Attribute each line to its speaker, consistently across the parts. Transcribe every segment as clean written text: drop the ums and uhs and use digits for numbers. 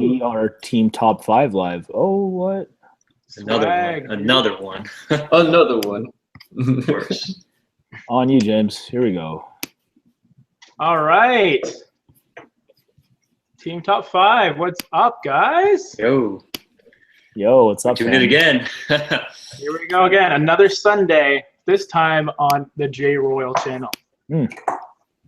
Speaker 1: We are Team Top 5 live. Oh, what?
Speaker 2: Another one.
Speaker 3: Another one.
Speaker 2: Worse.
Speaker 1: On you, James. Here we go.
Speaker 4: All right. Team Top 5. What's up, guys?
Speaker 2: Yo,
Speaker 1: what's up,
Speaker 2: doing it again.
Speaker 4: Here we go again. Another Sunday, this time on the J-ROYL channel.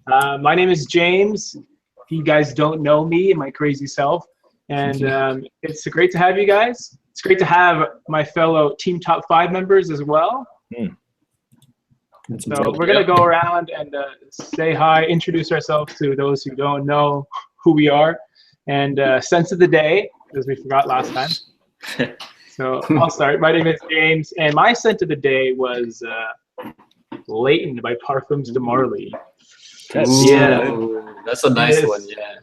Speaker 4: My name is James. If you guys don't know me and my crazy self, and it's great to have you guys. It's great to have my fellow Team Top 5 members as well. So we're going to go around and say hi, introduce ourselves to those who don't know who we are, and scents of the day, because we forgot last time. So I'll start. My name is James, and my scent of the day was Leighton by Parfums de Marly.
Speaker 3: Yeah, that's a nice one. Yeah.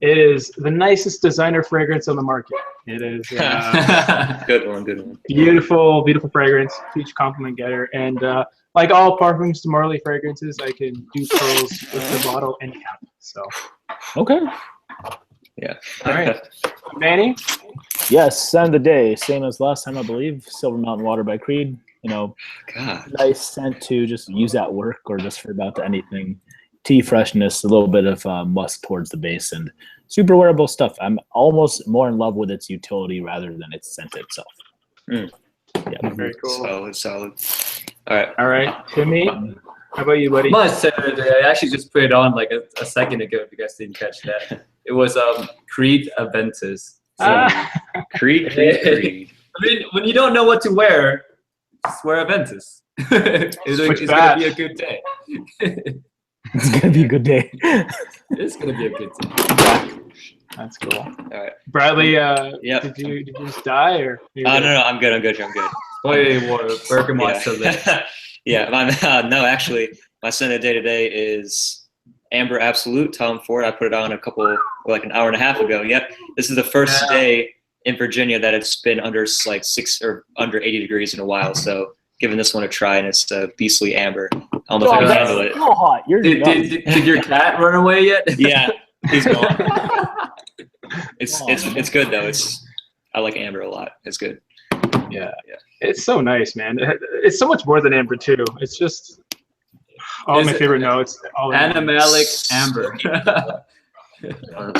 Speaker 4: It is the nicest designer fragrance on the market. It is
Speaker 2: good one.
Speaker 4: Beautiful, beautiful fragrance, huge compliment getter, and like all Parfums de Marly fragrances, I can do pearls with the bottle and cap. So
Speaker 1: okay.
Speaker 2: Yeah.
Speaker 4: All right, Manny.
Speaker 1: Yes, scent of the day, same as last time, I believe. Silver Mountain Water by Creed. You know, nice scent to just use at work or just for about anything. Tea freshness, a little bit of musk towards the base, and super wearable stuff. I'm almost more in love with its utility rather than its scent itself.
Speaker 4: Yeah, very cool.
Speaker 2: Solid. All right,
Speaker 4: Timmy, how about you, buddy?
Speaker 3: My Saturday, I actually just put it on like a second ago. If you guys didn't catch that, it was Creed Aventus.
Speaker 2: Creed.
Speaker 3: I mean, when you don't know what to wear, just wear Aventus. it's gonna be a good day.
Speaker 1: It's gonna be a good day.
Speaker 3: It's gonna be a good day.
Speaker 4: That's cool. All
Speaker 2: right,
Speaker 4: Bradley. Did you just die or?
Speaker 2: No, I'm good.
Speaker 3: Wait, Bergamot
Speaker 2: Salute. Yeah, no, actually, my scent of the day today is Amber Absolute, Tom Ford. I put it on like an hour and a half ago. Yep, this is the first day in Virginia that it's been under like 6 or under 80 degrees in a while. So giving this one a try, and it's beastly amber. I don't know if I can handle it.
Speaker 1: So hot.
Speaker 3: Did your cat run away yet?
Speaker 2: Yeah, he's gone. It's good though. I like amber a lot. It's good.
Speaker 4: Yeah. It's so nice, man. It's so much more than amber too. It's just all my favorite notes.
Speaker 3: Animalic amber.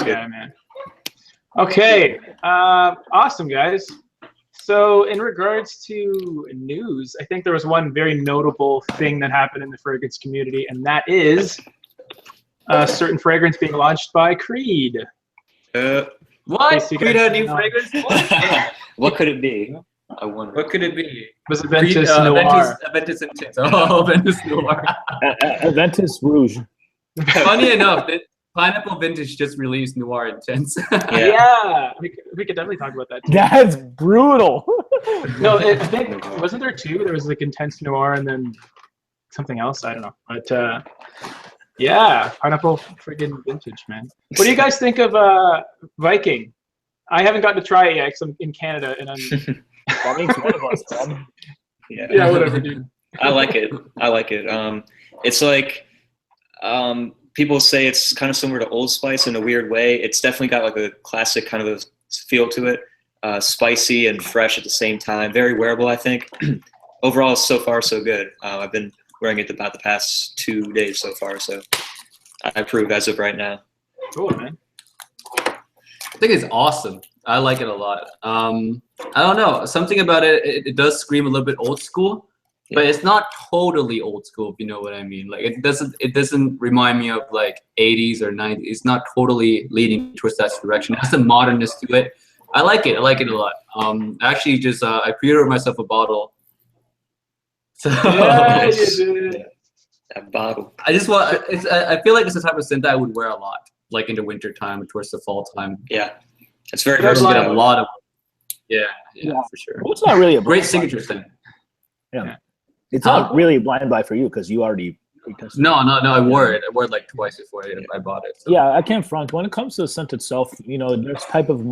Speaker 4: Yeah, man. Okay, awesome, guys. So in regards to news, I think there was one very notable thing that happened in the fragrance community, and that is a certain fragrance being launched by Creed.
Speaker 3: What? Creed had a new fragrance?
Speaker 2: What could it be? I wonder.
Speaker 3: What could it be?
Speaker 4: It was Aventus Noir.
Speaker 3: Aventus Intense. Oh, Aventus Noir.
Speaker 1: Aventus Rouge.
Speaker 3: Funny enough, Pineapple Vintage just released Noir Intense.
Speaker 4: Yeah, we could definitely talk about that too.
Speaker 1: That's brutal.
Speaker 4: No, I think, wasn't there two? There was like Intense Noir and then something else. I don't know. But yeah, Pineapple friggin' Vintage, man. What do you guys think of Viking? I haven't gotten to try it yet because I'm in Canada and I'm.
Speaker 1: That makes one of us, man.
Speaker 4: Yeah, whatever, dude.
Speaker 2: I like it. It's like people say it's kind of similar to Old Spice in a weird way. It's definitely got like a classic kind of a feel to it. Spicy and fresh at the same time. Very wearable, I think. Overall, so far, so good. I've been wearing it about the past 2 days so far, so I approve as of right now.
Speaker 4: Cool, man.
Speaker 3: I think it's awesome. I like it a lot. I don't know. Something about it, it does scream a little bit old school, but it's not totally old school, if you know what I mean. Like it doesn't remind me of like 80s or 90s. It's not totally leading towards that direction. It has a modernness to it. I like it. I like it a lot. Actually, just I pre-ordered myself a bottle. So
Speaker 4: yeah, you did.
Speaker 2: That bottle.
Speaker 3: I feel like it's the type of scent that I would wear a lot, like in the winter time, towards the fall time.
Speaker 2: Yeah, it's very
Speaker 3: versatile. Get a lot of. Yeah, for sure.
Speaker 1: Well, it's not really a
Speaker 3: great signature scent.
Speaker 1: Yeah. It's not really a blind buy for you because you already.
Speaker 3: No. I wore it. I wore it like twice before I bought it. So.
Speaker 1: Yeah, I can't front. When it comes to the scent itself, you know, there's type of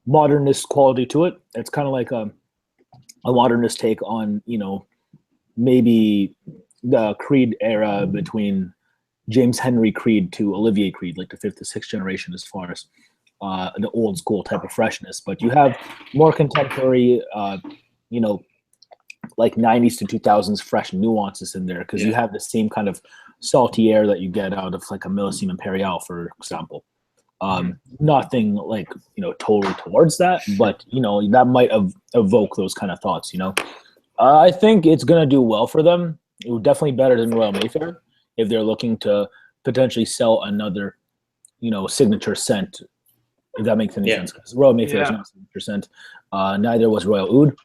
Speaker 1: modernist quality to it. It's kind of like a modernist take on, you know, maybe the Creed era between James Henry Creed to Olivier Creed, like the 5th to 6th generation, as far as the old school type of freshness, but you have more contemporary, you know, like 90s to 2000s fresh nuances in there, because you have the same kind of salty air that you get out of like a Millésime Impérial, for example. Nothing like, you know, totally towards that, but you know, that might evoke those kind of thoughts, you know. I think it's gonna do well for them. It would definitely better than Royal Mayfair if they're looking to potentially sell another, you know, signature scent, if that makes any sense. Because Royal Mayfair is not a signature scent. Neither was Royal Oud.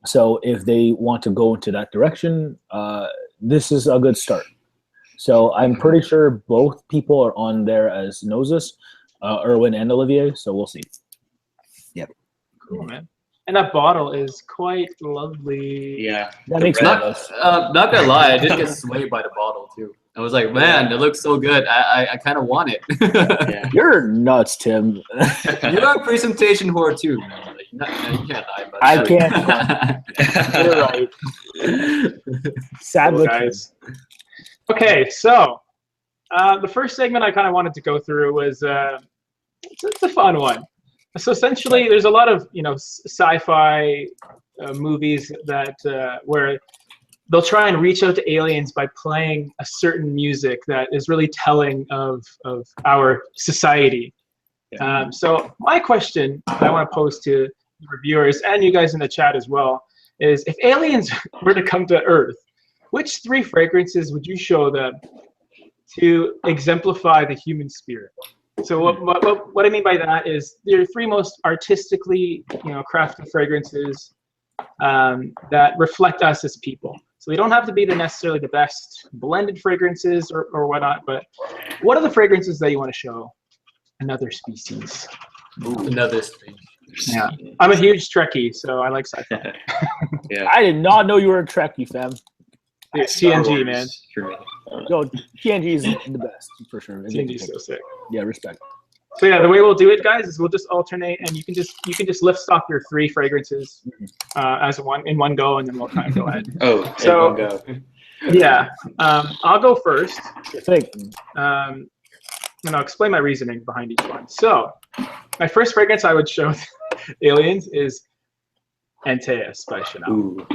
Speaker 1: So if they want to go into that direction, this is a good start. So I'm pretty sure both people are on there as noses, Erwin and Olivier. So we'll see. Yep.
Speaker 4: Cool, man. And that bottle is quite lovely.
Speaker 2: Yeah.
Speaker 1: That makes sense.
Speaker 3: Not gonna lie, I did get swayed by the bottle too. I was like, man, it looks so good. I kind of want it.
Speaker 2: Yeah.
Speaker 1: You're nuts, Tim.
Speaker 3: You're a presentation whore too. Man. Like, you can't lie about
Speaker 1: I
Speaker 3: that.
Speaker 1: can't. You're right.
Speaker 4: Sadly, guys. Okay, so the first segment I kind of wanted to go through was it's a fun one. So essentially, there's a lot of, you know, sci-fi movies that where they'll try and reach out to aliens by playing a certain music that is really telling of our society. So my question that I want to pose to the reviewers and you guys in the chat as well is, if aliens were to come to Earth, which 3 fragrances would you show them to exemplify the human spirit? So what I mean by that is your 3 most artistically, you know, crafted fragrances that reflect us as people. So they don't have to be necessarily the best blended fragrances or whatnot, but what are the fragrances that you want to show another species?
Speaker 3: Ooh, another species.
Speaker 4: Yeah, I'm a huge Trekkie, so I like sci-fi.
Speaker 2: Yeah.
Speaker 1: I did not know you were a Trekkie, fam.
Speaker 4: It's TNG, man.
Speaker 1: No, TNG is the best for sure.
Speaker 4: TNG is so sick.
Speaker 1: Yeah, respect.
Speaker 4: So yeah, the way we'll do it, guys, is we'll just alternate, and you can just list off your 3 fragrances as one go, and then we'll kind of go ahead.
Speaker 2: Oh,
Speaker 4: so
Speaker 2: one go.
Speaker 4: Yeah, I'll go first.
Speaker 1: Think.
Speaker 4: And I'll explain my reasoning behind each one. So my first fragrance I would show aliens is Antaeus by Chanel.
Speaker 2: Ooh.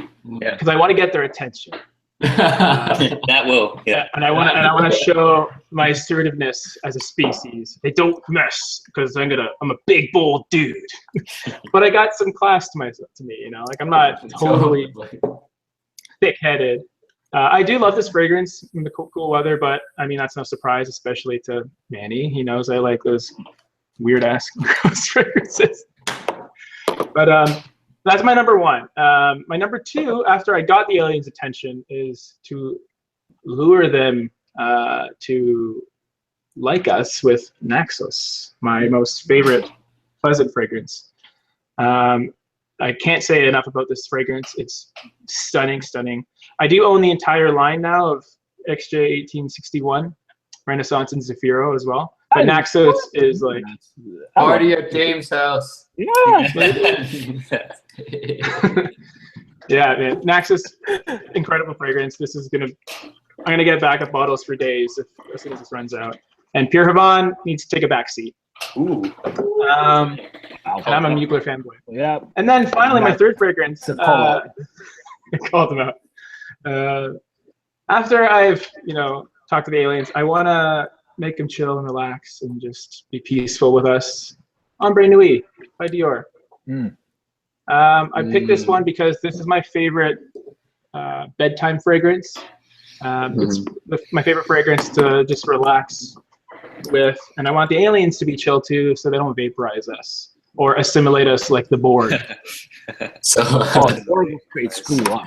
Speaker 2: Yeah.
Speaker 4: Because I want to get their attention.
Speaker 2: That will. Yeah.
Speaker 4: And I want to show my assertiveness as a species. They don't mess, because I'm a big bold dude. But I got some class to me, you know, like I'm not totally thick-headed. I do love this fragrance in the cool weather, but I mean, that's no surprise, especially to Manny. He knows I like those weird ass gross fragrances. But that's my number 1. My number 2, after I got the aliens' attention, is to lure them to like us with Naxos, my most favorite pleasant fragrance. I can't say enough about this fragrance. It's stunning, stunning. I do own the entire line now of XJ 1861, Renaissance, and Zafiro as well. But Naxos is like
Speaker 3: party at James' house.
Speaker 1: Yeah.
Speaker 4: Yeah, man. Naxos, incredible fragrance. I'm gonna get backup bottles for days as soon as this runs out. And Pure Havane needs to take a back seat.
Speaker 2: Ooh.
Speaker 4: And I'm a Mugler fanboy.
Speaker 1: Yeah.
Speaker 4: And then finally, my third fragrance.
Speaker 1: Call
Speaker 4: called them out. After I've, you know, talked to the aliens, I want to make them chill and relax and just be peaceful with us. Ombre Nuit by Dior. I picked this one because this is my favorite bedtime fragrance. It's my favorite fragrance to just relax with, and I want the aliens to be chill too, so they don't vaporize us or assimilate us like the Borg.
Speaker 3: So
Speaker 1: the Borg will create screw up.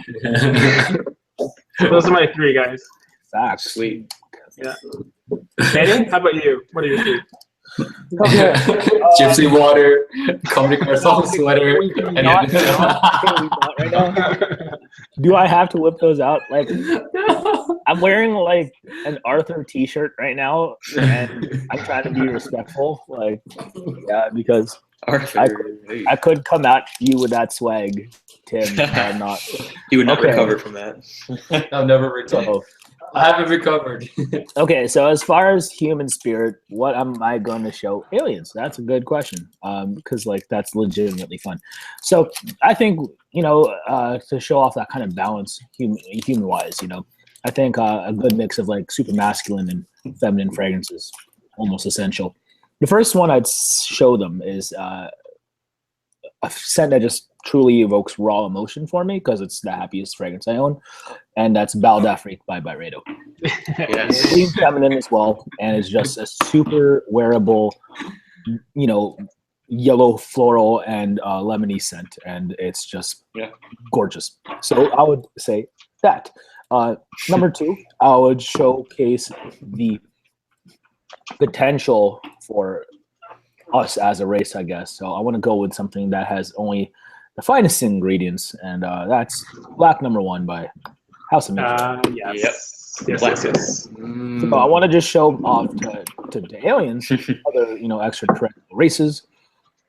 Speaker 4: So those are my 3 guys.
Speaker 1: Facts.
Speaker 2: Sweet.
Speaker 4: Yeah. Eddie, how about you? What are your 3?
Speaker 1: Okay.
Speaker 3: Gypsy water, Comedy Garcon sweater,
Speaker 1: Can we
Speaker 3: and
Speaker 1: not right now? Do I have to whip those out? Like, I'm wearing like an Arthur T-shirt right now, and I'm trying to be respectful. Like, yeah, because
Speaker 2: Arthur.
Speaker 1: I could come at you with that swag, Tim. I'm not.
Speaker 2: He would not
Speaker 1: Okay.
Speaker 2: recover from that.
Speaker 3: I've never recovered.
Speaker 1: So,
Speaker 3: I haven't recovered.
Speaker 1: okay, so as far as human spirit, what am I going to show? Aliens. That's a good question. Because like that's legitimately fun. So I think to show off that kind of balance, human wise, I think a good mix of like super masculine and feminine fragrances almost essential. The first one I'd show them is a scent that just truly evokes raw emotion for me because it's the happiest fragrance I own, and that's Bal d'Afrique by Byredo.
Speaker 2: Yes.
Speaker 1: Clean feminine as well, and it's just a super wearable, yellow floral and lemony scent, and it's just gorgeous. So I would say that. Number two, I would showcase the potential for us as a race, I guess. So I want to go with something that has only the finest ingredients, and that's Black Number One by House of Mitchell.
Speaker 4: Yes.
Speaker 2: Yep.
Speaker 4: Yes.
Speaker 1: So I want to just show off to aliens, other extraterrestrial races,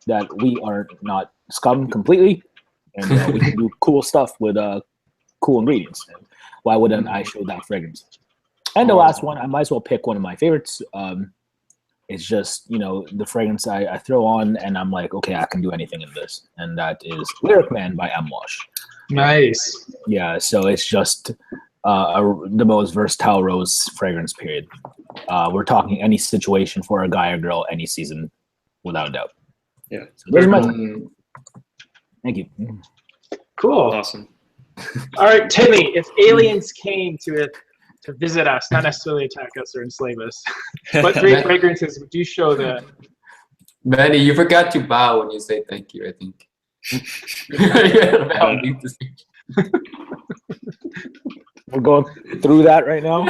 Speaker 1: that we are not scum completely, and we can do cool stuff with cool ingredients. And why wouldn't I show that fragrance? And the last one, I might as well pick one of my favorites. It's just, the fragrance I throw on and I'm like, okay, I can do anything in this. And that is Lyric Man by M. Wash.
Speaker 4: Nice.
Speaker 1: Yeah, so it's just the most versatile rose fragrance, period. We're talking any situation for a guy or girl, any season, without a doubt.
Speaker 2: Yeah.
Speaker 1: So those are my Thank you.
Speaker 4: Cool.
Speaker 2: Awesome.
Speaker 4: All right, Timmy, if aliens came to visit us, not necessarily attack us or enslave us, what three fragrances would you show them?
Speaker 3: Manny, you forgot to bow when you say thank you, I think.
Speaker 1: We're going through that right now.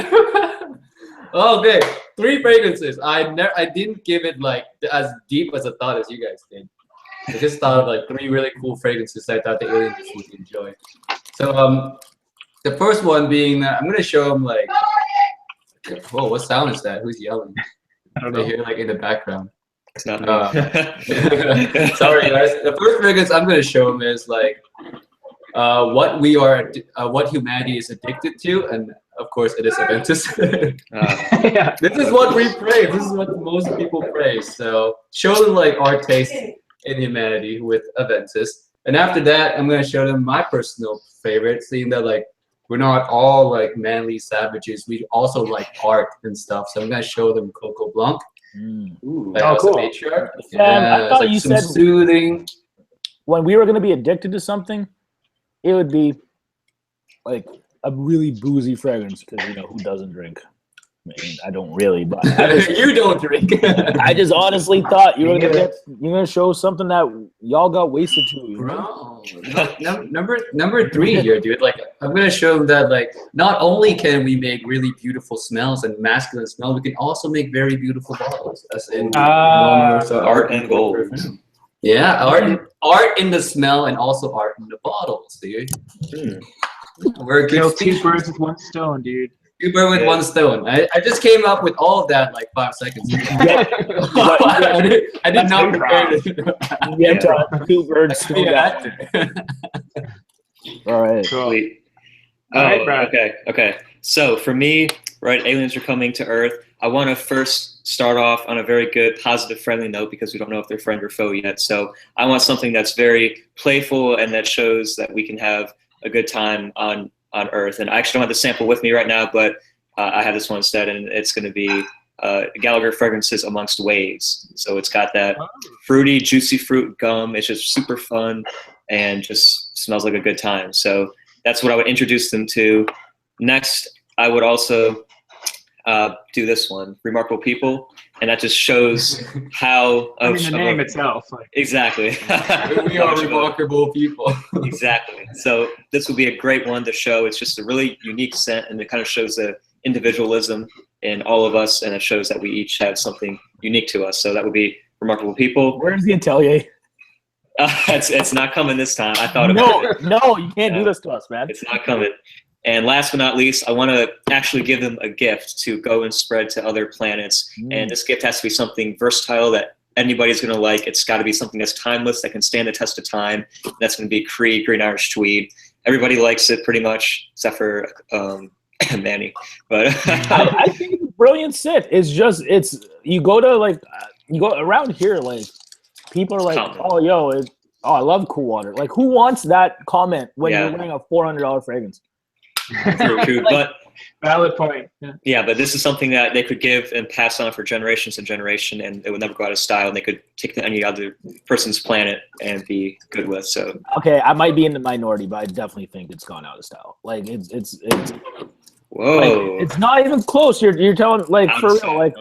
Speaker 3: Okay, three fragrances. I didn't give it like as deep as a thought as you guys did. I just thought of like three really cool fragrances I thought the aliens would enjoy. So the first one being I'm gonna show them like, whoa, what sound is that? Who's yelling?
Speaker 4: I don't know.
Speaker 3: I hear like in the background.
Speaker 2: It's not me.
Speaker 3: Sorry guys. The first fragrance I'm gonna show them is like what humanity is addicted to, and of course it is Aventus.
Speaker 4: Yeah.
Speaker 3: This is what we praise. This is what most people praise. So show them like our taste in humanity with Aventus. And after that, I'm gonna show them my personal favorite, seeing that like we're not all like manly savages. We also like art and stuff. So I'm gonna show them Coco Blanc.
Speaker 4: Oh, cool.
Speaker 1: I thought you said
Speaker 3: soothing.
Speaker 1: when we were going to be addicted to something, it would be like a really boozy fragrance because who doesn't drink? I mean, I don't really, but
Speaker 3: You don't drink.
Speaker 1: I just honestly thought you were gonna show something that y'all got wasted to.
Speaker 3: Bro, number three here, dude. Like, I'm gonna show them that like not only can we make really beautiful smells and masculine smells, we can also make very beautiful bottles. As in
Speaker 2: art and gold.
Speaker 3: Yeah, art in the smell and also art in the bottles, dude. We're
Speaker 4: Kill
Speaker 3: good.
Speaker 4: two birds with one stone, dude.
Speaker 3: Two birds with one stone. I just came up with all of that like 5 seconds ago. I did not prepare it.
Speaker 1: Two birds. All right.
Speaker 4: Cool.
Speaker 2: Sweet.
Speaker 4: All right, Brad.
Speaker 2: Okay. So for me, right, aliens are coming to Earth. I want to first start off on a very good, positive, friendly note because we don't know if they're friend or foe yet. So I want something that's very playful and that shows that we can have a good time on Earth. And I actually don't have the sample with me right now, but I have this one instead, and it's going to be Gallagher Fragrances Amongst Waves. So it's got that fruity, juicy fruit gum. It's just super fun and just smells like a good time. So that's what I would introduce them to. Next, I would also do this one, Remarkable People, and that just shows how
Speaker 4: the name itself. Like.
Speaker 2: Exactly.
Speaker 3: We are remarkable people.
Speaker 2: Exactly. So this would be a great one to show. It's just a really unique scent, and it kind of shows the individualism in all of us, and it shows that we each have something unique to us. So that would be Remarkable People.
Speaker 1: Where's the Atelier?
Speaker 2: It's not coming this time. I thought about it.
Speaker 1: No, you can't do this to us, man.
Speaker 2: It's not coming. And last but not least, I want to actually give them a gift to go and spread to other planets. And this gift has to be something versatile that anybody's gonna like. It's got to be something that's timeless, that can stand the test of time. That's gonna be Creed Green Irish Tweed. Everybody likes it pretty much, except for Manny. But
Speaker 1: I think it's a brilliant scent. It's just you go to like you go around here like people are like, oh yo, I love Cool Water. Like who wants that comment when you're wearing a $400 fragrance?
Speaker 2: True,
Speaker 1: like,
Speaker 2: but
Speaker 4: valid point.
Speaker 2: Yeah, but this is something that they could give and pass on for generations and generation, and it would never go out of style. And they could take to any other person's planet and be good with. So
Speaker 1: okay, I might be in the minority, but I definitely think it's gone out of style. Like it's
Speaker 2: whoa,
Speaker 1: like, it's not even close. You're telling like out for real, style. Like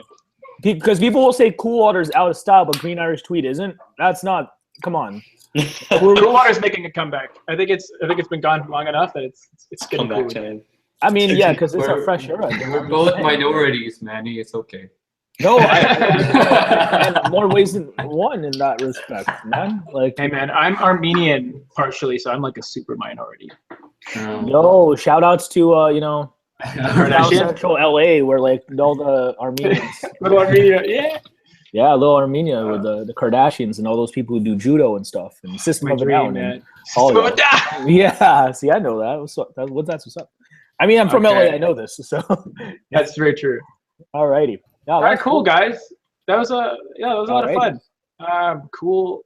Speaker 1: because people will say Cool Water's out of style, but Green Irish Tweed isn't. That's not. Come on.
Speaker 4: Cool Water's making a comeback. I think it's been gone long enough that it's getting
Speaker 2: comeback
Speaker 4: cool.
Speaker 2: time.
Speaker 1: I mean, yeah, because it's a fresh era.
Speaker 3: We're both minorities, Manny. It's okay.
Speaker 1: No, I more ways than one in that respect, man. Like,
Speaker 4: hey, man, I'm Armenian partially, so I'm like a super minority.
Speaker 1: Yo, shout outs to South Central LA, where like all the Armenians.
Speaker 4: Little Armenia, yeah.
Speaker 1: Yeah, little Armenia with the Kardashians and all those people who do judo and stuff and System of a Down. Yeah, see, I know that. What's up? I mean, I'm from LA. I know this, so
Speaker 4: that's very true.
Speaker 1: Alrighty.
Speaker 4: All right, cool, guys. That was a lot of fun. Cool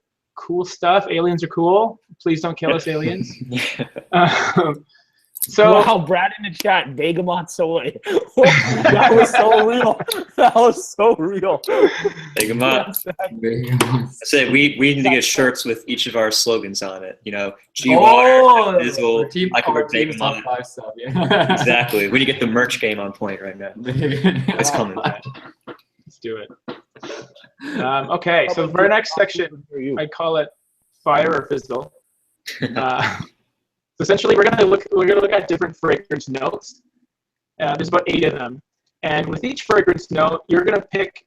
Speaker 4: stuff. Aliens are cool. Please don't kill us, aliens. So
Speaker 1: wow, Brad in the chat, Vegamot Soleil. That was so real. That was so real.
Speaker 2: Vegamot. I said we need to get shirts with each of our slogans on it. G-ROYL, FIZZLE, Vegamot.
Speaker 3: Yeah.
Speaker 2: Exactly. We need to get the merch game on point right now. It's coming.
Speaker 4: Let's do it. Okay, so for our next section, I call it Fire or Fizzle. So essentially, we're gonna look at different fragrance notes. There's about 8 of them, and with each fragrance note, you're gonna pick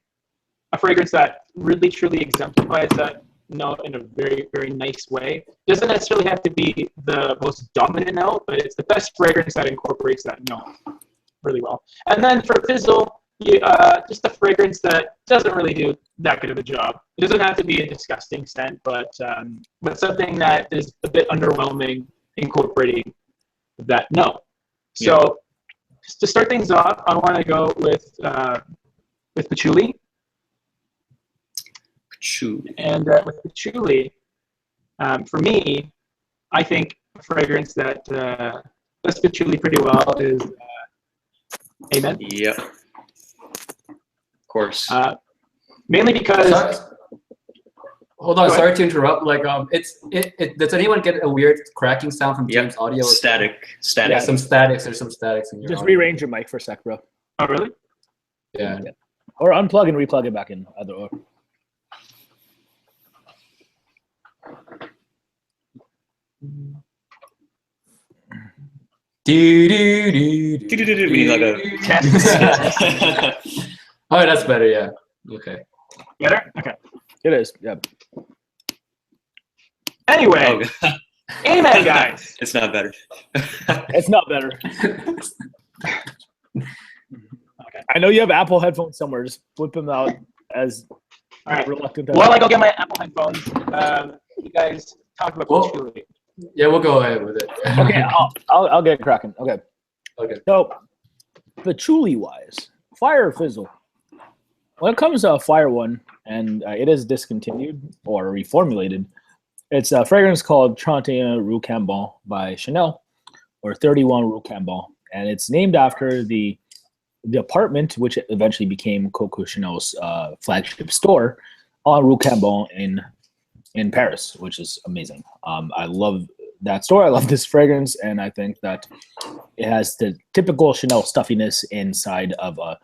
Speaker 4: a fragrance that really truly exemplifies that note in a very, very nice way. It doesn't necessarily have to be the most dominant note, but it's the best fragrance that incorporates that note really well. And then for Fizzle, just a fragrance that doesn't really do that good of a job. It doesn't have to be a disgusting scent, but something that is a bit underwhelming, incorporating that note. So to start things off, I want to go with patchouli. And with patchouli, for me, I think a fragrance that does patchouli pretty well is Amen.
Speaker 2: Yep. Of course.
Speaker 4: Mainly because.
Speaker 3: Hold on, sorry to interrupt. Like, does anyone get a weird cracking sound from James' audio?
Speaker 2: Static.
Speaker 3: Yeah, some statics. There's some statics in your
Speaker 1: Just
Speaker 3: audio.
Speaker 1: rearrange your mic for a sec, bro.
Speaker 4: Oh, really?
Speaker 3: Yeah.
Speaker 1: Or unplug and replug it back in. Either or.
Speaker 2: We need like a test.
Speaker 3: Oh, that's better. Yeah. Okay.
Speaker 4: Better? Okay.
Speaker 1: It is. Yep.
Speaker 4: Anyway, Amen, guys.
Speaker 2: It's not better.
Speaker 1: It's not better.
Speaker 4: Okay.
Speaker 1: I know you have Apple headphones somewhere. Just whip them out as
Speaker 4: all right.
Speaker 1: reluctant.
Speaker 4: While I go get my Apple headphones, you guys talk about patchouli.
Speaker 3: Yeah, we'll go ahead with it.
Speaker 1: Okay, I'll get cracking. Okay. So, patchouli wise, Fire or Fizzle? When it comes to a Fire one, and it is discontinued or reformulated, it's a fragrance called 31 Rue Cambon by Chanel, or 31 Rue Cambon, and it's named after the apartment which eventually became Coco Chanel's flagship store on Rue Cambon in Paris, which is amazing. I love that store. I love this fragrance, and I think that it has the typical Chanel stuffiness inside of a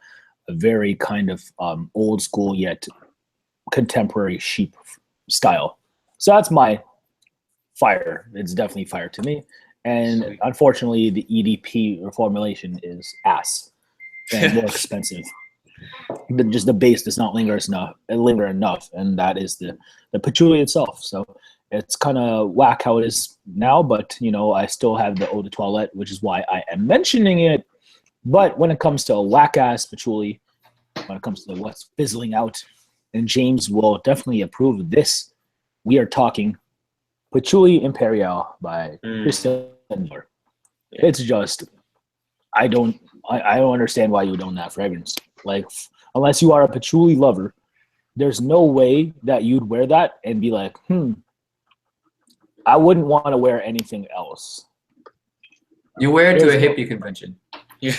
Speaker 1: very kind of old school yet contemporary chic style. So that's my Fire. It's definitely Fire to me. And unfortunately, the EDP reformulation is ass and more expensive. Just the base does not linger enough, and that is the patchouli itself. So it's kind of whack how it is now, but I still have the eau de toilette, which is why I am mentioning it. But when it comes to a whack ass patchouli, when it comes to what's fizzling out, and James will definitely approve this. We are talking Patchouli Imperial by Christian Dior. It's just, I don't understand why you would own that fragrance. Like, unless you are a patchouli lover, there's no way that you'd wear that and be like, I wouldn't want to wear anything else.
Speaker 3: You wear it to a hippie convention.
Speaker 2: Yeah.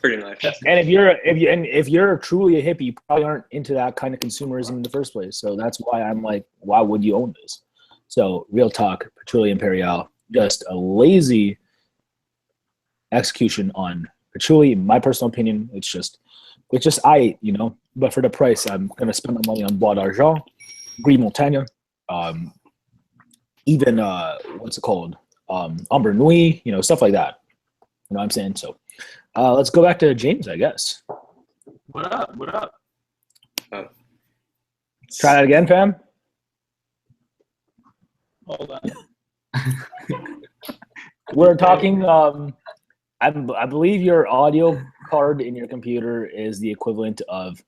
Speaker 2: Pretty much.
Speaker 1: And if you're truly a hippie, you probably aren't into that kind of consumerism in the first place. So that's why I'm like, why would you own this? So real talk, Patchouli Imperial, just a lazy execution on patchouli. In my personal opinion, it's just you know. But for the price, I'm gonna spend my money on Bois d'Argent, Gris Montagne, even what's it called, Ambre Nuit, you know, stuff like that. You know what I'm saying? So let's go back to James, I guess.
Speaker 4: What up? What up?
Speaker 1: Try that again, fam.
Speaker 4: Hold on.
Speaker 1: We're talking. I believe your audio card in your computer is the equivalent of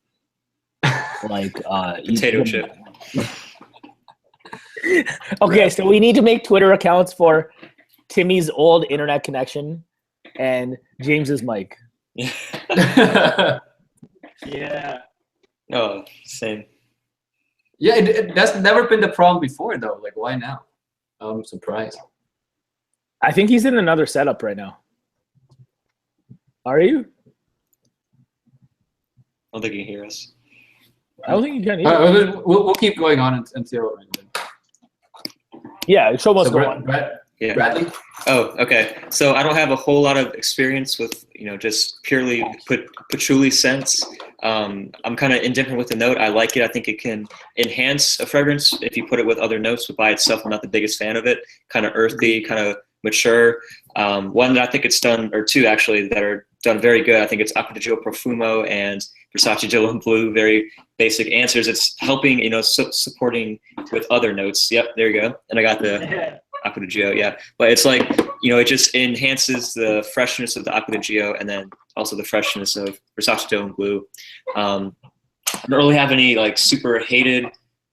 Speaker 1: like
Speaker 2: Potato chip.
Speaker 1: Okay, so we need to make Twitter accounts for Timmy's old internet connection and James's mic.
Speaker 4: Yeah.
Speaker 2: Oh, same.
Speaker 3: Yeah, that's never been the problem before though. Like, why now? I'm surprised.
Speaker 1: I think he's in another setup right now. Are you?
Speaker 2: I don't think you can hear us.
Speaker 1: I don't think you can either.
Speaker 3: We'll keep going on until.
Speaker 1: Yeah, show us
Speaker 3: So
Speaker 1: go on.
Speaker 2: Yeah.
Speaker 3: Bradley?
Speaker 2: Oh, okay. So I don't have a whole lot of experience with, you know, just purely patchouli scents. I'm kind of indifferent with the note. I like it. I think it can enhance a fragrance if you put it with other notes, but by itself, I'm not the biggest fan of it. Kind of earthy, kind of mature. One that I think it's done, or two actually, that are done very good. I think it's Acqua di Gio Profumo and Versace Dylan Blue. Very basic answers. It's helping, you know, supporting with other notes. Yep, there you go. And I got the Acqua di Gio, yeah. But it's like, you know, it just enhances the freshness of the Acqua di Gio and then also the freshness of Versace Dylan Blue. I don't really have any like super hated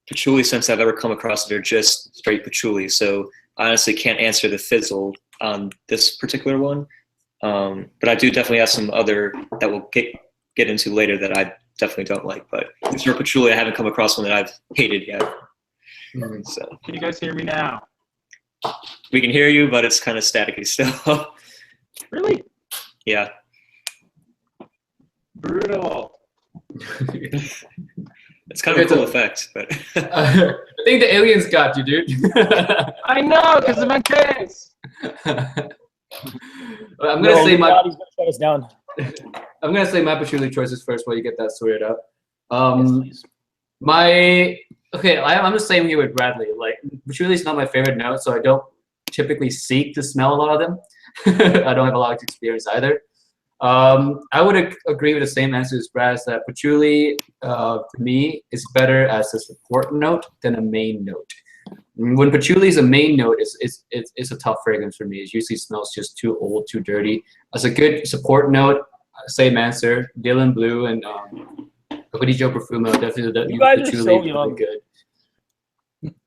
Speaker 2: patchouli scents I've ever come across that are just straight patchouli. So I honestly can't answer the FIZZLE on this particular one. But I do definitely have some other that we'll get into later that I definitely don't like. But for patchouli, I haven't come across one that I've hated yet. So
Speaker 4: Can you guys hear me now?
Speaker 2: we can hear you, but it's kind of staticky still.
Speaker 4: Really?
Speaker 2: Yeah.
Speaker 4: Brutal.
Speaker 2: It's kind of a cool effect, but
Speaker 3: I think the aliens got you, dude.
Speaker 4: I know, because of my case.
Speaker 3: I'm gonna say my.
Speaker 1: He's gonna shut us down.
Speaker 3: I'm gonna say my patchouli choices first while you get that sorted out.
Speaker 1: Yes,
Speaker 3: I'm the same here with Bradley. Like, patchouli is not my favorite note, so I don't typically seek to smell a lot of them. I don't have a lot of experience either. I would agree with the same answer as Brad, that patchouli to me is better as a support note than a main note. When patchouli is a main note, it's a tough fragrance for me. It usually smells just too old, too dirty. As a good support note, same answer, Dylan Blue and Acqua di Gio Profumo, definitely
Speaker 1: You guys are
Speaker 3: patchouli
Speaker 1: so
Speaker 3: is
Speaker 1: young.
Speaker 3: really good.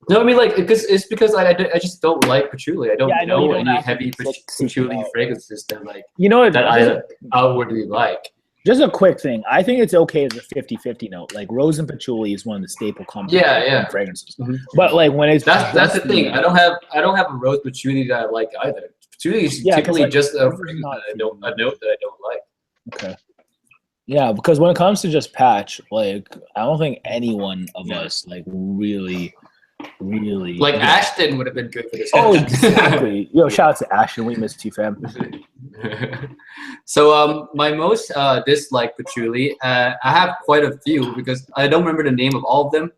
Speaker 3: No, I mean, like, it's because I just don't like patchouli. I don't know
Speaker 1: don't
Speaker 3: any
Speaker 1: have to
Speaker 3: heavy
Speaker 1: seek
Speaker 3: patchouli
Speaker 1: out.
Speaker 3: fragrances that
Speaker 1: You know what?
Speaker 3: that I outwardly like.
Speaker 1: Just a quick thing. I think it's okay as a 50-50 note. Like rose and patchouli is one of the staple combinations fragrances.
Speaker 3: Mhm.
Speaker 1: But like when it's
Speaker 3: That's the thing. I don't have a rose patchouli that I like either. Patchouli is typically
Speaker 1: like,
Speaker 3: just a
Speaker 1: rose is not
Speaker 3: note that I don't like.
Speaker 1: Okay. Yeah, because when it comes to just patch, like I don't think anyone of us like really
Speaker 3: Like Ashton would have been good for this.
Speaker 1: Oh, exactly. Yo, shout out to Ashton. We missed you, fam.
Speaker 3: So my most disliked patchouli, I have quite a few because I don't remember the name of all of them.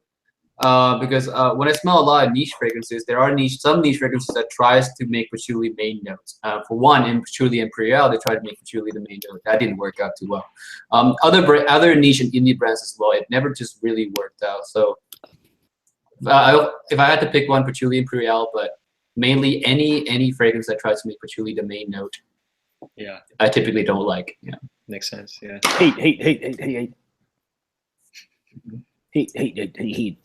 Speaker 3: Because when I smell a lot of niche fragrances, there are some niche fragrances that tries to make patchouli main notes. For one, in Patchouli Imperial, they tried to make patchouli the main note. That didn't work out too well. Other niche and indie brands as well, it never just really worked out. So if I had to pick one, Patchouli Imperial, but mainly any fragrance that tries to make patchouli the main note,
Speaker 2: yeah,
Speaker 3: I typically don't like. Yeah,
Speaker 2: makes sense. Yeah.
Speaker 1: Hate. Heat.
Speaker 3: Heat.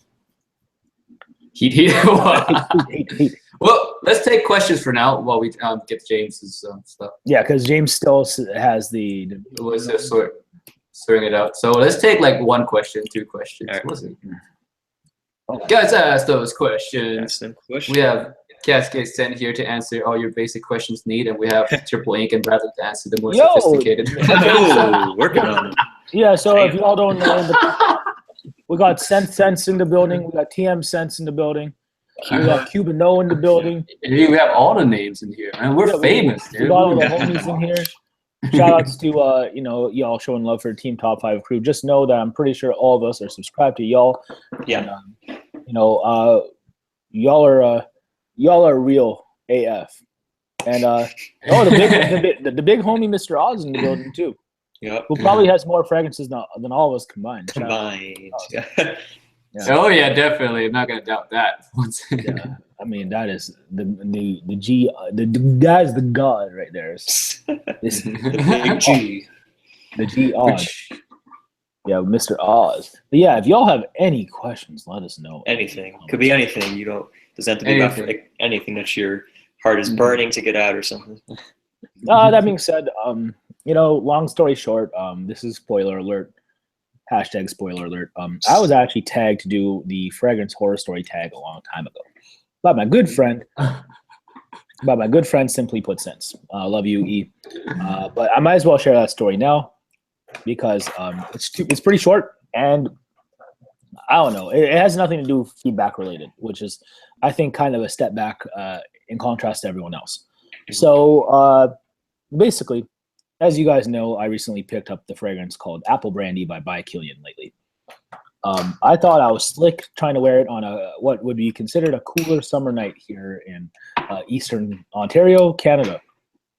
Speaker 1: Heat.
Speaker 3: Well, let's take questions for now while we get James's stuff.
Speaker 1: Yeah, because James still has the.
Speaker 3: Let's just sorting it out. So let's take like 1 question, 2 questions.
Speaker 2: All right.
Speaker 3: What's it? Guys, ask those questions.
Speaker 2: Ask them questions.
Speaker 3: We have CascadeScents here to answer all your basic questions need, and we have TRIPLEINC and Bradley to answer the more sophisticated.
Speaker 2: Oh, working on it.
Speaker 1: Yeah, so if y'all don't know, we got CascadeScents in the building. We got TM-Scents in the building. We got Cubano in the building.
Speaker 3: We have all the names in here, man. We're famous, dude.
Speaker 1: We got all the homies in here. Shout outs to y'all showing love for Team Top 5 crew. Just know that I'm pretty sure all of us are subscribed to y'all.
Speaker 2: Yeah.
Speaker 1: And, y'all are real AF. And the big homie Mr. Oz in the building too.
Speaker 2: Yep.
Speaker 1: Who probably has more fragrances than all of us combined.
Speaker 2: Yeah.
Speaker 3: Oh yeah, definitely. I'm not gonna doubt that.
Speaker 1: Yeah. I mean, that is the guy's the god right there.
Speaker 2: The big G.
Speaker 1: The G Oz. Yeah, Mr. Oz. But yeah, if y'all have any questions, let us know.
Speaker 2: Anything. Could be anything. You don't doesn't have to be about like, anything that your heart is burning to get out or something.
Speaker 1: That being said, long story short, this is spoiler alert. Hashtag spoiler alert. I was actually tagged to do the fragrance horror story tag a long time ago by my good friend. Simply Put Scents. Love you, E. But I might as well share that story now because it's pretty short and I don't know. It has nothing to do feedback related, which is I think kind of a step back in contrast to everyone else. So basically, as you guys know, I recently picked up the fragrance called Apple Brandy by Killian lately. I thought I was slick trying to wear it on what would be considered a cooler summer night here in Eastern Ontario, Canada,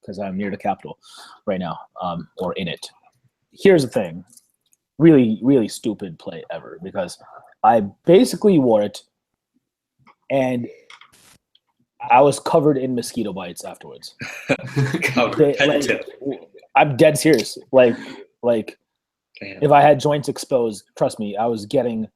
Speaker 1: because I'm near the capital right now, or in it. Here's the thing. Really, really stupid play ever, because I basically wore it and I was covered in mosquito bites afterwards. I'm dead serious. Like if I had joints exposed, trust me, I was getting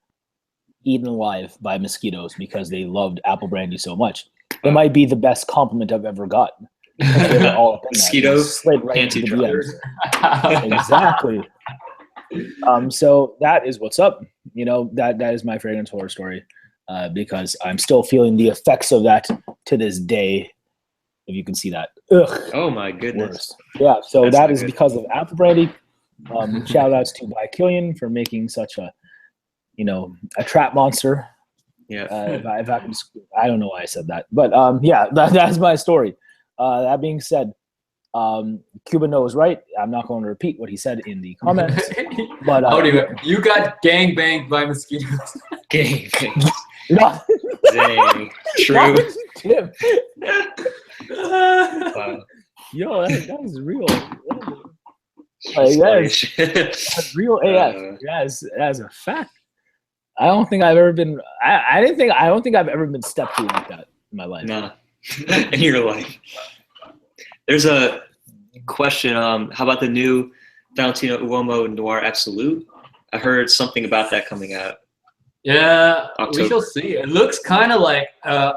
Speaker 1: eaten alive by mosquitoes because they loved Apple Brandy so much. It might be the best compliment I've ever gotten.
Speaker 2: Mosquitoes,
Speaker 1: right into the DMs. Exactly. So that is what's up. That is my fragrance horror story. Because I'm still feeling the effects of that to this day. If you can see that. Ugh.
Speaker 2: Oh my goodness.
Speaker 1: Worse. Yeah, so
Speaker 2: That's
Speaker 1: that is
Speaker 2: good.
Speaker 1: because of Apple Brandy. Shout outs to By Killian for making such a trap monster.
Speaker 2: Yeah.
Speaker 1: If I can, I don't know why I said that, but yeah, that's my story. That being said, Cuban knows right. I'm not going to repeat what he said in the comments. But
Speaker 3: you got gang banged by mosquitoes.
Speaker 2: Gang banged.
Speaker 1: No.
Speaker 2: Dang. True.
Speaker 1: Tim.
Speaker 2: Wow.
Speaker 1: Yo, that is real. That's real AF. As a fact. I don't think I've ever been. I don't think I've ever been stepped to like that in my life.
Speaker 2: Nah. In your life. There's a question. How about the new Valentino Uomo Noir Absolute? I heard something about that coming out.
Speaker 3: Yeah,
Speaker 2: October.
Speaker 3: We shall see. It looks kind of like a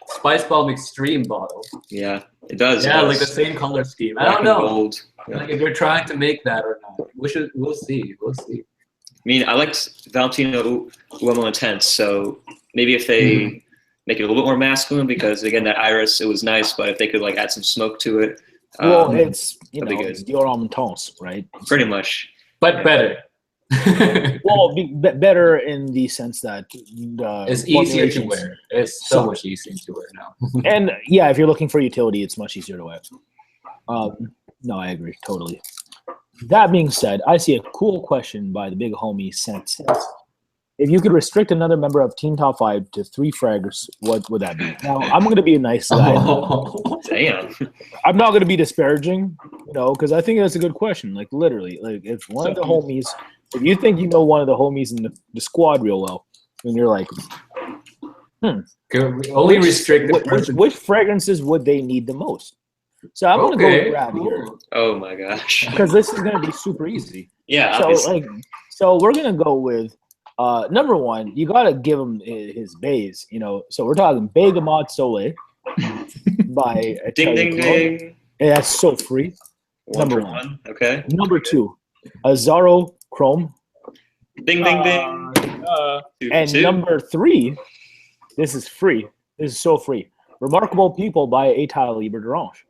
Speaker 3: Spice Bomb Extreme bottle.
Speaker 2: Yeah, it does.
Speaker 3: Yeah,
Speaker 2: it does.
Speaker 3: like the same color scheme.
Speaker 2: Black
Speaker 3: I don't know.
Speaker 2: Gold. Yeah.
Speaker 3: Like if they're trying to make that or not. We'll see. We'll see.
Speaker 2: I mean, I liked Valentino Uomo Intense, so maybe if they make it a little bit more masculine, because again, that iris, it was nice, but if they could like add some smoke to it.
Speaker 1: Well, it's
Speaker 2: it's
Speaker 1: your Intense, right?
Speaker 2: Pretty much.
Speaker 3: But better.
Speaker 1: Well, better in the sense that
Speaker 3: it's easier to wear. It's so much easier to wear now.
Speaker 1: And yeah, if you're looking for utility, it's much easier to wear. No, I agree totally. That being said, I see a cool question by the big homie Scents. If you could restrict another member of Team Top 5 to 3 fraggers, what would that be? Now, I'm going to be a nice guy.
Speaker 2: Damn.
Speaker 1: I'm not going to be disparaging, because I think that's a good question. Like, literally, like, if one of the homies, if you think you know one of the homies in the squad real well, and you're like,
Speaker 3: only restrict the person.
Speaker 1: Which fragrances would they need the most? So I'm going to go with Brad here.
Speaker 2: Oh my gosh.
Speaker 1: Because this is going to be super easy.
Speaker 2: Yeah,
Speaker 1: So,
Speaker 2: obviously.
Speaker 1: so we're going to go with Number one, you gotta give him his bays. You know, so we're talking Bergamot Soleil by
Speaker 2: Ding
Speaker 1: Italian
Speaker 2: ding
Speaker 1: Cologne.
Speaker 2: ding.
Speaker 1: Yeah, that's so free.
Speaker 2: One
Speaker 1: Number
Speaker 2: for
Speaker 1: one.
Speaker 2: one. Okay.
Speaker 1: Number two, Azzaro Chrome.
Speaker 2: Ding ding ding. Two for
Speaker 1: And
Speaker 2: two.
Speaker 1: number three, this is free. This is so free. Remarkable People by État Libre d'Orange.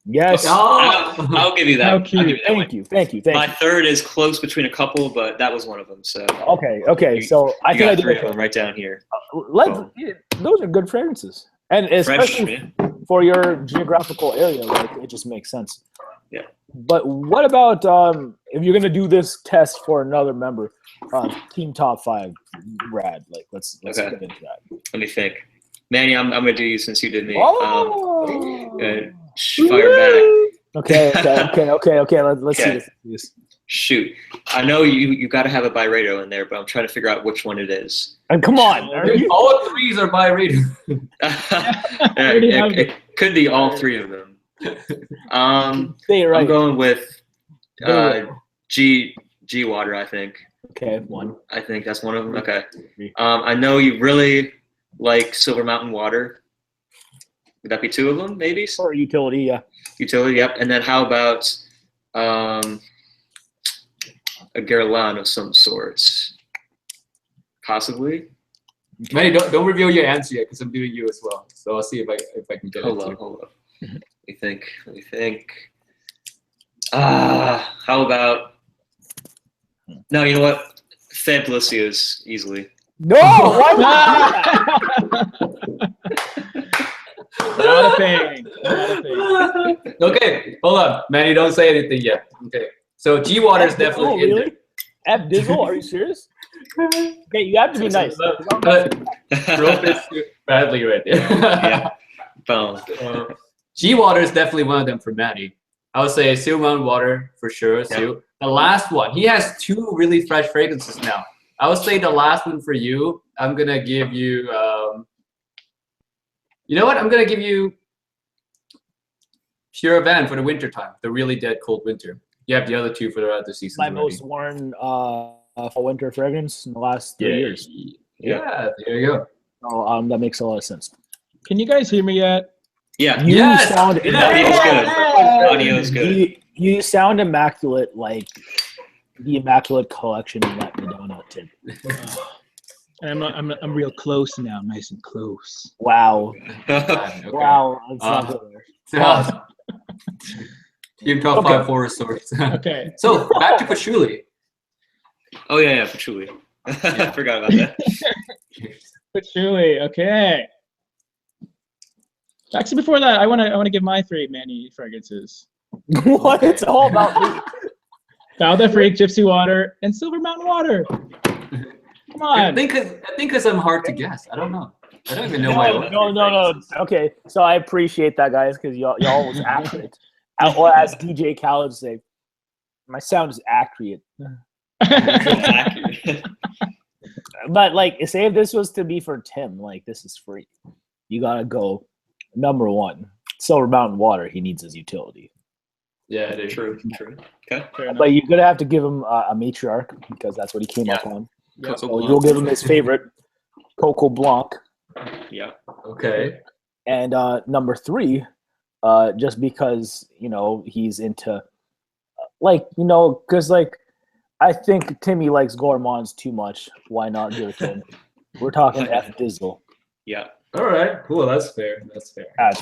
Speaker 1: Yes.
Speaker 2: I'll give you that.
Speaker 4: How
Speaker 2: I'll give
Speaker 4: cute.
Speaker 2: you that one.
Speaker 1: Thank you.
Speaker 2: My third is close between a couple, but that was one of them. So
Speaker 1: Okay. So I
Speaker 2: you
Speaker 1: think I
Speaker 2: got three of
Speaker 1: did.
Speaker 2: them right down here.
Speaker 1: Those are good fragrances, and especially
Speaker 2: Fresh,
Speaker 1: for your geographical area, like it just makes sense.
Speaker 2: Yeah.
Speaker 1: But what about if you're gonna do this test for another member, team top 5, rad? Like let's
Speaker 2: Okay.
Speaker 1: get into that.
Speaker 2: Let me think. Manny, I'm gonna do you since you did me.
Speaker 1: Oh.
Speaker 2: Fire back.
Speaker 1: Okay. Let's
Speaker 2: Okay.
Speaker 1: see this.
Speaker 2: Shoot. I know you got to have a Byredo in there, but I'm trying to figure out which one it is.
Speaker 1: And come on,
Speaker 3: All threes are by rating.
Speaker 2: It could be all three of them.
Speaker 1: say it right.
Speaker 2: I'm going with G Water, I think.
Speaker 1: Okay, one.
Speaker 2: I think that's one of them. Okay. I know you really like Silver Mountain Water. Would that be two of them, maybe?
Speaker 1: Or utility, yeah.
Speaker 2: Utility, yep. And then how about a Guerlain of some sorts? Possibly.
Speaker 3: Manny, don't reveal your answer yet, because I'm doing you as well. So I'll see if I can get
Speaker 2: Hold
Speaker 3: it.
Speaker 2: on. Let me think. How about? No, you know what? Fed Delicious easily.
Speaker 1: No, why not?
Speaker 4: Not a thing. Not a thing.
Speaker 3: Okay, hold on. Manny, don't say anything yet. Okay. So G Water is definitely in
Speaker 1: really? F Dizzle? Are you serious? Okay, you have to be nice.
Speaker 3: Rope is badly right there.
Speaker 2: Yeah. Boom.
Speaker 3: G Water is definitely one of them for Manny. I would say Silver Mountain Water for sure.
Speaker 2: Yeah.
Speaker 3: Sue. The last one, he has 2 really fresh fragrances now. I would say the last one for you, I'm gonna give you. You know what? I'm gonna give you Pure Van for the winter time, the really dead cold winter. You have the other 2 for the rest of the season.
Speaker 1: My most worn fall winter fragrance in the last 3 years.
Speaker 3: Yeah, there you go.
Speaker 1: So, that makes a lot of sense.
Speaker 4: Can you guys hear me yet?
Speaker 2: Yeah.
Speaker 1: You
Speaker 3: Yes!
Speaker 1: sound
Speaker 2: Audio's good. Audio's good.
Speaker 1: You sound immaculate, like the Immaculate Collection in that Madonna tip.
Speaker 4: And I'm real close now, nice and close.
Speaker 1: Wow.
Speaker 3: Okay.
Speaker 1: Wow. That's not good.
Speaker 3: So, Team top
Speaker 1: Okay.
Speaker 3: 5 forest sorts.
Speaker 4: Okay.
Speaker 3: So back to patchouli.
Speaker 2: Oh yeah, patchouli. I forgot about that.
Speaker 4: Patchouli. Okay. Actually, before that, I want to give my 3 Manny fragrances.
Speaker 1: What? It's all about me.
Speaker 4: Foul the Freak, Gypsy Water, and Silver Mountain Water. Come
Speaker 3: I
Speaker 4: on.
Speaker 3: think because I'm hard to guess. I don't know. I don't even know why.
Speaker 1: No. Okay, so I appreciate that, guys, because y'all was accurate. Or as DJ Khaled say, my sound is accurate. But like, say if this was to be for Tim, like this is free. You gotta go number 1, Silver Mountain Water. He needs his utility.
Speaker 3: Yeah, it is.
Speaker 2: True. Okay.
Speaker 1: But you're gonna have to give him a matriarch because that's what he came up on.
Speaker 2: Coco
Speaker 1: So
Speaker 2: Blanc.
Speaker 1: you'll give him his favorite, Coco Blanc.
Speaker 2: Yeah.
Speaker 3: Okay.
Speaker 1: And number 3, just because he's into, because I think Timmy likes gourmands too much. Why not give it to him? We're talking F Dizzle.
Speaker 2: Yeah.
Speaker 3: All right. Cool. That's fair.
Speaker 1: That's fair. Yeah.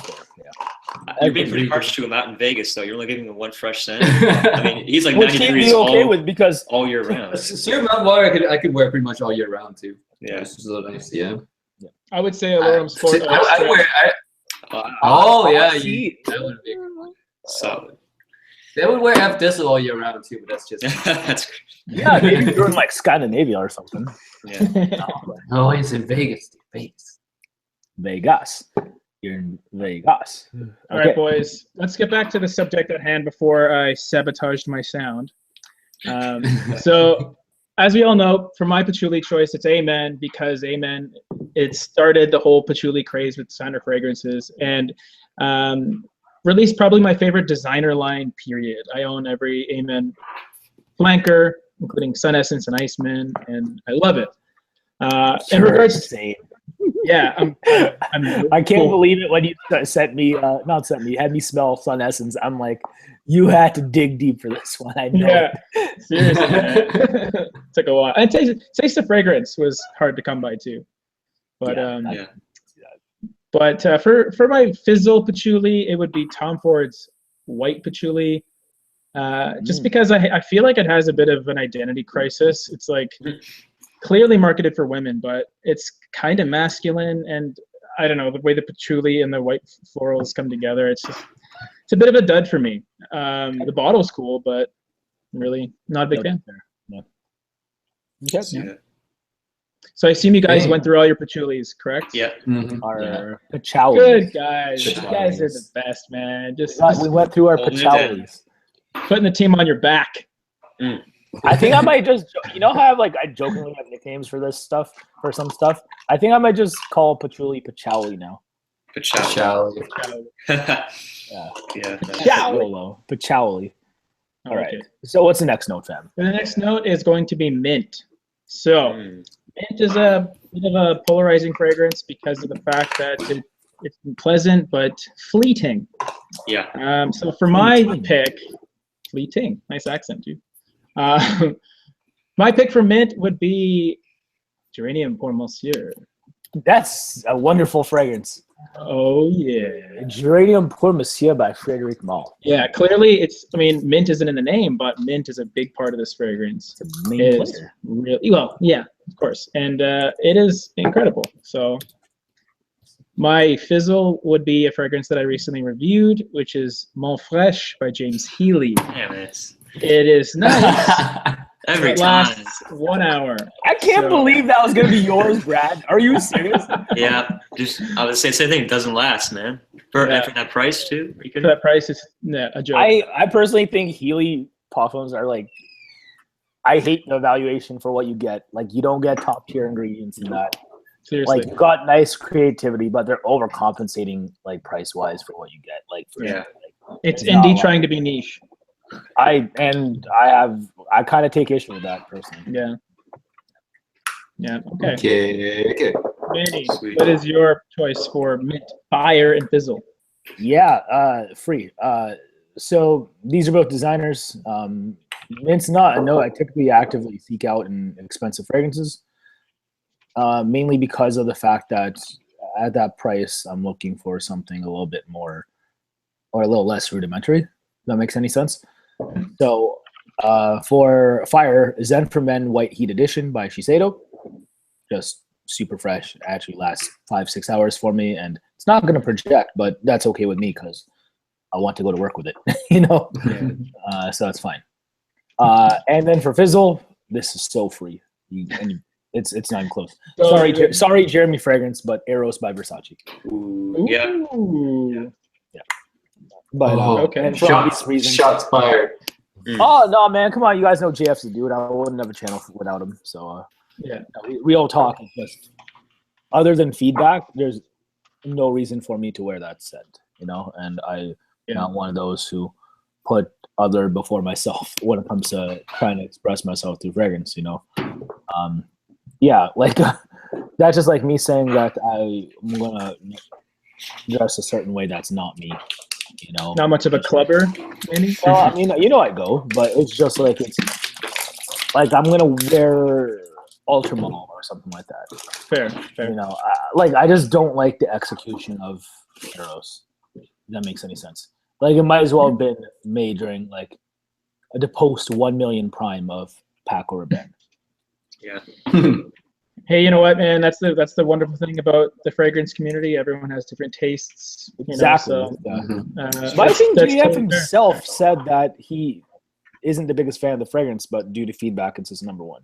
Speaker 2: You're being pretty harsh to him out in Vegas, though. You're only giving him 1 fresh scent. I mean, he's like 90
Speaker 1: Which he'd
Speaker 2: degrees
Speaker 1: be okay with because
Speaker 2: all year round.
Speaker 3: Silver Mountain Water, I could wear pretty much all year round too.
Speaker 2: Yeah.
Speaker 3: This is so nice. Yeah.
Speaker 4: I would say Alurum Sport.
Speaker 3: I wear. That would be.
Speaker 2: Solid.
Speaker 3: They would wear F Dizzle all year round too, but that's just.
Speaker 2: That's
Speaker 1: yeah, maybe you're in like Scandinavia or something.
Speaker 2: yeah.
Speaker 3: Oh, it's in Vegas.
Speaker 1: Vegas. You're in Vegas.
Speaker 4: All right, boys. Let's get back to the subject at hand before I sabotaged my sound. So, as we all know, for my patchouli choice, it's Amen because Amen, it started the whole patchouli craze with designer fragrances and released probably my favorite designer line, period. I own every Amen flanker, including Sun Essence and Iceman, and I love it. In
Speaker 1: Sure,
Speaker 4: regards,
Speaker 1: same.
Speaker 4: yeah,
Speaker 1: I can't believe it when you sent me, had me smell Sun Essence. I'm like, you had to dig deep for this one. I know.
Speaker 4: Yeah, seriously, man. Took a while. And taste the fragrance was hard to come by too. But for my Fizzle patchouli, it would be Tom Ford's white patchouli. Just because I feel like it has a bit of an identity crisis. It's like clearly marketed for women, but it's kind of masculine, and I don't know, the way the patchouli and the white florals come together, it's a bit of a dud for me. The bottle's cool, but I'm really not a big fan.
Speaker 1: Okay.
Speaker 2: Yeah.
Speaker 4: So I assume you guys went through all your patchoulis, correct?
Speaker 2: Yeah.
Speaker 1: Our patchouli.
Speaker 4: Good guys. You guys are the best, man.
Speaker 1: We went through our
Speaker 2: Holding it
Speaker 1: patchoulis.
Speaker 4: Putting the team on your back.
Speaker 1: I think I might just, you know how I jokingly have nicknames for this stuff, for some stuff? I think I might just call patchouli patchouli now.
Speaker 2: Patchouli.
Speaker 1: Yeah.
Speaker 2: Yeah.
Speaker 1: Patchouli. All right.
Speaker 4: Okay.
Speaker 1: So what's the next note, fam?
Speaker 4: The next note is going to be mint. So mint is a bit of a polarizing fragrance because of the fact that it's pleasant but fleeting.
Speaker 2: Yeah.
Speaker 4: So for my pick, fleeting, nice accent too. My pick for mint would be Geranium pour Monsieur.
Speaker 1: That's a wonderful fragrance.
Speaker 4: Oh yeah.
Speaker 1: Geranium pour Monsieur by Frédéric Malle.
Speaker 4: Yeah, clearly mint isn't in the name, but mint is a big part of this fragrance.
Speaker 1: It's a main player.
Speaker 4: Really, well, yeah, of course. And it is incredible. So my Fizzle would be a fragrance that I recently reviewed, which is Mont Fraîche by James Healy.
Speaker 2: Damn it.
Speaker 4: It is nice.
Speaker 2: Every
Speaker 4: It
Speaker 2: time.
Speaker 4: lasts 1 hour.
Speaker 1: I can't believe that was going to be yours, Brad. Are you serious?
Speaker 2: Yeah. I would say same thing. It doesn't last, man. For that price too. Are you
Speaker 4: For
Speaker 2: kidding?
Speaker 4: that price, it's a joke.
Speaker 1: I personally think Healy parfums are I hate the evaluation for what you get. You don't get top tier ingredients in that.
Speaker 4: Seriously.
Speaker 1: You got nice creativity, but they're overcompensating price wise for what you get.
Speaker 4: It's indie trying to be niche.
Speaker 1: I kind of take issue with that personally.
Speaker 4: Yeah. Yeah. Okay.
Speaker 3: Okay.
Speaker 4: Manny,
Speaker 2: Sweet.
Speaker 4: what is your choice for mint, fire, and fizzle?
Speaker 1: Yeah, free. So these are both designers. Mint's not a note I typically actively seek out in expensive fragrances, mainly because of the fact that at that price, I'm looking for something a little bit more or a little less rudimentary. If that makes any sense. So for fire, Zen for Men White Heat Edition by Shiseido. Just super fresh. It actually lasts 5-6 hours for me, and it's not going to project, but that's okay with me because I want to go to work with it, so that's fine. And then for Fizzle, this is so free. It's not even close. Sorry, Jeremy Fragrance, but Eros by Versace.
Speaker 2: Ooh, yeah.
Speaker 4: Ooh.
Speaker 1: But
Speaker 4: okay.
Speaker 1: and for obvious reasons.
Speaker 3: Shots fired.
Speaker 1: Oh no, man! Come on, you guys know JF's the dude. I wouldn't have a channel without him. So we all talk. It's just other than feedback, there's no reason for me to wear that scent, And I'm not one of those who put other before myself when it comes to trying to express myself through fragrance. That's just like me saying that I'm gonna dress a certain way. That's not me.
Speaker 4: Not much of a clubber, Manny?
Speaker 1: Well, I mean, I go, but it's just I'm gonna wear Ultramall or something like that.
Speaker 4: Fair.
Speaker 1: I just don't like the execution of Eros. If that makes any sense. It might as well have been made during the post 1 million prime of Paco Rabanne.
Speaker 2: Yeah.
Speaker 4: Hey, you know what, man? That's the wonderful thing about the fragrance community. Everyone has different tastes.
Speaker 1: Exactly. But I think GF himself said that he isn't the biggest fan of the fragrance, but due to feedback, it's his number one.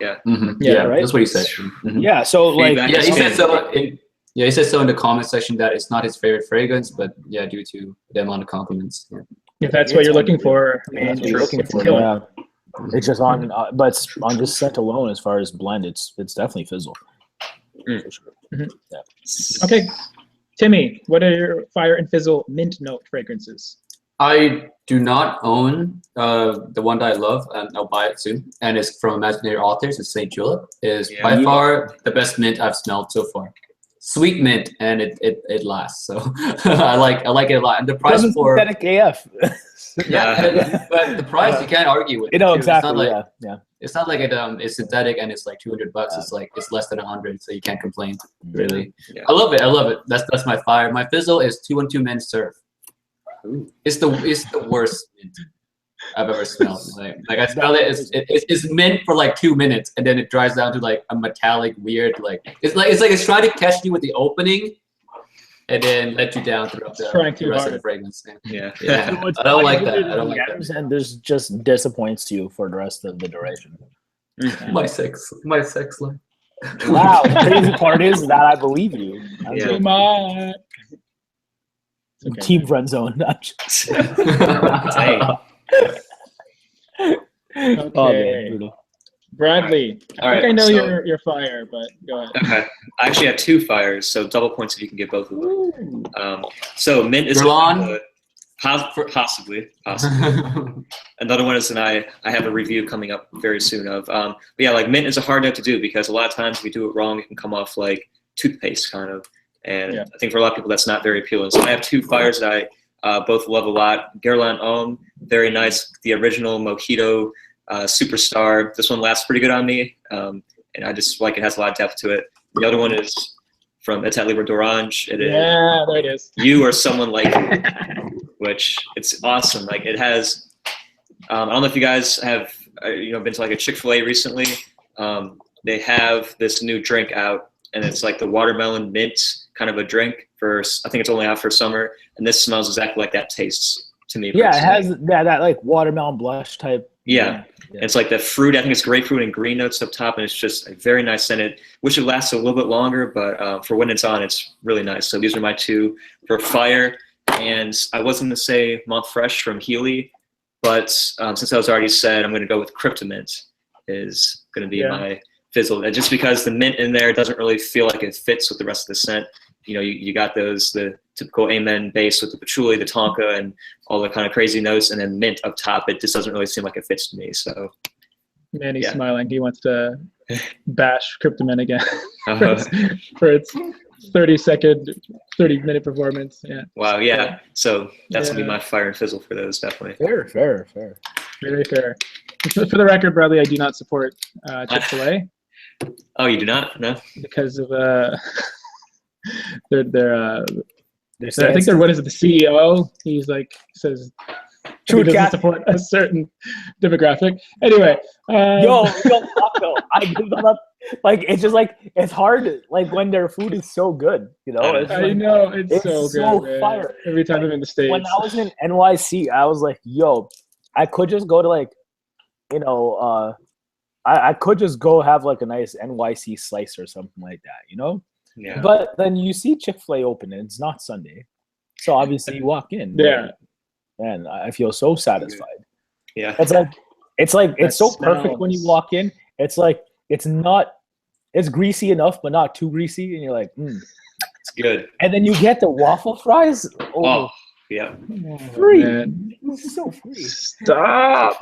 Speaker 2: Yeah.
Speaker 3: Yeah,
Speaker 1: right?
Speaker 3: that's what he said.
Speaker 1: Yeah. So
Speaker 2: Feedback
Speaker 3: he said so. He said so in the comment section that it's not his favorite fragrance, but due to the amount of compliments. Yeah.
Speaker 4: If that's what you're looking for,
Speaker 1: That's what you're looking for. Yeah. It's just on, but it's on just scent alone. As far as blend, it's definitely Fizzle. For sure.
Speaker 4: Yeah. Okay, Timmy, what are your fire and fizzle mint note fragrances?
Speaker 3: I do not own the one that I love, and I'll buy it soon. And it's from Imaginary Authors. It's St. Julep. Is by far the best mint I've smelled so far. Sweet mint, and it lasts. So I like it a lot. And the price for
Speaker 1: synthetic AF.
Speaker 3: yeah, but the price you can't argue with.
Speaker 1: You know,
Speaker 3: too.
Speaker 1: exactly.
Speaker 3: It's not like,
Speaker 1: yeah.
Speaker 3: It's not like it's synthetic and it's like $200. It's like it's less than 100, so you can't complain. Really, I love it. I love it. That's my fire. My fizzle is 212 mint surf. Ooh. It's the worst mint I've ever smelled. Like I smell it. It's mint for like 2 minutes, and then it dries down to like a metallic weird it's like it's trying to catch you with the opening, and then let you down throughout the rest of the fragrance. Yeah. I don't like that. I don't like that.
Speaker 1: And there's just disappoints you for the rest of the duration.
Speaker 3: My sex life.
Speaker 1: Wow. The crazy part is that I believe you. Okay. Team friend zone.
Speaker 4: Okay. Bradley, I think I know your fire, but go ahead.
Speaker 2: Okay. I actually have 2 fires, so double points if you can get both of them. So mint is possibly. Another one is I have a review coming up very soon of. But yeah, like mint is a hard note to do because a lot of times if you do it wrong, it can come off like toothpaste kind of. And I think for a lot of people that's not very appealing. So I have 2 fires that I both love a lot. Guerlain Homme, very nice. The original Mojito Superstar. This one lasts pretty good on me, and I just like it has a lot of depth to it. The other one is from Etat Libre d'Orange. It is.
Speaker 4: Yeah, there it is.
Speaker 2: You or Someone Like You, which it's awesome. Like it has. I don't know if you guys have been to like a Chick-fil-A recently. They have this new drink out, and it's like the watermelon mint kind of a drink for. I think it's only out for summer, and this smells exactly like that tastes to me.
Speaker 1: Yeah, personally. It has that like watermelon blush type.
Speaker 2: Yeah. It's like the fruit. I think it's grapefruit and green notes up top, and it's just a very nice scented. Wish it lasts a little bit longer, but for when it's on, it's really nice. So these are my 2 for fire. And I was going to say Month Fresh from Healy, but since I was already said, I'm going to go with Cryptomint is going to be my fizzle. And just because the mint in there doesn't really feel like it fits with the rest of the scent. You know, you got the typical Amen base with the patchouli, the tonka, and all the kind of crazy notes, and then mint up top. It just doesn't really seem like it fits to me. So,
Speaker 4: Manny's smiling. He wants to bash Cryptomint again for its 30-minute performance. Yeah.
Speaker 2: Wow. Yeah. So that's gonna be my fire and fizzle for those, definitely.
Speaker 1: Fair.
Speaker 4: Very fair. For the record, Bradley, I do not support Chick-fil-A.
Speaker 2: Oh, you do not? No.
Speaker 4: Because of I think they're, what is it, the CEO? He's like, says he doesn't support a certain demographic. Anyway.
Speaker 1: Yo, Taco, I give them up. Like, it's just like, it's hard, like, when their food is so good, you know?
Speaker 4: I know, it's so good, fire. Every time I'm in the States.
Speaker 1: When I was in NYC, I was like, yo, I could just go to, like, you know, I could just go have, like, a nice NYC slice or something like that, you know?
Speaker 2: Yeah.
Speaker 1: But then you see Chick-fil-A open and it's not Sunday. So obviously you walk in.
Speaker 4: Yeah.
Speaker 1: And I feel so satisfied.
Speaker 2: Yeah.
Speaker 1: It's so perfect when you walk in. It's like it's greasy enough but not too greasy, and you're like,
Speaker 2: it's good.
Speaker 1: And then you get the waffle fries.
Speaker 2: Oh yeah.
Speaker 1: Free.
Speaker 4: It's
Speaker 1: so free.
Speaker 4: Stop.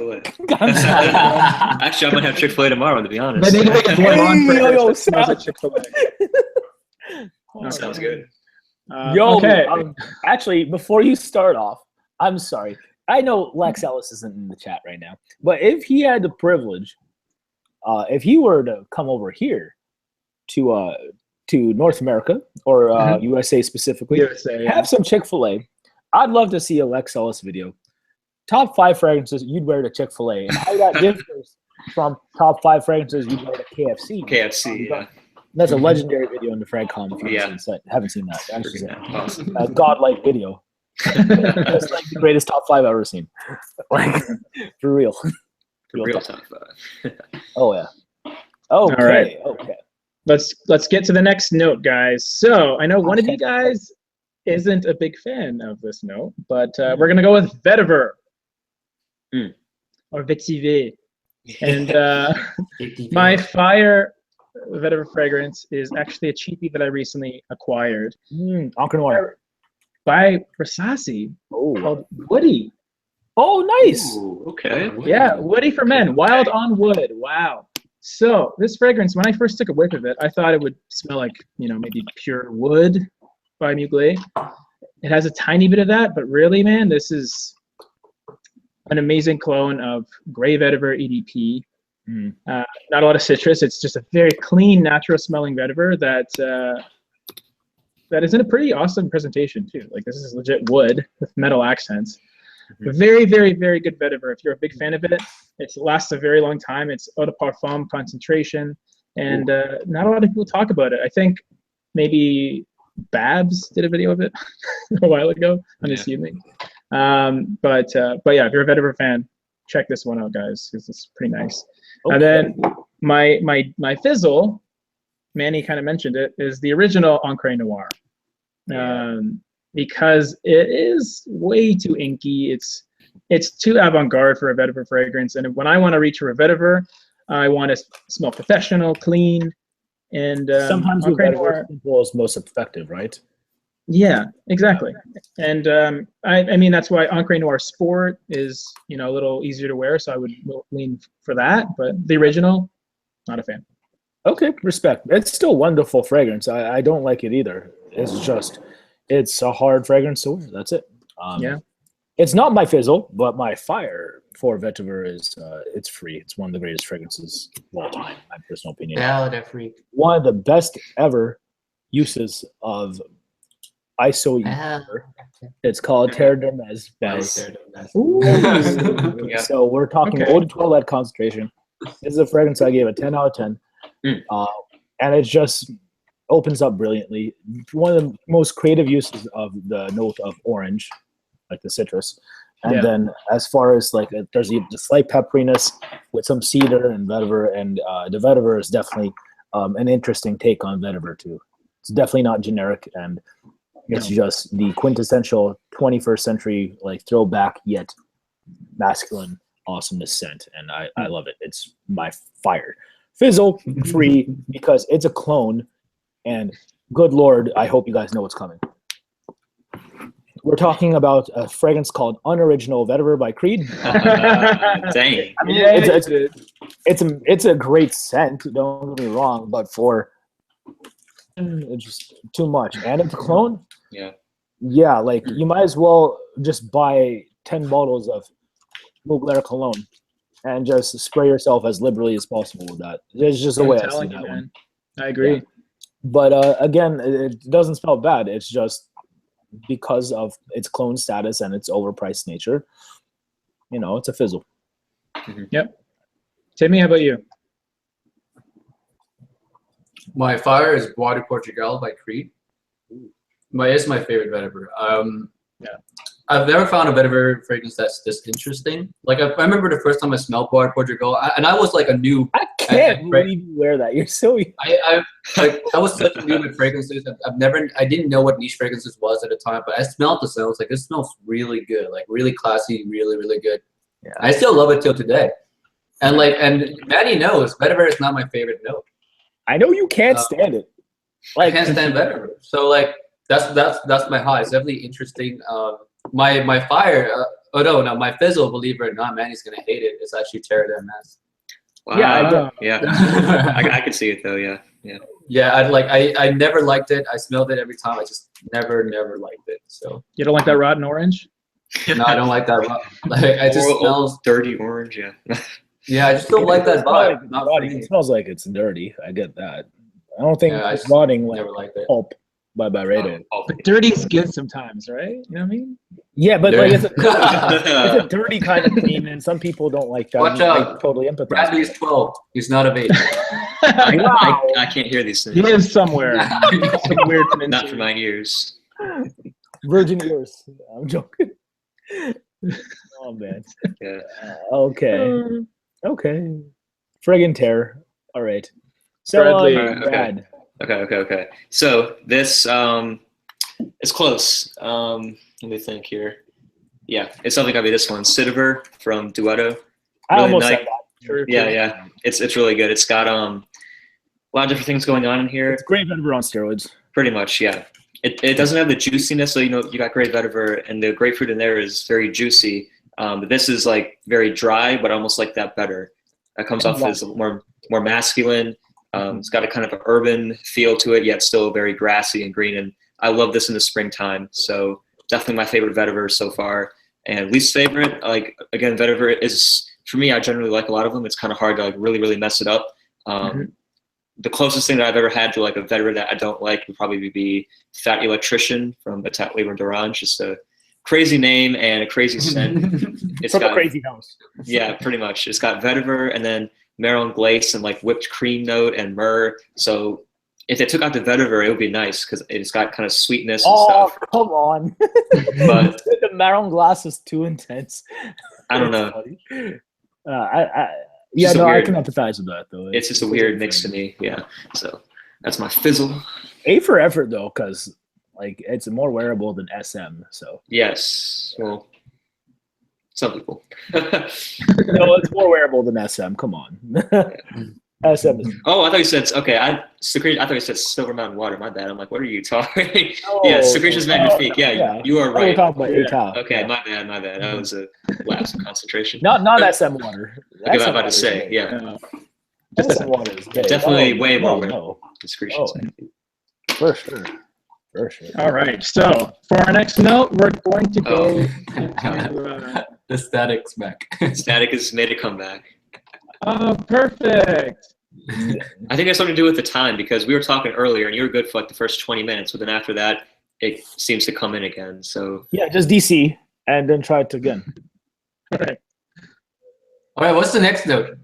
Speaker 2: Actually, I'm gonna have Chick-fil-A tomorrow, to be honest.
Speaker 4: Chick-fil-A.
Speaker 2: Sounds good.
Speaker 1: Okay. Actually, before you start off, I'm sorry. I know Lex Ellis isn't in the chat right now, but if he had the privilege, if he were to come over here to North America or USA specifically, have some Chick-fil-A, I'd love to see a Lex Ellis video. Top 5 fragrances you'd wear to Chick-fil-A, and how that differs from top 5 fragrances you'd wear to KFC.
Speaker 2: KFC, yeah.
Speaker 1: That's a legendary video in the FragCom. If you haven't seen that, that's awesome. A godlike video. It's like the greatest top 5 I've ever seen. Like, for real.
Speaker 2: Real top 5.
Speaker 1: Oh yeah. Okay.
Speaker 4: All right.
Speaker 1: Okay.
Speaker 4: Let's get to the next note, guys. So I know one of you guys isn't a big fan of this note, but we're gonna go with vetiver or vetiver, and my fire vetiver fragrance is actually a cheapie that I recently acquired.
Speaker 1: Encre Noir.
Speaker 4: by Versace
Speaker 1: Oh,
Speaker 4: called Woody.
Speaker 1: oh, nice.
Speaker 2: Ooh, okay.
Speaker 4: Yeah, Woody for men. Wild on Wood. Wow. So this fragrance, when I first took a whiff of it, I thought it would smell like, you know, maybe pure wood by Mugler. It has a tiny bit of that, but really, man, this is an amazing clone of Grey Vetiver EDP. Not a lot of citrus. It's just a very clean, natural smelling vetiver that that is in a pretty awesome presentation too. Like this is legit wood with metal accents. Very, very, very good vetiver. If you're a big fan of it, it lasts a very long time. It's eau de parfum concentration, and not a lot of people talk about it. I think maybe Babs did a video of it a while ago, I'm assuming. But yeah, if you're a vetiver fan, check this one out, guys, because it's pretty nice.
Speaker 1: Okay.
Speaker 4: And then my fizzle, Manny kind of mentioned it, is the original Encre Noir. Because it is way too inky. It's too avant-garde for a vetiver fragrance. And when I want to reach for a vetiver, I want to smell professional, clean, and
Speaker 1: sometimes
Speaker 4: Encre Noir
Speaker 1: is most effective, right?
Speaker 4: Yeah, exactly. And I mean that's why Encre Noir Sport is, you know, a little easier to wear, so I would lean for that. But the original, not a fan.
Speaker 1: Okay, respect. It's still wonderful fragrance. I don't like it either. It's just, it's a hard fragrance to wear. That's it.
Speaker 4: Yeah.
Speaker 1: It's not my fizzle, but my fire for vetiver is it's free. It's one of the greatest fragrances of all time, my personal opinion.
Speaker 3: Valid freak.
Speaker 1: One of the best ever uses of ISO. It's called Terre de Mes. So we're talking eau de toilette concentration. This is a fragrance I gave a 10 out of 10. And it just opens up brilliantly. One of the most creative uses of the note of orange, like the citrus. And then as far as like, there's the slight pepperiness with some cedar and vetiver, and the vetiver is definitely an interesting take on vetiver too. It's definitely not generic, and it's just the quintessential 21st century, like throwback yet masculine awesomeness scent. And I love it. It's my fire. Fizzle free because it's a clone, and good Lord, I hope you guys know what's coming. We're talking about a fragrance called Unoriginal Vetiver by Creed.
Speaker 2: Dang.
Speaker 1: I mean, it's a great scent, don't get me wrong, but for it's just too much. And it's a clone. Yeah, like you might as well just buy 10 bottles of Mugler cologne and just spray yourself as liberally as possible with that. It's just the way I see that one.
Speaker 4: I agree.
Speaker 1: Yeah. But again, it doesn't smell bad. It's just because of its clone status and its overpriced nature. You know, it's a fizzle.
Speaker 4: Yep. Timmy, how about you?
Speaker 3: My fire is Bois de Portugal by Creed. It's my favorite vetiver. I've never found a vetiver fragrance that's this interesting. Like I remember the first time I smelled Bois de Portugal, and I was like a new.
Speaker 1: I can't believe you wear that. You're so.
Speaker 3: I was such a new with fragrances. I didn't know what niche fragrances was at the time, but I smelled this and I was like, this smells really good, like really classy, really, really good. Yeah. I still love it till today. And Maddie knows vetiver is not my favorite note.
Speaker 1: I know you can't stand it.
Speaker 3: Like, I can't stand vetiver. So like that's my high. It's definitely interesting. My fire. My fizzle. Believe it or not, Manny's gonna hate it. It's actually Terre de Mes.
Speaker 2: Wow. I could see it though. Yeah.
Speaker 3: I never liked it. I smelled it every time. I just never liked it. So
Speaker 4: you don't like that rotten orange?
Speaker 3: No, I don't like that. Like it just smells
Speaker 2: dirty orange.
Speaker 3: Yeah, I just don't like that vibe. Not for me.
Speaker 1: It smells like it's dirty. I get that. I don't think it's rotting like pulp by Byredo.
Speaker 4: But dirty's good sometimes, right? You know what I mean?
Speaker 1: Yeah, but like it's a dirty kind of clean, and some people don't like that.
Speaker 3: Watch out!
Speaker 1: Totally empathize.
Speaker 3: Bradley's 12. He's not of age.
Speaker 2: I can't hear these things.
Speaker 4: He is somewhere. Some weird
Speaker 2: not for my ears.
Speaker 1: Virgin ears. I'm joking. Oh man.
Speaker 2: Yeah.
Speaker 1: Okay. Friggin' terror. All right. So
Speaker 4: Bradley.
Speaker 1: Brad.
Speaker 2: Okay. So this it's close. Let me think here. Yeah, it's something gotta be this one. Citiver from Duetto.
Speaker 1: I almost said that.
Speaker 4: Sure.
Speaker 2: Yeah. It's really good. It's got a lot of different things going on in here.
Speaker 1: It's great vetiver on steroids.
Speaker 2: Pretty much, yeah. it doesn't have the juiciness. So you got great vetiver, and the grapefruit in there is very juicy. But this is like very dry, but almost like that better. That comes off as more masculine. It's got a kind of an urban feel to it, yet still very grassy and green. And I love this in the springtime. So definitely my favorite vetiver so far. And least favorite, like again, vetiver is for me. I generally like a lot of them. It's kind of hard to like really mess it up. The closest thing that I've ever had to like a vetiver that I don't like would probably be Fat Electrician from Attack Labor Duran. Just a crazy name and a crazy scent. It's got
Speaker 1: a crazy house.
Speaker 2: Yeah, pretty much. It's got vetiver and then marrow glace and like whipped cream note and myrrh. So if they took out the vetiver, it would be nice because it's got kind of sweetness and stuff.
Speaker 1: Oh, come on.
Speaker 2: But
Speaker 1: the marrow glass is too intense.
Speaker 2: I don't know.
Speaker 1: I can empathize with that though.
Speaker 2: It's just a weird mix to me. Yeah. So that's my fizzle.
Speaker 1: A for effort though, because like it's more wearable than SM. So
Speaker 2: yes. Well, some people.
Speaker 1: No, it's more wearable than SM. Come on. SM is.
Speaker 2: Oh, I thought you said okay. I thought you said Silver Mountain Water. My bad. I'm like, what are you talking?
Speaker 1: Oh,
Speaker 2: yeah, Secretions Magnifique. Yeah, you are right.
Speaker 1: Talking about ATAL.
Speaker 2: Okay, my bad. That was a lapse of concentration.
Speaker 1: Not SM water.
Speaker 2: Okay, I'm about to say, yeah.
Speaker 1: SM water is big.
Speaker 2: Definitely way more Secretions Magnifique.
Speaker 1: For sure.
Speaker 4: All right. So for our next note, we're going to go into
Speaker 3: the static's back.
Speaker 2: Static has made a comeback.
Speaker 4: Oh, perfect.
Speaker 2: I think it has something to do with the time because we were talking earlier and you were good for like the first 20 minutes, but then after that, it seems to come in again. So
Speaker 1: yeah, just DC and then try it again.
Speaker 4: All right.
Speaker 3: All right. What's the next note?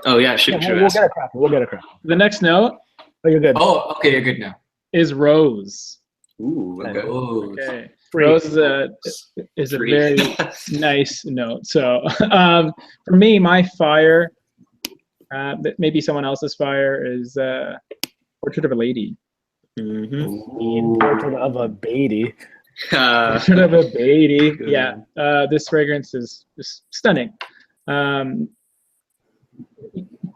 Speaker 2: Oh yeah, shoot.
Speaker 1: We'll get a crack.
Speaker 4: The next note.
Speaker 1: Oh, you're good.
Speaker 3: Oh, okay, you're good now.
Speaker 4: Is rose.
Speaker 2: Ooh, okay.
Speaker 4: Okay. Rose is a very nice note. So for me, my fire, maybe someone else's fire, is Portrait of a Lady.
Speaker 1: Portrait of a Beatty.
Speaker 4: Portrait of a Beatty. Yeah. This fragrance is just stunning.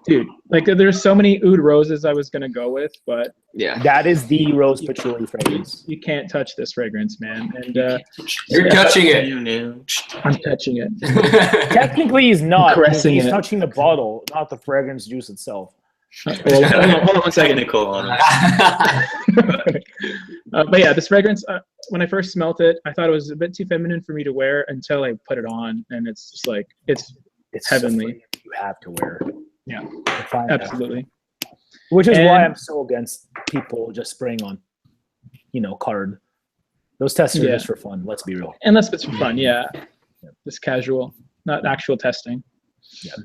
Speaker 4: Dude, like there's so many oud roses I was gonna go with, but
Speaker 2: yeah,
Speaker 1: that is the rose patchouli fragrance.
Speaker 4: You can't touch this fragrance, man. And
Speaker 3: you're touching it.
Speaker 4: I'm touching it.
Speaker 1: Technically, he's not. He's
Speaker 4: it.
Speaker 1: touching the bottle, not the fragrance juice itself.
Speaker 4: Hold on 1 second.
Speaker 2: Technical on
Speaker 4: it. But yeah, this fragrance, when I first smelt it, I thought it was a bit too feminine for me to wear until I put it on, and it's just like it's heavenly.
Speaker 1: You have to wear.
Speaker 4: Yeah, absolutely.
Speaker 1: Which is why I'm so against people just spraying on, card. Those tests are just for fun. Let's be real.
Speaker 4: Unless it's for fun, yeah. Just casual, not actual testing.
Speaker 1: Yeah.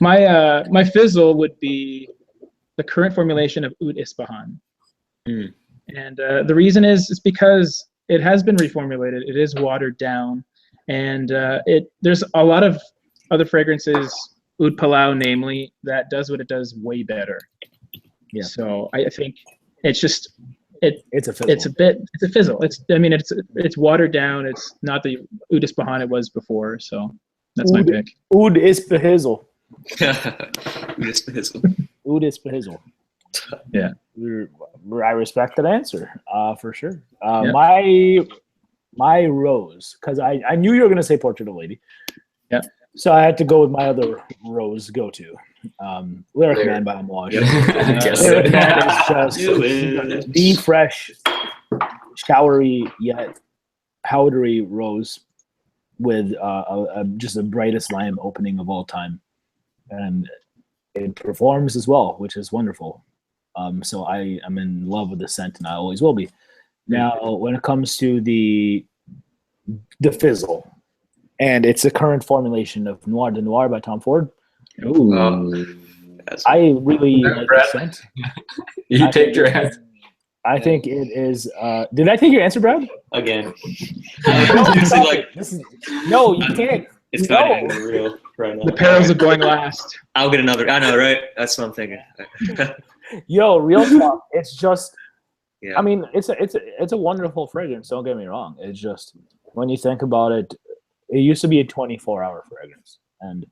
Speaker 4: My fizzle would be the current formulation of Oud Ispahan. And the reason is because it has been reformulated. It is watered down. And there's a lot of other fragrances, Oud Palau namely, that does what it does way better.
Speaker 1: Yeah.
Speaker 4: So I think it's just
Speaker 1: it's a fizzle.
Speaker 4: It's a fizzle. It's watered down. It's not the Oud Ispahan it was before. So that's my pick.
Speaker 1: Oud Ispahizzle.
Speaker 2: Oud
Speaker 1: Ispahizzle.
Speaker 4: Yeah.
Speaker 1: I respect that answer. For sure. My rose, because I knew you were gonna say Portrait of a Lady.
Speaker 4: Yeah.
Speaker 1: So I had to go with my other rose go-to, Lyric Man by Amouage. Lyric Man is just the fresh, showery yet powdery rose with just the brightest lime opening of all time, and it performs as well, which is wonderful. So I am in love with the scent, and I always will be. Now, when it comes to the fizzle, and it's a current formulation of Noir de Noir by Tom Ford. I really like the scent.
Speaker 3: You take your answer.
Speaker 1: I think it is. Did I take your answer, Brad?
Speaker 2: Again.
Speaker 1: No, you can't.
Speaker 2: It's not even real right now.
Speaker 4: The perils of going last.
Speaker 2: I'll get another. I know, right? That's what I'm thinking.
Speaker 1: Yo, real talk. It's just.
Speaker 2: Yeah.
Speaker 1: I mean, it's a wonderful fragrance. Don't get me wrong. It's just when you think about it, it used to be a 24-hour fragrance, and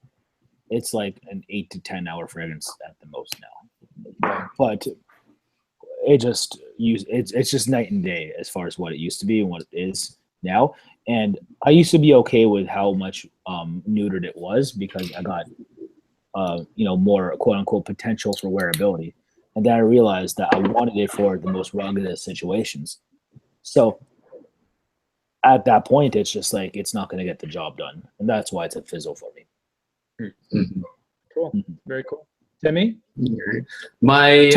Speaker 1: it's like an 8 to 10 hour fragrance at the most now. But it's just night and day as far as what it used to be and what it is now. And I used to be okay with how much neutered it was because I got more quote unquote potential for wearability. And then I realized that I wanted it for the most rugged situations. So at that point, it's just like it's not going to get the job done, and that's why it's a fizzle for me.
Speaker 3: Mm-hmm.
Speaker 4: Cool, very cool. Timmy,
Speaker 3: my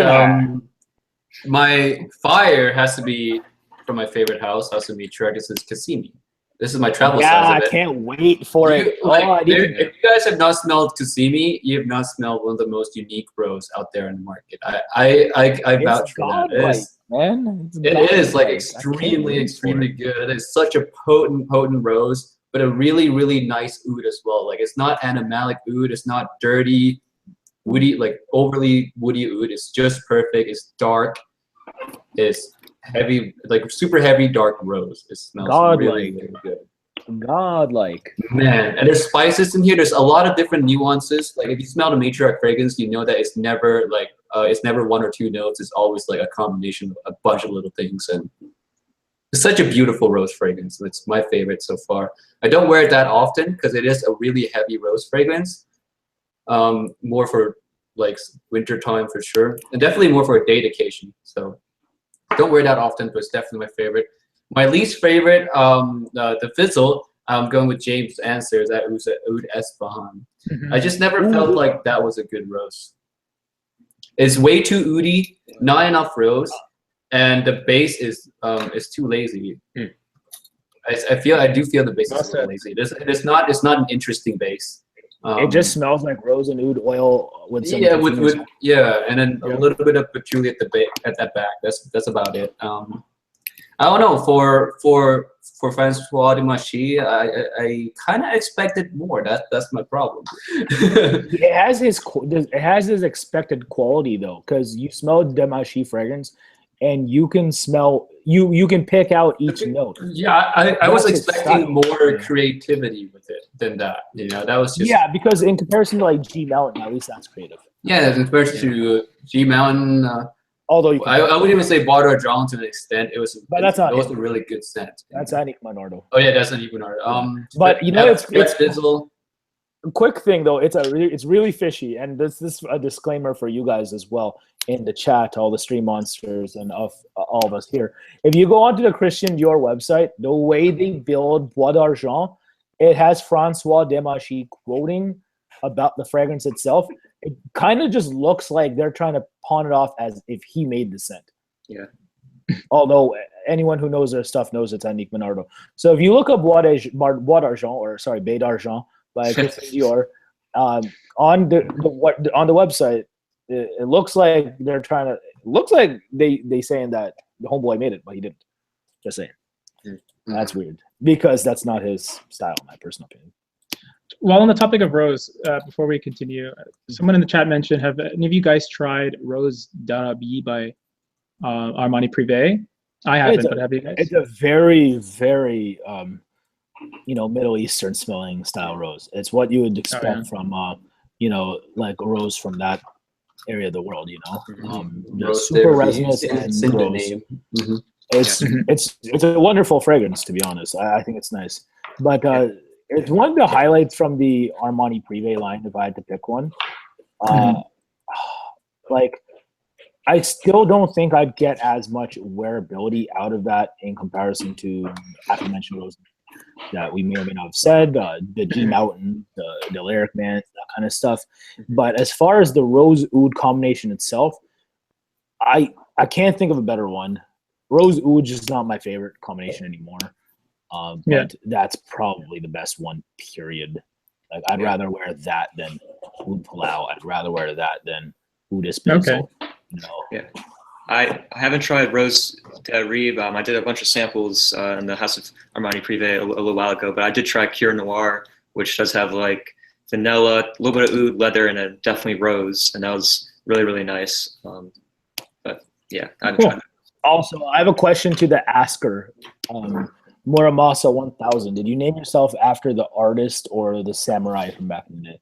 Speaker 3: fire has to be from my favorite house. Has to be Fragrantica's Cassini. This is my travel size of it.
Speaker 1: I can't wait for it.
Speaker 3: If you guys have not smelled Cassini, you have not smelled one of the most unique rose out there in the market. I vouch for that. It is like extremely good. It is such a potent rose, but a really nice oud as well. Like it's not animalic oud. It's not dirty, woody, like overly woody oud. It's just perfect. It's dark. It's heavy, like super heavy dark rose. It smells really good.
Speaker 1: Godlike.
Speaker 3: Man, and there's spices in here. There's a lot of different nuances. Like if you smell the matriarch fragrance, you know that it's never like it's never one or two notes. It's always like a combination of a bunch of little things, and it's such a beautiful rose fragrance. It's my favorite so far. I don't wear it that often because it is a really heavy rose fragrance. More for like winter time for sure, and definitely more for a date occasion. So don't wear that often, but it's definitely my favorite. My least favorite, the FIZZLE, I'm going with James' answer. That was Oud Esfahan. I just never felt like that was a good rose. It's way too oudy, not enough rose, and the base is too lazy. I do feel the base is lazy. It's not an interesting base.
Speaker 1: It just smells like rose and oud oil with some
Speaker 3: and then a little bit of patchouli at that back. That's about it. I don't know, for Francois de Machy, I kind of expected more. That's my problem.
Speaker 1: it has his expected quality though, because you smell de Machy fragrance, and you can smell you can pick out each note.
Speaker 3: Yeah, I was expecting more creativity with it than that. You know, that was just
Speaker 1: because in comparison to like G Mountain, at least that's creative.
Speaker 3: Yeah, in comparison to G Mountain.
Speaker 1: Although
Speaker 3: I wouldn't even say Bordeaux Drown to an extent. It was a really good scent.
Speaker 1: That's Annick Monardo.
Speaker 3: Oh yeah, that's Annick Monardo.
Speaker 1: But you know, it's
Speaker 3: FIZZLE.
Speaker 1: A quick thing though, it's really fishy, and this is a disclaimer for you guys as well in the chat, all the stream monsters and all of us here. If you go onto the Christian Dior website, the way they build Bois d'Argent, it has Francois de Machy quoting about the fragrance itself. It kind of just looks like they're trying to pawn it off as if he made the scent.
Speaker 2: Yeah.
Speaker 1: Although anyone who knows their stuff knows it's Annick Monardo. So if you look up Bois d'Argent, or sorry, Baie d'Argent by Christian Dior, on the website, it looks like they're trying to. It looks like they saying that the homeboy made it, but he didn't. Just saying. That's weird because that's not his style, in my personal opinion.
Speaker 4: While on the topic of rose, before we continue, someone in the chat mentioned, have any of you guys tried Rose d'Arabie by Armani Privé? I haven't, but have you guys?
Speaker 1: It's a very, very Middle Eastern smelling style rose. It's what you would expect from like a rose from that area of the world. Super resinous and rose. It's a wonderful fragrance, to be honest. I think it's nice, but it's one of the highlights from the Armani Privé line. If I had to pick one, like I still don't think I'd get as much wearability out of that in comparison to aforementioned roses that we may or may not have said, the G Mountain, the Lyric Man, that kind of stuff. But as far as the rose oud combination itself, I can't think of a better one. Rose oud is just not my favorite combination anymore. But that's probably the best one, period. Like I'd rather wear that than oud palau. I'd rather wear that than oud espresso.
Speaker 2: Yeah. I haven't tried Rose d'Arabie. I did a bunch of samples in the House of Armani Privé a little while ago, but I did try Cure Noir, which does have like vanilla, a little bit of oud, leather, and definitely rose, and that was really, really nice. But yeah, I haven't tried that.
Speaker 1: Also, I have a question to the asker. Muramasa 1000. Did you name yourself after the artist or the samurai from back in the day?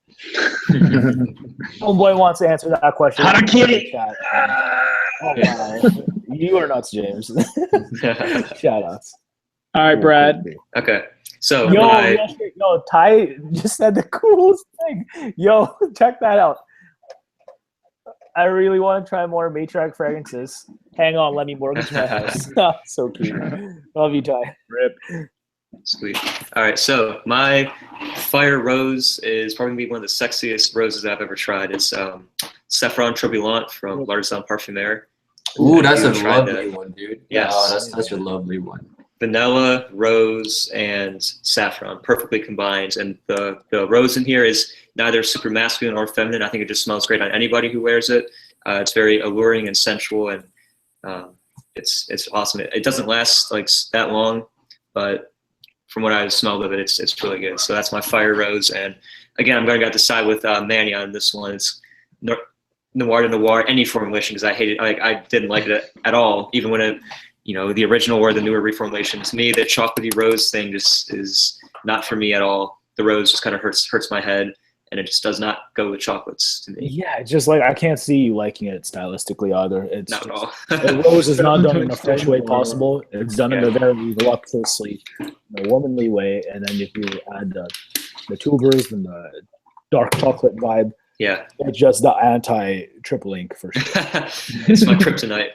Speaker 1: Homeboy wants to answer that question.
Speaker 4: Harakiri!
Speaker 1: Oh, You are nuts, James. Shout outs.
Speaker 4: All right, Brad.
Speaker 2: Okay. So
Speaker 1: Yo, Ty just said the coolest thing. Yo, check that out. I really want to try more matriarch fragrances. Hang on, let me mortgage my house. So cute. Love you, Ty. Rip.
Speaker 2: Sweet. All right, so my fire rose is probably gonna be one of the sexiest roses I've ever tried. It's Saffron TRIPLEINC from L'Artisan Parfumeur.
Speaker 3: Ooh, that's a lovely one, dude.
Speaker 2: Yes.
Speaker 3: Oh, that's such a lovely one.
Speaker 2: Vanilla, rose, and saffron, perfectly combined. And the rose in here is neither super masculine or feminine. I think it just smells great on anybody who wears it. It's very alluring and sensual, and it's awesome. It doesn't last like that long, but from what I smelled of it, it's really good. So that's my fire rose. And again, I'm going to decide with Manny on this one. It's noir to noir, any formulation, because I hated, I didn't like it at all, even when it, the original or the newer reformulation. To me, the chocolatey rose thing just is not for me at all. The rose just kind of hurts my head, and it just does not go with chocolates to me.
Speaker 1: Yeah, it's just like I can't see you liking it stylistically either. It's
Speaker 2: not at all.
Speaker 1: The rose is not done in a fresh way possible. It's done in a very voluptuously, womanly way, and then if you add the tubers and the dark chocolate vibe,
Speaker 2: yeah,
Speaker 1: it's just the anti-TRIPLEINC for sure.
Speaker 2: It's my kryptonite.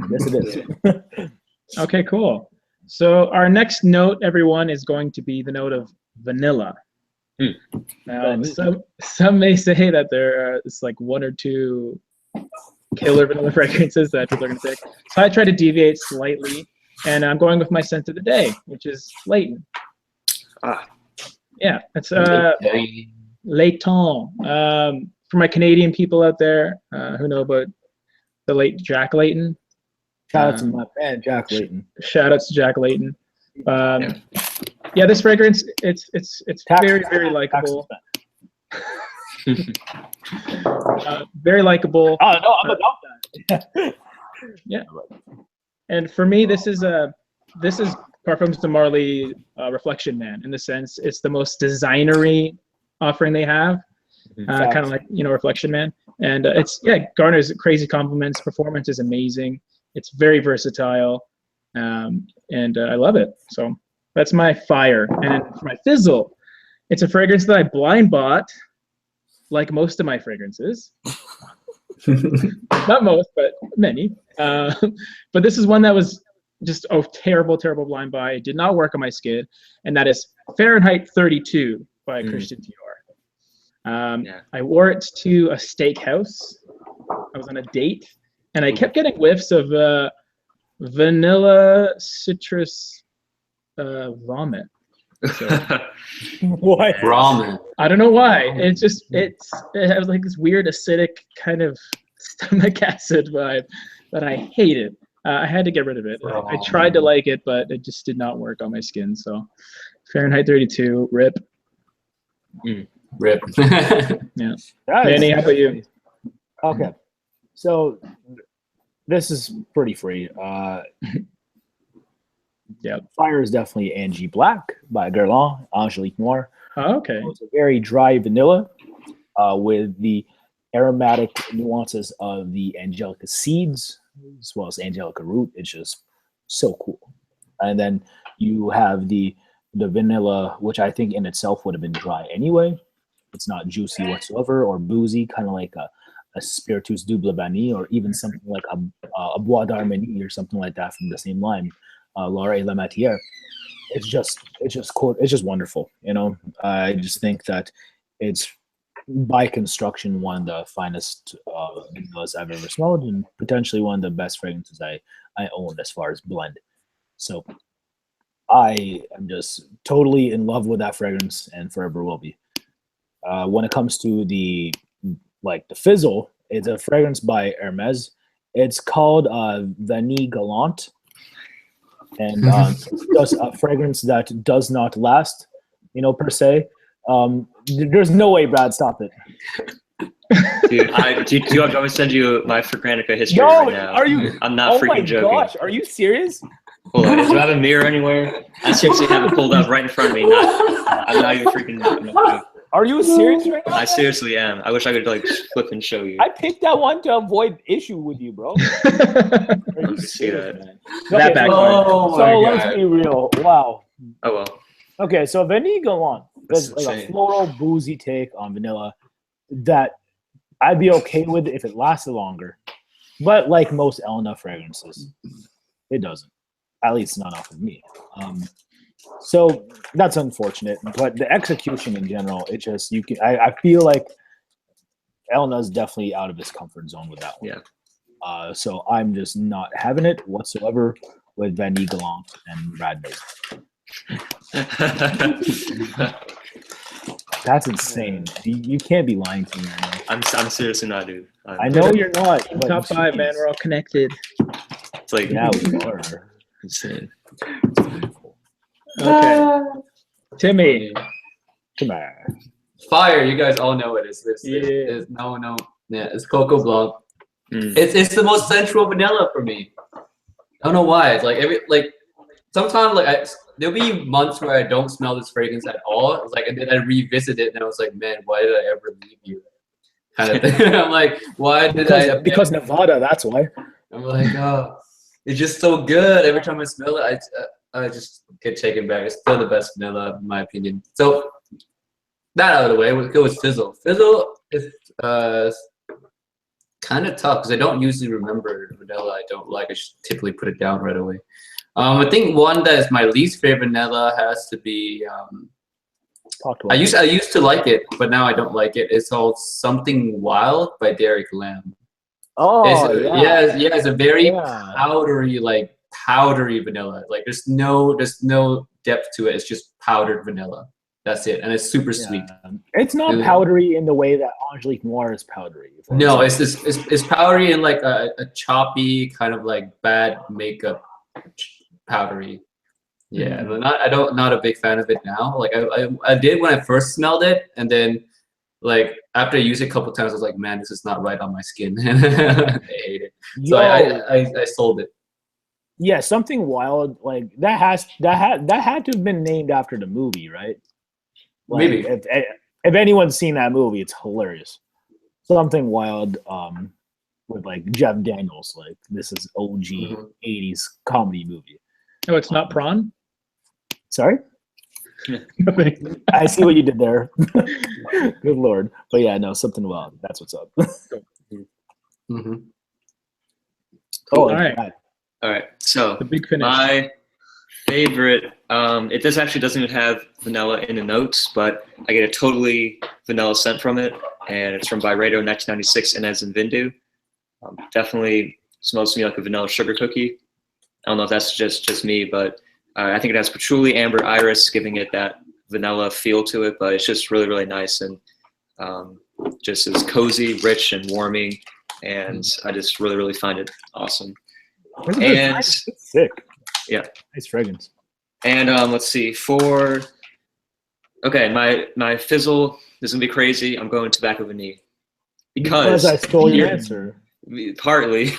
Speaker 1: Yes, it is.
Speaker 4: Okay, cool. So our next note, everyone, is going to be the note of vanilla. Now, some may say that there is like one or two killer vanilla fragrances that people are going to pick. So I try to deviate slightly, and I'm going with my scent of the day, which is Leighton. Yeah, it's Leighton. For my Canadian people out there who know about the late Jack Leighton.
Speaker 1: Shout out to my man, Jack Leighton.
Speaker 4: Shout out to Jack Leighton. Yeah, this fragrance, it's very, very likable. Very likable.
Speaker 1: Oh no, I'm about that.
Speaker 4: Yeah. And for me, this is Parfums de Marly Reflection Man, in the sense it's the most designery offering they have. Kind of like, Reflection Man. And garners crazy compliments. Performance is amazing. It's very versatile. And I love it. So that's my fire. And for my fizzle, it's a fragrance that I blind bought, like most of my fragrances. Not most, but many. But this is one that was just a terrible, terrible blind buy. It did not work on my skin. And that is Fahrenheit 32 by Christian Dior. I wore it to a steakhouse. I was on a date, and I kept getting whiffs of vanilla citrus vomit. So,
Speaker 1: What?
Speaker 3: Ramen.
Speaker 4: I don't know why. It has like this weird acidic kind of stomach acid vibe that I hated. I had to get rid of it. I tried to like it, but it just did not work on my skin. So Fahrenheit 32, rip.
Speaker 3: Rip.
Speaker 4: Yeah. Manny, how about you?
Speaker 1: Okay. So this is pretty free.
Speaker 4: Yeah.
Speaker 1: Fire is definitely Angie Black by Guerlain, Angelique Noir.
Speaker 4: Oh, okay.
Speaker 1: It's a very dry vanilla with the aromatic nuances of the angelica seeds as well as angelica root. It's just so cool. And then you have the vanilla, which I think in itself would have been dry anyway. It's not juicy whatsoever or boozy, kind of like a Spiritus Double Banni, or even something like a Bois d'Armenie or something like that from the same line, Laura et la Matière. It's just cool. It's just wonderful. I just think that it's by construction one of the finest vanillas I've ever smelled, and potentially one of the best fragrances I owned as far as blend. So I am just totally in love with that fragrance and forever will be. When it comes to the Fizzle, it's a fragrance by Hermes. It's called Vanille Galante. And it's just a fragrance that does not last, per se. There's no way, Brad, stop it.
Speaker 2: Dude, do you want me to send you my Fragrantica history right now?
Speaker 1: Are you?
Speaker 2: I'm not freaking joking.
Speaker 1: Oh my gosh, are you serious?
Speaker 2: Hold on, do I have a mirror anywhere? I seriously have it pulled up right in front of me. I'm not even freaking joking.
Speaker 1: Are you serious right now?
Speaker 2: I seriously am. I wish I could like flip and show you.
Speaker 1: I picked that one to avoid issue with you, bro. Are you
Speaker 2: see
Speaker 1: serious,
Speaker 2: that.
Speaker 1: man?
Speaker 4: That
Speaker 1: Okay,
Speaker 4: backfired.
Speaker 1: so let's be real. Wow.
Speaker 2: Oh well.
Speaker 1: Okay, so Vanille Galant
Speaker 2: That's
Speaker 1: is like a
Speaker 2: insane.
Speaker 1: floral, boozy take on vanilla that I'd be okay with if it lasted longer. But like most Elena fragrances, it doesn't. At least not off of me. So that's unfortunate. But the execution in general, it just I feel like Elena's definitely out of his comfort zone with that one.
Speaker 2: Yeah.
Speaker 1: So I'm just not having it whatsoever with Vanille Galant and Brad Mason. That's insane. You can't be lying to me right now.
Speaker 2: I'm seriously not, dude.
Speaker 1: I know you're not. But
Speaker 4: Top 5, man. We're all connected.
Speaker 2: It's like
Speaker 1: Yeah, we are.
Speaker 2: insane.
Speaker 4: Okay. Timmy.
Speaker 1: Come on.
Speaker 3: Fire, you guys all know it. It's Coco Blanc. It's the most sensual vanilla for me. I don't know why. It's like sometimes there'll be months where I don't smell this fragrance at all. It's like, and then I revisit it and I was like, man, why did I ever leave you? Kind of thing. I'm like, why did
Speaker 1: because Nevada, that's why.
Speaker 3: I'm like, oh, it's just so good. Every time I smell it, I just get taken back. It's still the best vanilla in my opinion. So that out of the way, we'll go with Fizzle. Fizzle is kind of tough because I don't usually remember the vanilla I don't like. I just typically put it down right away. I think one that is my least favorite vanilla has to be. I used to like it, but now I don't like it. It's called Something Wild by Derek Lam.
Speaker 1: Oh,
Speaker 3: it's a very powdery vanilla. Like there's no depth to it. It's just powdered vanilla. That's it, and it's super sweet.
Speaker 1: It's not powdery in the way that Angelique Noir is powdery.
Speaker 3: No, it's powdery in like a choppy kind of like bad makeup powdery. Yeah, not a big fan of it now. Like I did when I first smelled it, and then like after I used it a couple times, I was like, man, this is not right on my skin. I hate it. So I sold it.
Speaker 1: Yeah, Something Wild, like that had to have been named after the movie, right? Like,
Speaker 3: Maybe.
Speaker 1: If anyone's seen that movie, it's hilarious. Something Wild, with like Jeff Daniels, like this is OG 80s comedy movie.
Speaker 4: Oh, it's not prawn?
Speaker 1: Sorry? I see what you did there. Good Lord. But yeah, no, Something Wild. That's what's up.
Speaker 2: Cool.
Speaker 1: All
Speaker 2: right. So
Speaker 4: the big finish.
Speaker 2: My favorite, it actually doesn't even have vanilla in the notes, but I get a totally vanilla scent from it, and it's from Byredo 1996 and as in Vindu. Definitely smells to me like a vanilla sugar cookie. I don't know if that's just me, but I think it has patchouli, amber, iris, giving it that vanilla feel to it, but it's just really, really nice and just is cozy, rich, and warming, and I just really, really find it awesome. And
Speaker 1: it's sick.
Speaker 2: Yeah.
Speaker 1: Nice fragrance.
Speaker 2: And let's see, my Fizzle is gonna be crazy. I'm going Tobacco Vanille. Because
Speaker 1: I stole your answer.
Speaker 2: Partly.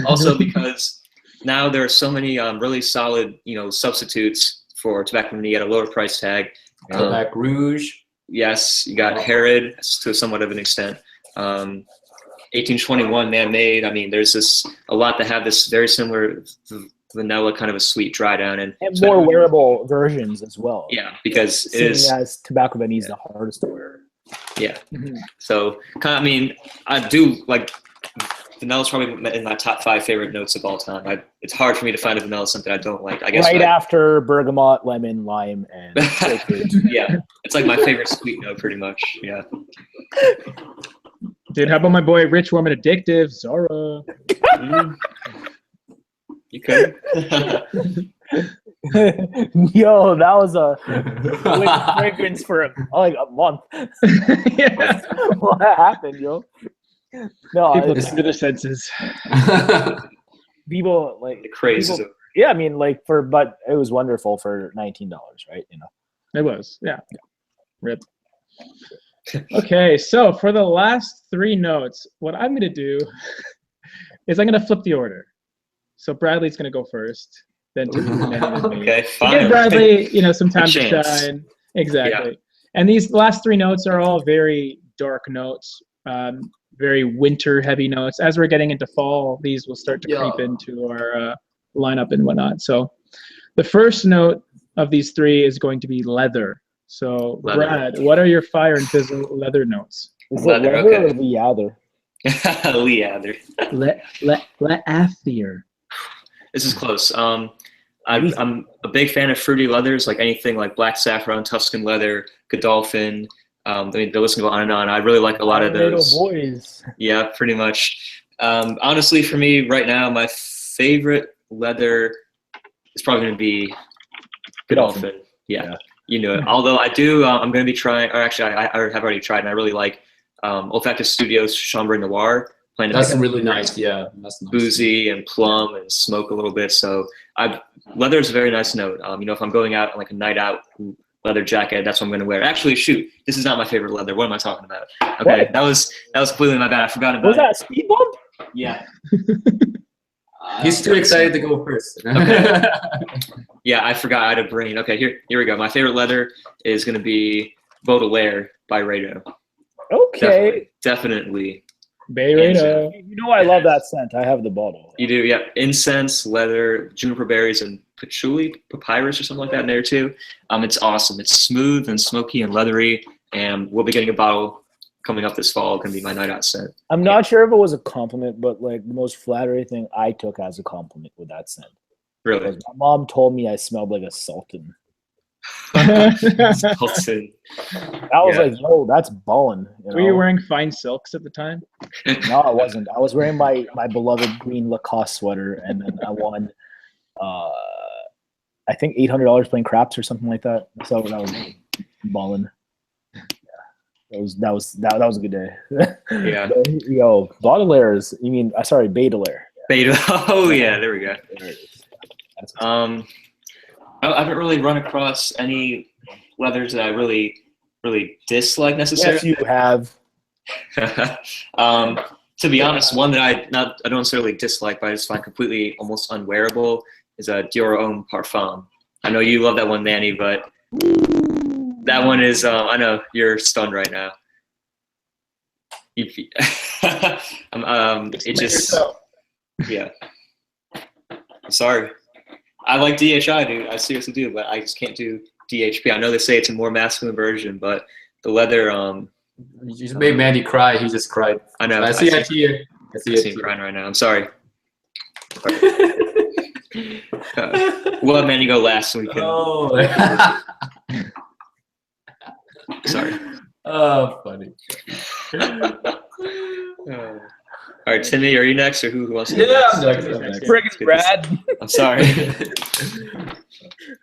Speaker 2: Also because now there are so many really solid, substitutes for Tobacco Vanille at a lower price tag.
Speaker 3: Black Rouge.
Speaker 2: Yes, you got Herod to somewhat of an extent. 1821 man-made. I mean, there's a lot that have this very similar vanilla kind of a sweet dry down and
Speaker 1: more wearable versions as well.
Speaker 2: Yeah, because it is
Speaker 1: as Tobacco Vanille is the hardest to wear.
Speaker 2: Yeah. So I do like vanilla's probably in my top 5 favorite notes of all time. It's hard for me to find a vanilla scent that I don't like. I guess
Speaker 1: right after bergamot, lemon, lime, and
Speaker 2: yeah, it's like my favorite sweet note, pretty much. Yeah.
Speaker 4: Dude, how about my boy Rich, Warm and Addictive, Zara?
Speaker 2: You could.
Speaker 1: Yo, that was a quick fragrance for like a month.
Speaker 4: Yeah.
Speaker 1: What happened, yo? No,
Speaker 4: people listen to their senses.
Speaker 1: People like
Speaker 2: the crazy.
Speaker 1: Yeah, I mean, like but it was wonderful for $19, right?
Speaker 4: It was, yeah. Rip. Okay, so for the last 3 notes, what I'm gonna do is I'm gonna flip the order. So Bradley's gonna go first, then Timmy, and then me.
Speaker 2: Okay, fine.
Speaker 4: Give Bradley, some time to shine. Exactly. And these last 3 notes are all very dark notes, very winter heavy notes. As we're getting into fall, these will start to creep into our lineup and whatnot. So the first note of these 3 is going to be leather. So Brad, what are your fire and fizzle leather notes?
Speaker 1: Is it leather or leather?
Speaker 2: Leather.
Speaker 4: Leather.
Speaker 2: This is close. I'm a big fan of fruity leathers, like anything like black saffron, Tuscan leather, Godolphin. I mean, the list can go on and on. I really like a lot of those.
Speaker 1: Boys.
Speaker 2: Yeah, pretty much. Honestly, for me right now, my favorite leather is probably going to be Godolphin. Yeah, you know it. Although I do, I'm going to be trying, or actually I have already tried, and I really like Olfactive Studios Chambre Noir.
Speaker 3: That's really nice. Yeah, that's nice.
Speaker 2: Boozy and plum and smoke a little bit. So leather is a very nice note. You know, if I'm going out on like a night out, leather jacket, that's what I'm going to wear. Actually, shoot, this is not my favorite leather. What am I talking about? Okay,
Speaker 1: what?
Speaker 2: that was completely my bad. I forgot about it.
Speaker 1: Was that a speed bump?
Speaker 2: Yeah.
Speaker 3: He's too excited to go first.
Speaker 2: Okay. Yeah, I forgot. I had a brain. Okay, here we go. My favorite leather is going to be Baudelaire by Rado.
Speaker 1: Okay.
Speaker 2: Definitely.
Speaker 4: Beirado.
Speaker 1: You know I love that scent. I have the bottle.
Speaker 2: You do, yeah. Incense, leather, juniper berries, and patchouli, papyrus, or something like that in there too. It's awesome. It's smooth and smoky and leathery, and we'll be getting a bottle coming up this fall. It's gonna be my night out scent.
Speaker 1: I'm not sure if it was a compliment, but like the most flattering thing I took as a compliment with that scent.
Speaker 2: Really?
Speaker 1: My mom told me I smelled like a sultan.
Speaker 2: Sultan.
Speaker 1: I was like, "Yo, that's ballin'." You know?
Speaker 4: Were you wearing fine silks at the time?
Speaker 1: No, I wasn't. I was wearing my beloved green Lacoste sweater, and then I won, I think $800 playing craps or something like that. So that was ballin'. Yeah, that was a good day.
Speaker 2: Yeah.
Speaker 1: Yo, Baudelaire's. You mean? Sorry, Baudelaire.
Speaker 2: Baudelaire. Oh yeah, there we go.
Speaker 1: There it is. That's
Speaker 2: I haven't really run across any leathers that I really dislike necessarily.
Speaker 1: Yes, you have.
Speaker 2: To be honest, one that I don't necessarily dislike, but I just find completely almost unwearable is a Dior Homme Parfum. I know you love that one, Manny, but that one is. I know you're stunned right now. It just. Yeah. I'm sorry. I like DHI, dude. I seriously do, but I just can't do DHP. I know they say it's a more masculine version, but the leather.
Speaker 3: You just made Mandy cry. He just cried.
Speaker 2: I know.
Speaker 3: I see it here. I see
Speaker 2: him crying right now. I'm sorry. We'll let Mandy go last so we can.
Speaker 3: Oh.
Speaker 2: Sorry.
Speaker 3: Oh, funny.
Speaker 2: All right, Timmy, are you next, or who wants to?
Speaker 3: Yeah, I'm
Speaker 2: next?
Speaker 1: Friggin' Brad.
Speaker 2: I'm sorry.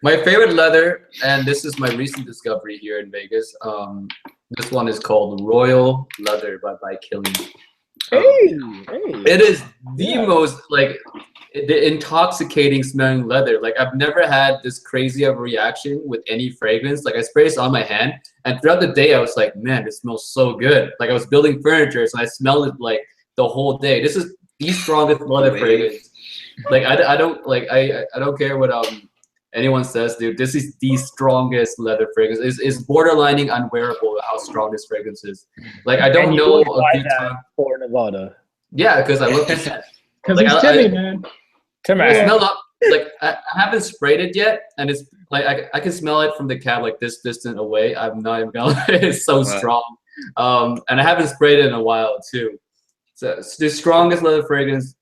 Speaker 3: My favorite leather, and this is my recent discovery here in Vegas. This one is called Royal Leather by Killing. It is the most the intoxicating smelling leather. Like I've never had this crazy of a reaction with any fragrance. Like I sprayed this on my hand, and throughout the day I was like, man, this smells so good. Like I was building furniture, so I smelled it like the whole day. This is the strongest leather fragrance. Like I don't care what anyone says, dude. This is the strongest leather fragrance. It's borderlining unwearable how strong this fragrance is. Like I don't know a good time
Speaker 1: for Nevada.
Speaker 3: Yeah, because I love this.
Speaker 4: Because he's Timmy, man.
Speaker 1: Timmy.
Speaker 3: I smell up. Like I haven't sprayed it yet, and it's like I can smell it from the cab like this distant away. I'm not even gonna lie. It's so strong. And I haven't sprayed it in a while too. So it's the strongest leather fragrance,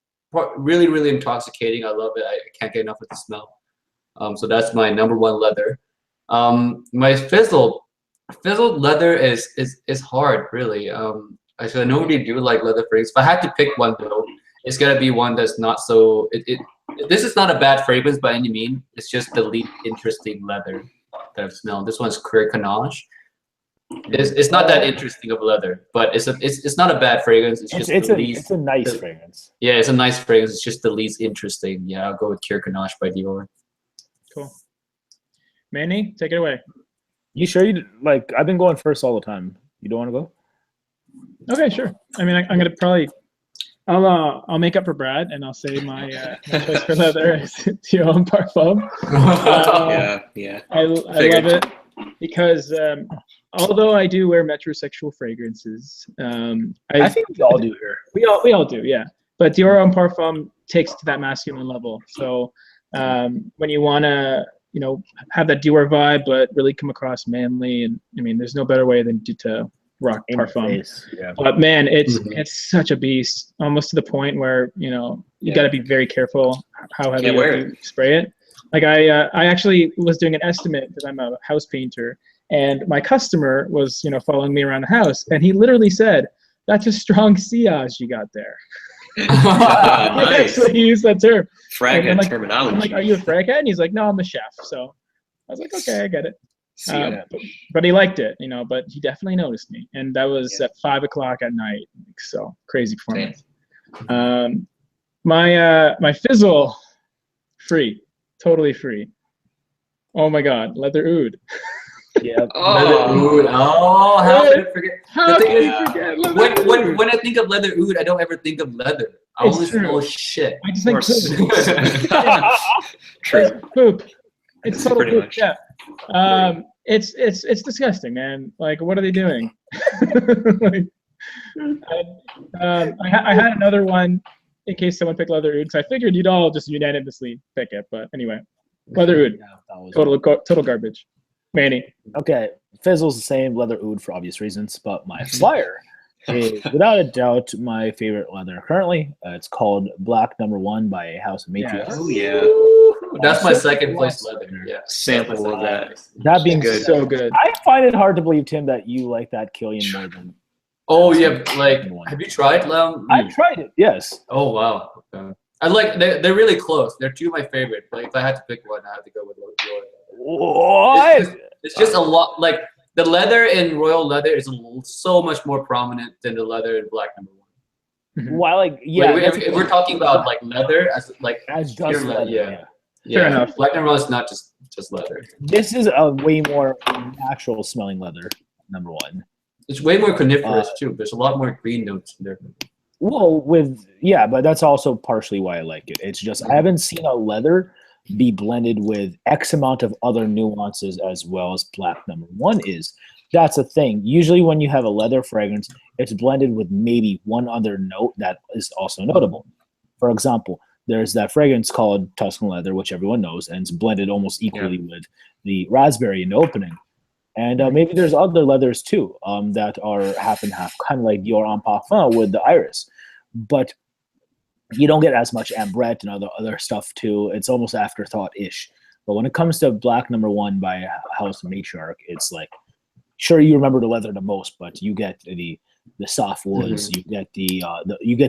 Speaker 3: really, really intoxicating. I love it. I can't get enough of the smell. So that's my #1 leather. My fizzled leather is hard, really. Actually, I don't really do like leather fragrance. If I had to pick one though, it's gotta be one that's not so. This is not a bad fragrance by any means. It's just the least interesting leather that I've smelled. This one's Cuir Canache. It's not that interesting of leather, but it's not a bad fragrance. It's
Speaker 1: a nice fragrance.
Speaker 3: Yeah, it's a nice fragrance. It's just the least interesting. Yeah, I'll go with Cuir Canache by Dior.
Speaker 4: Cool. Manny, take it away.
Speaker 1: You sure you like? I've been going first all the time. You don't want to go?
Speaker 4: Okay, sure. I mean, I'm gonna probably. I'll make up for Brad, and I'll say my choice for leather is Dior Homme Parfum.
Speaker 2: Yeah.
Speaker 4: I love it. because although I do wear metrosexual fragrances,
Speaker 1: I think we all do here.
Speaker 4: We all do, yeah. But Dior Homme Parfum takes it to that masculine level. So when you want to, you know, have that Dior vibe, but really come across manly, and I mean, there's no better way than to rock parfum.
Speaker 1: Yeah.
Speaker 4: But man, it's such a beast, almost to the point where, you know, you got to be very careful how heavy you spray it. Like I actually was doing an estimate because I'm a house painter, and my customer was, you know, following me around the house, and he literally said, "That's a strong sillage you got there."
Speaker 2: Nice.
Speaker 4: So he used that term.
Speaker 2: Fragment terminology.
Speaker 4: I'm like, "Are you a frag head?" And he's like, "No, I'm a chef." So I was like, "Okay, I get it." But he liked it, you know. But he definitely noticed me, and that was at 5 o'clock at night. So crazy performance. My FIZZLE, free, totally free. Oh my God, leather oud.
Speaker 1: Yeah.
Speaker 3: Leather oud. Oh, how could I forget?
Speaker 4: How can you forget leather oud?
Speaker 3: When I think of leather oud, I don't ever think of leather. I always smell shit.
Speaker 4: I just think poop.
Speaker 2: True.
Speaker 4: Poop. It's total poop.
Speaker 2: Much.
Speaker 4: Yeah. It's disgusting, man. Like, what are they doing? Like, I had another one in case someone picked leather oud, because I figured you'd all just unanimously pick it. But anyway, leather oud, total garbage. Manny.
Speaker 1: Okay, FIZZLE's the same, leather oud for obvious reasons, but my flyer is without a doubt my favorite leather currently. It's called Black No. 1 by House of Matriarch.
Speaker 2: Oh yeah.
Speaker 3: That's my second place leather. Yeah.
Speaker 2: Sample of that.
Speaker 1: That being
Speaker 2: Good.
Speaker 4: So good.
Speaker 1: I find it hard to believe, Tim, that you like that Killian more than.
Speaker 3: Oh yeah, like have you tried them?
Speaker 1: I've tried it. Yes.
Speaker 3: Oh wow. Okay. I like they're really close. They're two of my favorite. But if I had to pick one, I have to go with Royal.
Speaker 1: What?
Speaker 3: It's just a lot. Like the leather in Royal leather is so much more prominent than the leather in Black No. 1.
Speaker 1: Why, like, yeah.
Speaker 3: Like, if we're talking about like leather as
Speaker 1: just
Speaker 3: leather,
Speaker 1: leather.
Speaker 3: Yeah.
Speaker 4: Fair enough.
Speaker 3: Black No. 1 is not just leather.
Speaker 1: This is a way more natural smelling leather. No. 1.
Speaker 3: It's way more coniferous too. There's a lot more green notes in there.
Speaker 1: Well, but that's also partially why I like it. It's just I haven't seen a leather be blended with X amount of other nuances as well as Black No. 1 is. That's a thing. Usually when you have a leather fragrance, it's blended with maybe one other note that is also notable. For example, there's that fragrance called Tuscan Leather, which everyone knows, and it's blended almost equally with the raspberry in the opening. And maybe there's other leathers too that are half and half, kind of like Dior Homme Parfum with the iris. But you don't get as much ambrette and other stuff too. It's almost afterthought-ish. But when it comes to Black No. 1 by House of Matriarch, it's like, sure, you remember the leather the most, but you get the soft woods, you get the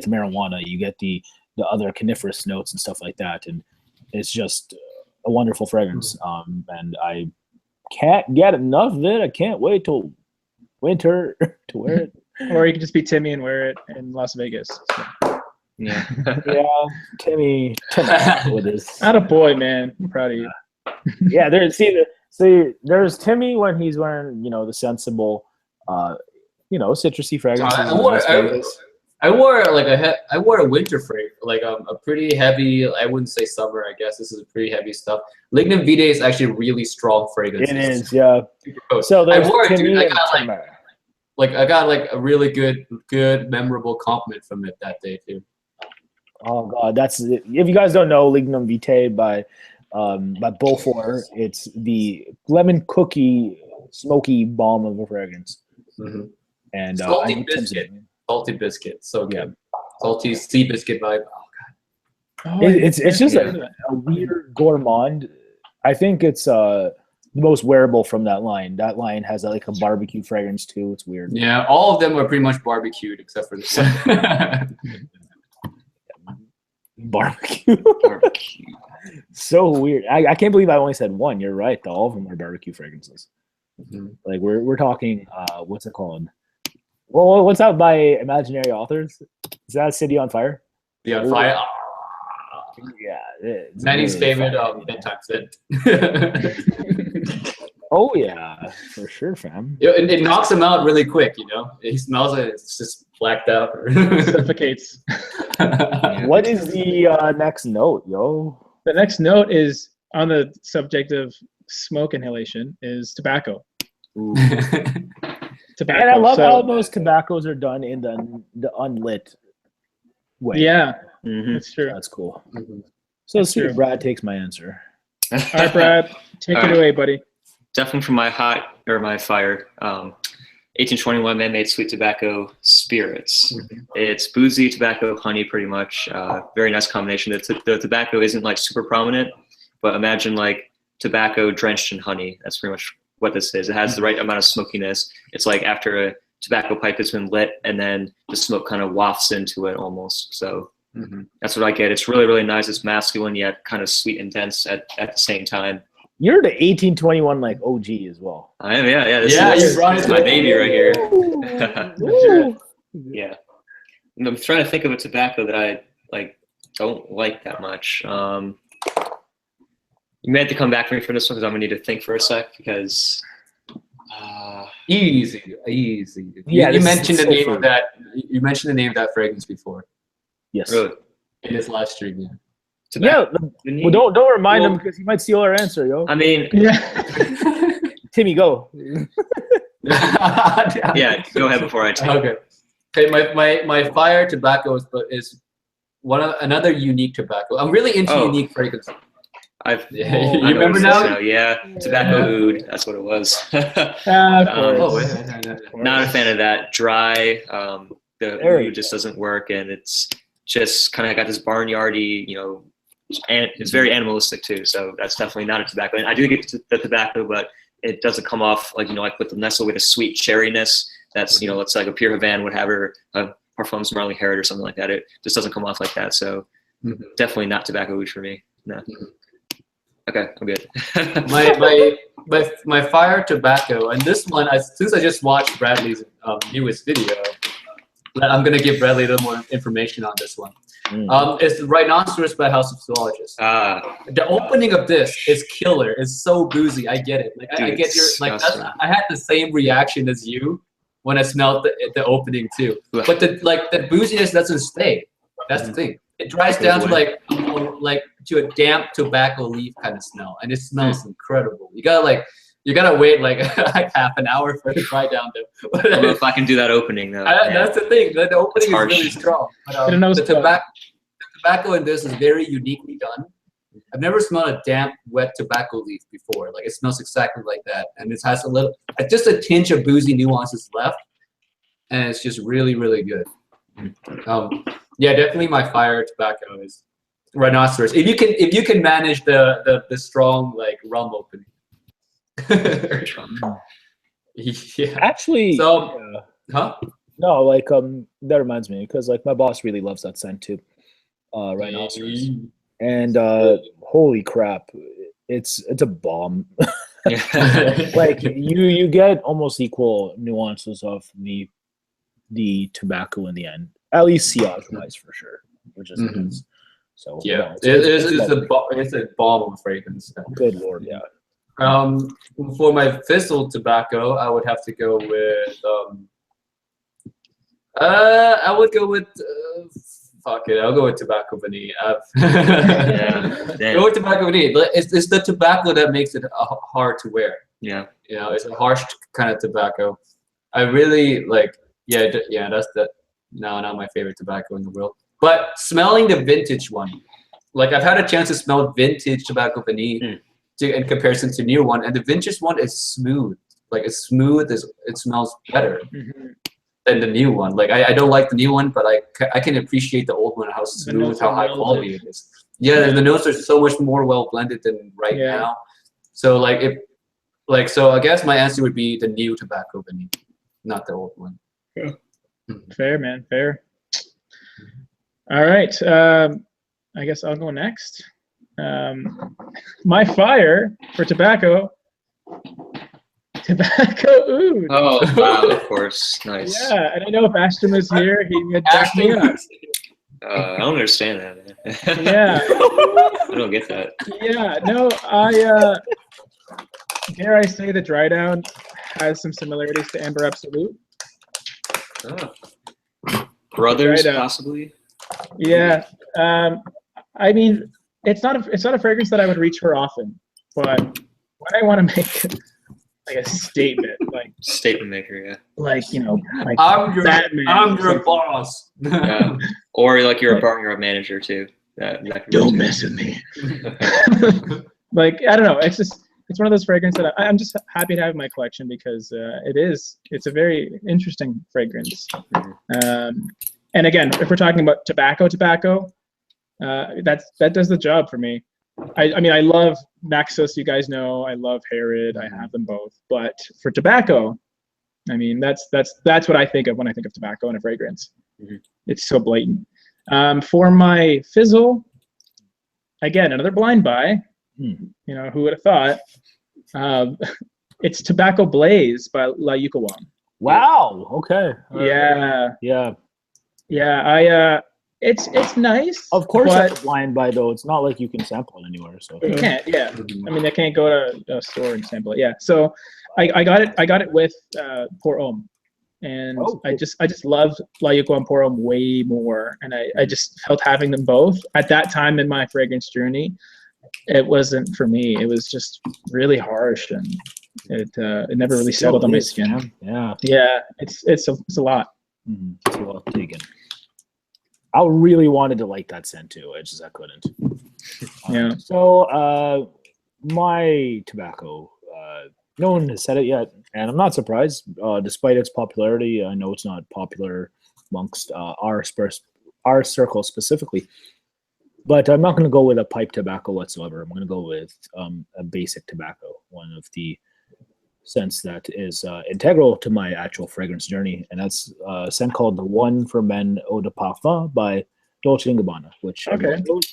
Speaker 1: marijuana, you get the other coniferous notes and stuff like that, and it's just a wonderful fragrance. And I can't get enough of it. I can't wait till winter to wear it.
Speaker 4: Or you could just be Timmy and wear it in Las Vegas. So.
Speaker 2: Yeah.
Speaker 1: Yeah, Timmy with his.
Speaker 4: Attaboy, man. I'm proud of you.
Speaker 1: Yeah, there's Timmy when he's wearing, the sensible, citrusy fragrances.
Speaker 3: I wore a winter fragrance, like a pretty heavy. I wouldn't say summer. I guess this is pretty heavy stuff. Lignum Vitae is actually really strong fragrance.
Speaker 1: It is, yeah.
Speaker 3: So I wore it, dude. I got a really good memorable compliment from it that day too.
Speaker 1: Oh God, that's if you guys don't know Lignum Vitae by Beaufort, it's the lemon cookie smoky bomb of a fragrance. And
Speaker 3: salty biscuit, so good. Salty sea biscuit vibe. Oh God.
Speaker 1: It's just a weird gourmand. I think it's the most wearable from that line. That line has like a barbecue fragrance too. It's weird.
Speaker 3: Yeah, all of them are pretty much barbecued except for this one.
Speaker 1: Barbecue. So weird. I can't believe I only said one. You're right. All of them are barbecue fragrances. Like we're talking. What's it called? Well, what's out by Imaginary Authors? Is that City on Fire?
Speaker 3: City on Fire.
Speaker 1: Yeah.
Speaker 3: Manny's favorite bedtime scent.
Speaker 1: Oh yeah, for sure, fam.
Speaker 3: It knocks him out really quick. He smells it. It's just blacked out.
Speaker 4: Suffocates.
Speaker 1: What is the next note, yo?
Speaker 4: The next note is on the subject of smoke inhalation is tobacco.
Speaker 2: Ooh.
Speaker 4: Tobacco.
Speaker 1: And I love
Speaker 4: so,
Speaker 1: how those tobaccos are done in the unlit way.
Speaker 4: Yeah,
Speaker 2: Mhm.
Speaker 4: that's true.
Speaker 1: That's cool.
Speaker 3: Mhm.
Speaker 1: So
Speaker 4: That's
Speaker 1: see,
Speaker 4: true.
Speaker 1: Brad takes my answer.
Speaker 4: All right, Brad, take
Speaker 2: All
Speaker 4: it
Speaker 2: right.
Speaker 4: away, buddy.
Speaker 2: Definitely from my fire. 1821 man-made sweet tobacco spirits. It's boozy tobacco, honey, pretty much. Very nice combination. The tobacco isn't like super prominent, but imagine like tobacco drenched in honey. That's pretty much what this is. It has the right amount of smokiness. It's like after a tobacco pipe has been lit, and then the smoke kind of wafts into it almost. So that's what I get. It's really, really nice. It's masculine yet kind of sweet and dense at the same time.
Speaker 1: You're the 1821 like OG as well.
Speaker 2: I am, yeah. This
Speaker 3: you brought
Speaker 2: is
Speaker 3: it
Speaker 2: my
Speaker 3: to
Speaker 2: baby right here.
Speaker 1: Ooh.
Speaker 2: Yeah. And I'm trying to think of a tobacco that I like don't like that much. You may have to come back to me for this one because I'm gonna need to think for a sec because
Speaker 3: Easy.
Speaker 1: Yeah,
Speaker 3: you
Speaker 1: this
Speaker 3: mentioned
Speaker 1: is
Speaker 3: the
Speaker 1: so
Speaker 3: name
Speaker 1: fun.
Speaker 3: of that. You mentioned the name of that fragrance before
Speaker 1: Yes.
Speaker 2: really
Speaker 3: in his live stream. Yeah.
Speaker 1: Yeah.
Speaker 2: tobacco.
Speaker 1: Well, don't remind
Speaker 2: Well-
Speaker 1: him because he might steal our answer, yo.
Speaker 2: I mean,
Speaker 4: Yeah.
Speaker 1: Timmy, go.
Speaker 2: yeah. Go ahead before I take.
Speaker 3: Okay. Okay. My fire tobacco is another unique tobacco. I'm really into
Speaker 2: Oh.
Speaker 3: unique fragrances.
Speaker 2: Yeah,
Speaker 3: You
Speaker 2: I
Speaker 3: remember
Speaker 2: noticed this
Speaker 3: now?
Speaker 2: Yeah, tobacco oud. That's what it was.
Speaker 4: Of course.
Speaker 3: Oh wait.
Speaker 2: Not a fan of that. Dry. The
Speaker 1: Very
Speaker 2: oud just doesn't work, and it's just kind of got this barnyardy, and it's very animalistic too. So that's definitely not a tobacco. And I do get the tobacco, but it doesn't come off like like with the nestle with a sweet cherryness. That's it's like a Pure Havana would have or a Parfums Marley Herod or something like that. It just doesn't come off like that. So definitely not tobacco oud for me. No. Okay, I'm good.
Speaker 3: my fire tobacco, and this one, since I just watched Bradley's newest video, I'm gonna give Bradley a little more information on this one. It's Rhinoceros by House of Zoologists. The opening of this is killer. It's so boozy. I get it. Like
Speaker 2: Dude,
Speaker 3: I get your
Speaker 2: disgusting.
Speaker 3: I had the same reaction as you when I smelled the opening too. But the booziness doesn't stay. That's the thing. It dries down to like to a damp tobacco leaf kind of smell, and it smells incredible. You gotta wait like half an hour for it to dry down.
Speaker 2: I don't know if I can do that opening though.
Speaker 3: That's the thing. The opening is really strong. But, the tobacco in this is very uniquely done. I've never smelled a damp, wet tobacco leaf before. Like it smells exactly like that, and it has just a tinge of boozy nuances left, and it's just really, really good. Yeah, definitely my fire tobacco is Rhinoceros. If you can manage the strong like rum opening. Yeah.
Speaker 1: Actually,
Speaker 3: So, huh?
Speaker 1: no, like that reminds me because like my boss really loves that scent too, Rhinoceros, and holy crap, it's a bomb. Like you get almost equal nuances of the tobacco in the end, at least sillage wise for sure, which is nice. So
Speaker 3: Yeah,
Speaker 1: no,
Speaker 3: it's a bomb of fragrance.
Speaker 1: good lord, yeah.
Speaker 3: For my FIZZLE tobacco, I would have to go with I would go with fuck it, I'll go with Tobacco Vanille. Go with Tobacco Vanille. It's the tobacco that makes it hard to wear.
Speaker 2: Yeah.
Speaker 3: It's a harsh kind of tobacco. I really like. Yeah, that's not my favorite tobacco in the world. But smelling the vintage one, like I've had a chance to smell vintage Tobacco Vanille in comparison to new one, and the vintage one is smooth. Like it's smooth. It smells better than the new one. Like I don't like the new one, but I can appreciate the old one, how smooth, how high quality it is. Yeah, the notes are so much more well blended than now. So so I guess my answer would be the new Tobacco Vanille, not the old one.
Speaker 4: Yeah. Fair, man. Fair. All right. I guess I'll go next. My fire for tobacco oud.
Speaker 2: Oh, wow, of course. Nice.
Speaker 4: Yeah, and I know if Ashton was here, he would back me up.
Speaker 2: I don't understand that, man.
Speaker 4: Yeah.
Speaker 2: I don't get that.
Speaker 4: Yeah, no, dare I say the dry down has some similarities to Amber Absolute.
Speaker 2: Brothers,
Speaker 4: Dry down.
Speaker 2: possibly?
Speaker 4: Yeah. I mean, it's not a fragrance that I would reach for often, but when I want to make like a statement, like
Speaker 2: Statement maker, yeah.
Speaker 4: like like
Speaker 3: I'm your
Speaker 4: Batman
Speaker 3: I'm
Speaker 4: or
Speaker 3: your
Speaker 4: something.
Speaker 3: boss.
Speaker 2: Yeah. Or like you're a partner or manager too. That could be
Speaker 4: Don't
Speaker 2: too.
Speaker 4: mess with me. Like I don't know. It's one of those fragrances that I'm just happy to have in my collection because it's a very interesting fragrance. And again, if we're talking about tobacco, that does the job for me. I mean, I love Naxos, you guys know. I love Herod. I have them both. But for tobacco, I mean, that's what I think of when I think of tobacco and a fragrance. It's so blatant. For my FIZZLE, again, another blind buy. Who would have thought? It's Tobacco Blaze by La Yucawam.
Speaker 1: Wow. Okay.
Speaker 4: Yeah.
Speaker 1: Yeah.
Speaker 4: It's nice.
Speaker 1: Of course,
Speaker 4: but
Speaker 1: that's a blind buy though. It's not like you can sample it anywhere. So
Speaker 4: you can't. Yeah. I mean, I can't go to a store and sample it. Yeah. So I got it with Pour Homme, and I just loved La Yucawam Pour Homme way more, and I just felt having them both at that time in my fragrance journey. It wasn't for me. It was just really harsh, and it never really settled on my skin.
Speaker 1: Man.
Speaker 4: Yeah. It's a lot.
Speaker 1: It's a lot taken. I really wanted to like that scent too. I couldn't.
Speaker 4: Yeah.
Speaker 1: So my tobacco, no one has said it yet, and I'm not surprised. Despite its popularity, I know it's not popular amongst our circle specifically. But I'm not going to go with a pipe tobacco whatsoever. I'm going to go with a basic tobacco, one of the scents that is integral to my actual fragrance journey, and that's a scent called the One for Men Eau de Parfum by Dolce & Gabbana, which definitely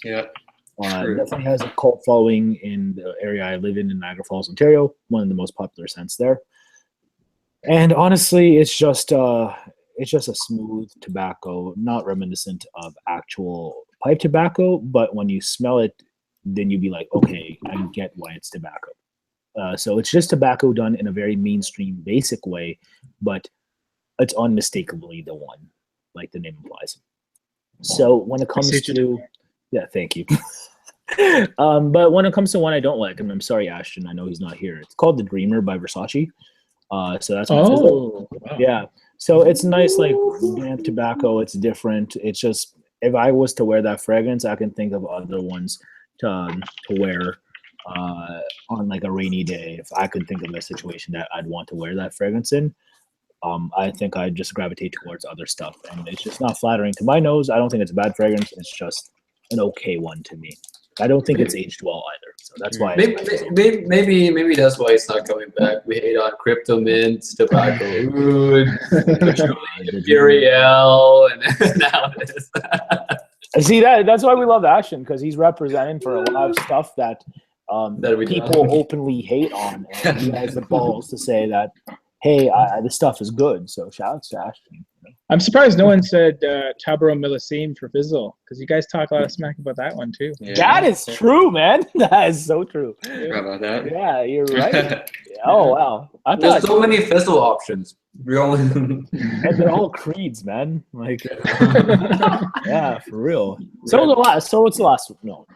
Speaker 1: has a cult following in the area I live in Niagara Falls, Ontario. One of the most popular scents there. And honestly, it's just a smooth tobacco, not reminiscent of actual pipe tobacco, but when you smell it, then you'd be like, okay, I get why it's tobacco. So it's just tobacco done in a very mainstream, basic way, but it's unmistakably the one, like the name implies. So when it comes to, yeah, thank you. But when it comes to one I don't like, and I'm sorry, Ashton, I know he's not here. It's called the Dreamer by Versace. So that's my FIZZLE. Wow. Yeah. So it's nice, like damp tobacco. It's different. It's just, if I was to wear that fragrance, I can think of other ones to wear on like a rainy day. If I could think of a situation that I'd want to wear that fragrance in, I think I'd just gravitate towards other stuff. And it's just not flattering to my nose. I don't think it's a bad fragrance. It's just an okay one to me. I don't think it's aged well either. So that's why.
Speaker 3: Maybe that's why it's not coming back. We hate on Crypto Mint, Tobacco Oud, Imperial, and now this.
Speaker 1: See, that's why we love Ashton, because he's representing for a lot of stuff that people openly hate on, and he has the balls to say that, hey, this stuff is good. So shout out to Ashton.
Speaker 4: I'm surprised no one said Tabarot Millésime for FIZZLE, because you guys talk a lot of smack about that one too.
Speaker 1: Yeah. That is true, man. That is so true.
Speaker 2: How about that?
Speaker 1: Yeah, you're right. Oh wow,
Speaker 3: there's so many FIZZLE options.
Speaker 1: And they're all creeds, man. Like, yeah, for real. So what's the last note?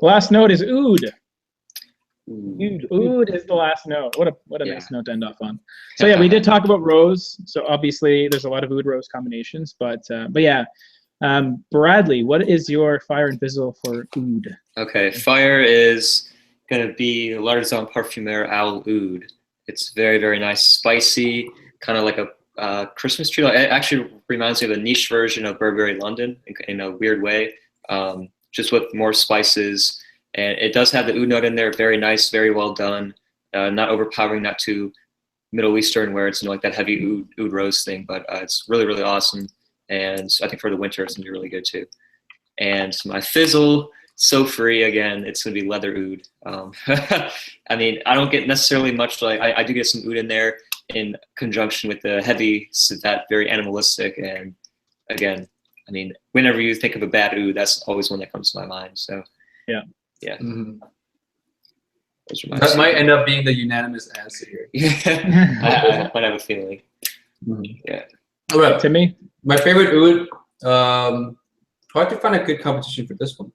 Speaker 4: Last note is Oud. Oud is the last note. What a nice note to end off on. So yeah, we did talk about rose. So obviously there's a lot of Oud rose combinations, but yeah. Bradley, what is your fire and FIZZLE for Oud?
Speaker 2: Okay, fire is gonna be L'Artisan Parfumeur Owl Oud. It's very, very nice, spicy, kind of like a Christmas tree. It actually reminds me of a niche version of Burberry London in a weird way, just with more spices. And it does have the oud note in there. Very nice, very well done. Not overpowering, not too Middle Eastern where it's like that heavy oud rose thing. But it's really, really awesome. And I think for the winter, it's gonna be really good too. And my FIZZLE, so free again. It's gonna be leather oud. I mean, I don't get necessarily much. Like I do get some oud in there in conjunction with the heavy, that very animalistic. And again, I mean, whenever you think of a bad oud, that's always one that comes to my mind. So yeah. Yeah.
Speaker 3: Mm-hmm. That might end up being the unanimous answer here.
Speaker 2: I might have a feeling.
Speaker 3: Mm-hmm.
Speaker 2: Yeah.
Speaker 3: All right.
Speaker 4: Timmy?
Speaker 3: My favorite oud, hard to find a good competition for this one,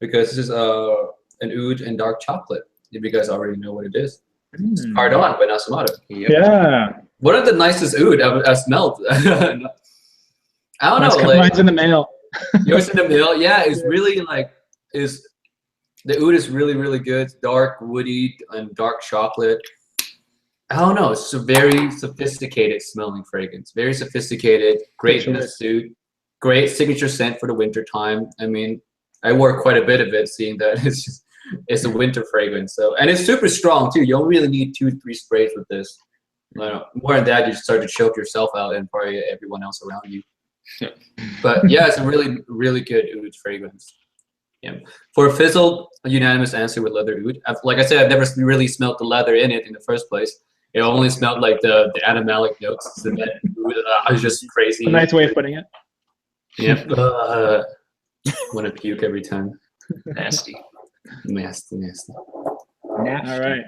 Speaker 3: because this is an oud and dark chocolate. if you guys already know what it is. It's Pardon by Nasomato.
Speaker 2: Yep.
Speaker 4: Yeah.
Speaker 3: One of the nicest oud I've smelled. I don't know, like
Speaker 4: Mine's in the mail.
Speaker 3: yours in the mail. Yeah, it's really like the oud is really, really good. Dark, woody, and dark chocolate. I don't know. It's a very sophisticated smelling fragrance. Very sophisticated. Great in the suit. Great signature scent for the winter time. I mean, I wore quite a bit of it, seeing that it's a winter fragrance. So, and it's super strong too. You don't really need 2-3 sprays with this. More than that, you start to choke yourself out and probably everyone else around you. But yeah, it's a really, really good oud fragrance. Yeah. For FIZZLE, a unanimous answer with leather oud. Like I said, I've never really smelled the leather in it in the first place. It only smelled like the animalic notes. The oud was just crazy.
Speaker 4: A nice way of putting it.
Speaker 3: Yep. Want to puke every time.
Speaker 2: Nasty.
Speaker 3: Nasty, nasty.
Speaker 4: All right.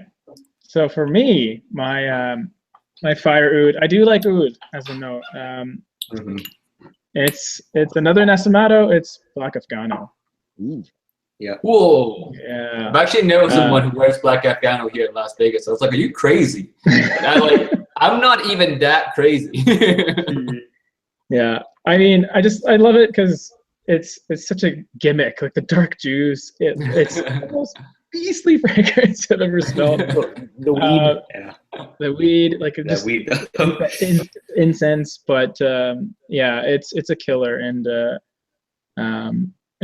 Speaker 4: So for me, my my fire oud. I do like oud, as a note. It's another Nasomato. It's Black Afgano.
Speaker 2: Yeah.
Speaker 3: Whoa.
Speaker 4: Yeah.
Speaker 3: I've actually known someone who wears Black Afgano here in Las Vegas. So I was like, are you crazy? I'm not even that crazy.
Speaker 4: Yeah. I mean, I love it because it's such a gimmick. Like the dark juice. It's the most beastly fragrance I've ever smelled.
Speaker 1: The weed.
Speaker 4: The weed, like
Speaker 2: That
Speaker 4: just
Speaker 2: weed.
Speaker 4: incense, but yeah, it's a killer, and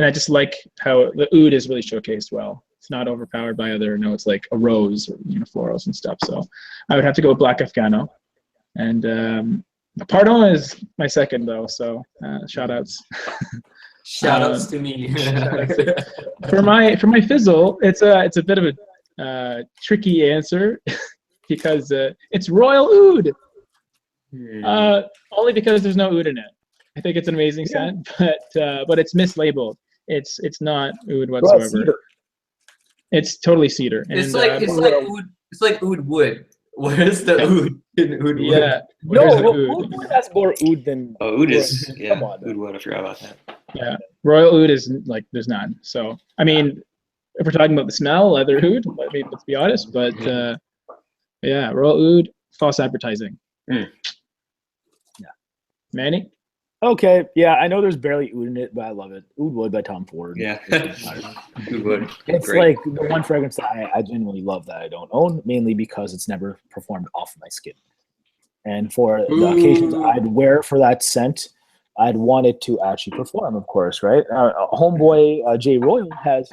Speaker 4: I just like how the oud is really showcased well. It's not overpowered by other notes like a rose or florals and stuff. So I would have to go with Black Afgano, and Pardon is my second though. So shout outs.
Speaker 3: Shout outs to me.
Speaker 4: For my FIZZLE, it's a bit of a tricky answer because it's Royal Oud. Only because there's no oud in it. I think it's an amazing scent, but it's mislabeled. It's not oud whatsoever. It's totally cedar.
Speaker 3: It's like oud wood. Where's the oud in oud wood?
Speaker 4: Yeah.
Speaker 1: No, oud has more oud than.
Speaker 2: Oh, oud is. Yeah.
Speaker 1: Come on,
Speaker 2: Oud wood. I forgot about that.
Speaker 4: Yeah. Royal oud is like there's none. So I mean, if we're talking about the smell, leather oud. I mean, let's be honest. But yeah, Royal oud, false advertising.
Speaker 1: Yeah.
Speaker 4: Manny.
Speaker 1: Okay, yeah, I know there's barely oud in it, but I love it. Oud Wood by Tom Ford.
Speaker 2: Yeah. Oud wood.
Speaker 1: It's
Speaker 2: Great.
Speaker 1: like the one fragrance that I genuinely love that I don't own, mainly because it's never performed off my skin. And for the occasions I'd wear for that scent, I'd want it to actually perform, of course, right? Homeboy J-ROYL has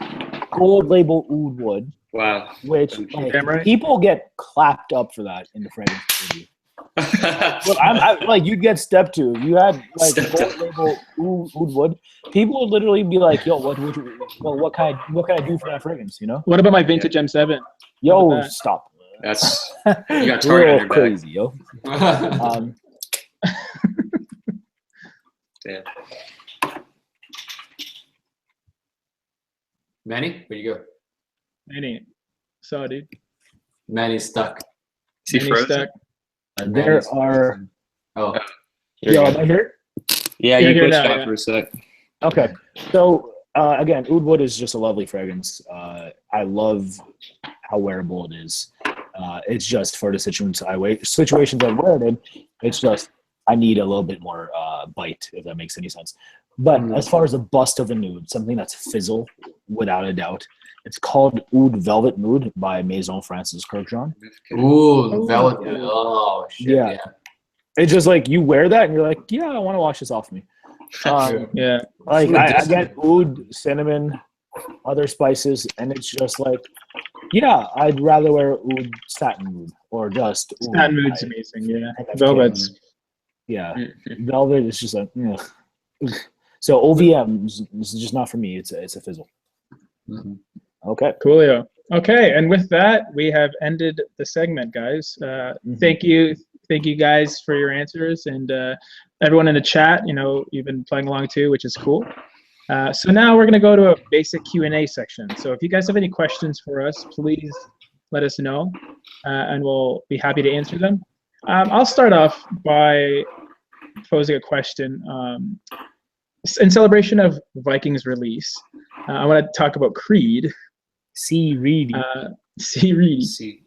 Speaker 1: gold label oud wood.
Speaker 2: Wow.
Speaker 1: Which people get clapped up for that in the fragrance community. Well, I like you'd get step to. You had like gold label oud wood. People would literally be like, "Yo, what can I do for that fragrance?" You know?
Speaker 4: What about my vintage M7?
Speaker 1: Yo, stop.
Speaker 2: That's you got target on your
Speaker 1: crazy, yo.
Speaker 2: Yeah.
Speaker 3: Manny, where you go?
Speaker 4: Manny, saw dude.
Speaker 3: Manny's stuck.
Speaker 2: Is he
Speaker 4: Manny's
Speaker 2: frozen?
Speaker 4: stuck.
Speaker 1: There are.
Speaker 3: Oh.
Speaker 1: Yo, am I here?
Speaker 2: Yeah,
Speaker 4: You're
Speaker 2: you
Speaker 4: here
Speaker 2: glitched
Speaker 4: now,
Speaker 2: out
Speaker 4: yeah.
Speaker 2: for a sec.
Speaker 1: Okay, so again, oud wood is just a lovely fragrance. I love how wearable it is. It's just for the situations I wear it in. It's just I need a little bit more bite, if that makes any sense. But as far as a bust of a nude, something that's FIZZLE without a doubt. It's called Oud Velvet Mood by Maison Francis Kurkdjian.
Speaker 3: Ooh, velvet.
Speaker 1: Yeah.
Speaker 3: Oh shit.
Speaker 1: Yeah. It's just like you wear that and you're like, yeah, I want to wash this off me.
Speaker 4: Yeah.
Speaker 1: Like I get oud, cinnamon, other spices, and it's just like, yeah, I'd rather wear oud satin mood or just oud.
Speaker 4: Satin mood's amazing. Yeah. Velvet's.
Speaker 1: Yeah, velvet is just like, so OVM is just not for me. It's a FIZZLE. Okay.
Speaker 4: Coolio. Okay, and with that, we have ended the segment, guys. Thank you guys for your answers, and everyone in the chat. You know, you've been playing along too, which is cool. So now we're gonna go to a basic Q&A section. So if you guys have any questions for us, please let us know, and we'll be happy to answer them. I'll start off by posing a question. In celebration of Vikings release, I want to talk about Creed.
Speaker 1: See, Reed.
Speaker 4: Siri.
Speaker 2: See.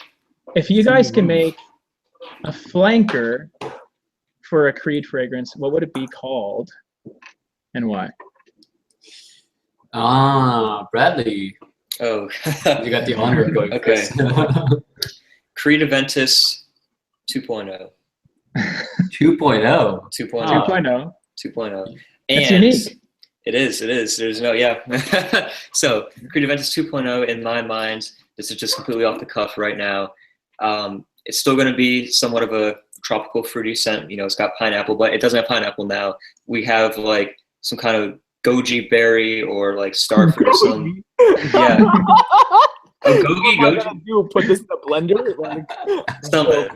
Speaker 4: If you guys can make a flanker for a Creed fragrance, what would it be called and why?
Speaker 3: Bradley.
Speaker 2: Oh.
Speaker 3: You got the honor of going
Speaker 2: Okay.
Speaker 3: first.
Speaker 2: Creed Aventus 2.0.
Speaker 3: 2.0.
Speaker 2: 2.0.
Speaker 4: 2.0.
Speaker 2: 2.0.
Speaker 4: It's
Speaker 2: And
Speaker 4: unique.
Speaker 2: It is. There's no, yeah. So Creed Aventus 2.0 in my mind, this is just completely off the cuff right now. It's still going to be somewhat of a tropical fruity scent. You know, it's got pineapple, but it doesn't have pineapple now. We have like some kind of goji berry or like starfruit or some. Yeah. Goji.
Speaker 1: You put this in a blender? Like,
Speaker 2: Something.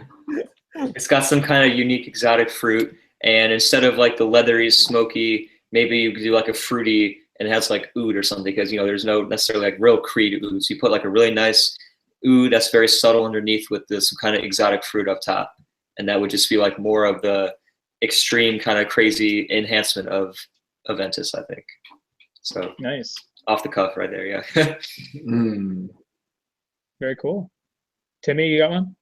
Speaker 2: It's got some kind of unique exotic fruit, and instead of like the leathery, smoky, maybe you could do like a fruity and it has like oud or something, because you know there's no necessarily like real Creed oud. So you put like a really nice oud that's very subtle underneath with some kind of exotic fruit up top, and that would just be like more of the extreme kind of crazy enhancement of Aventus, I think. So
Speaker 4: Nice.
Speaker 2: off the cuff right there, yeah.
Speaker 4: Very cool. Timmy, you got one?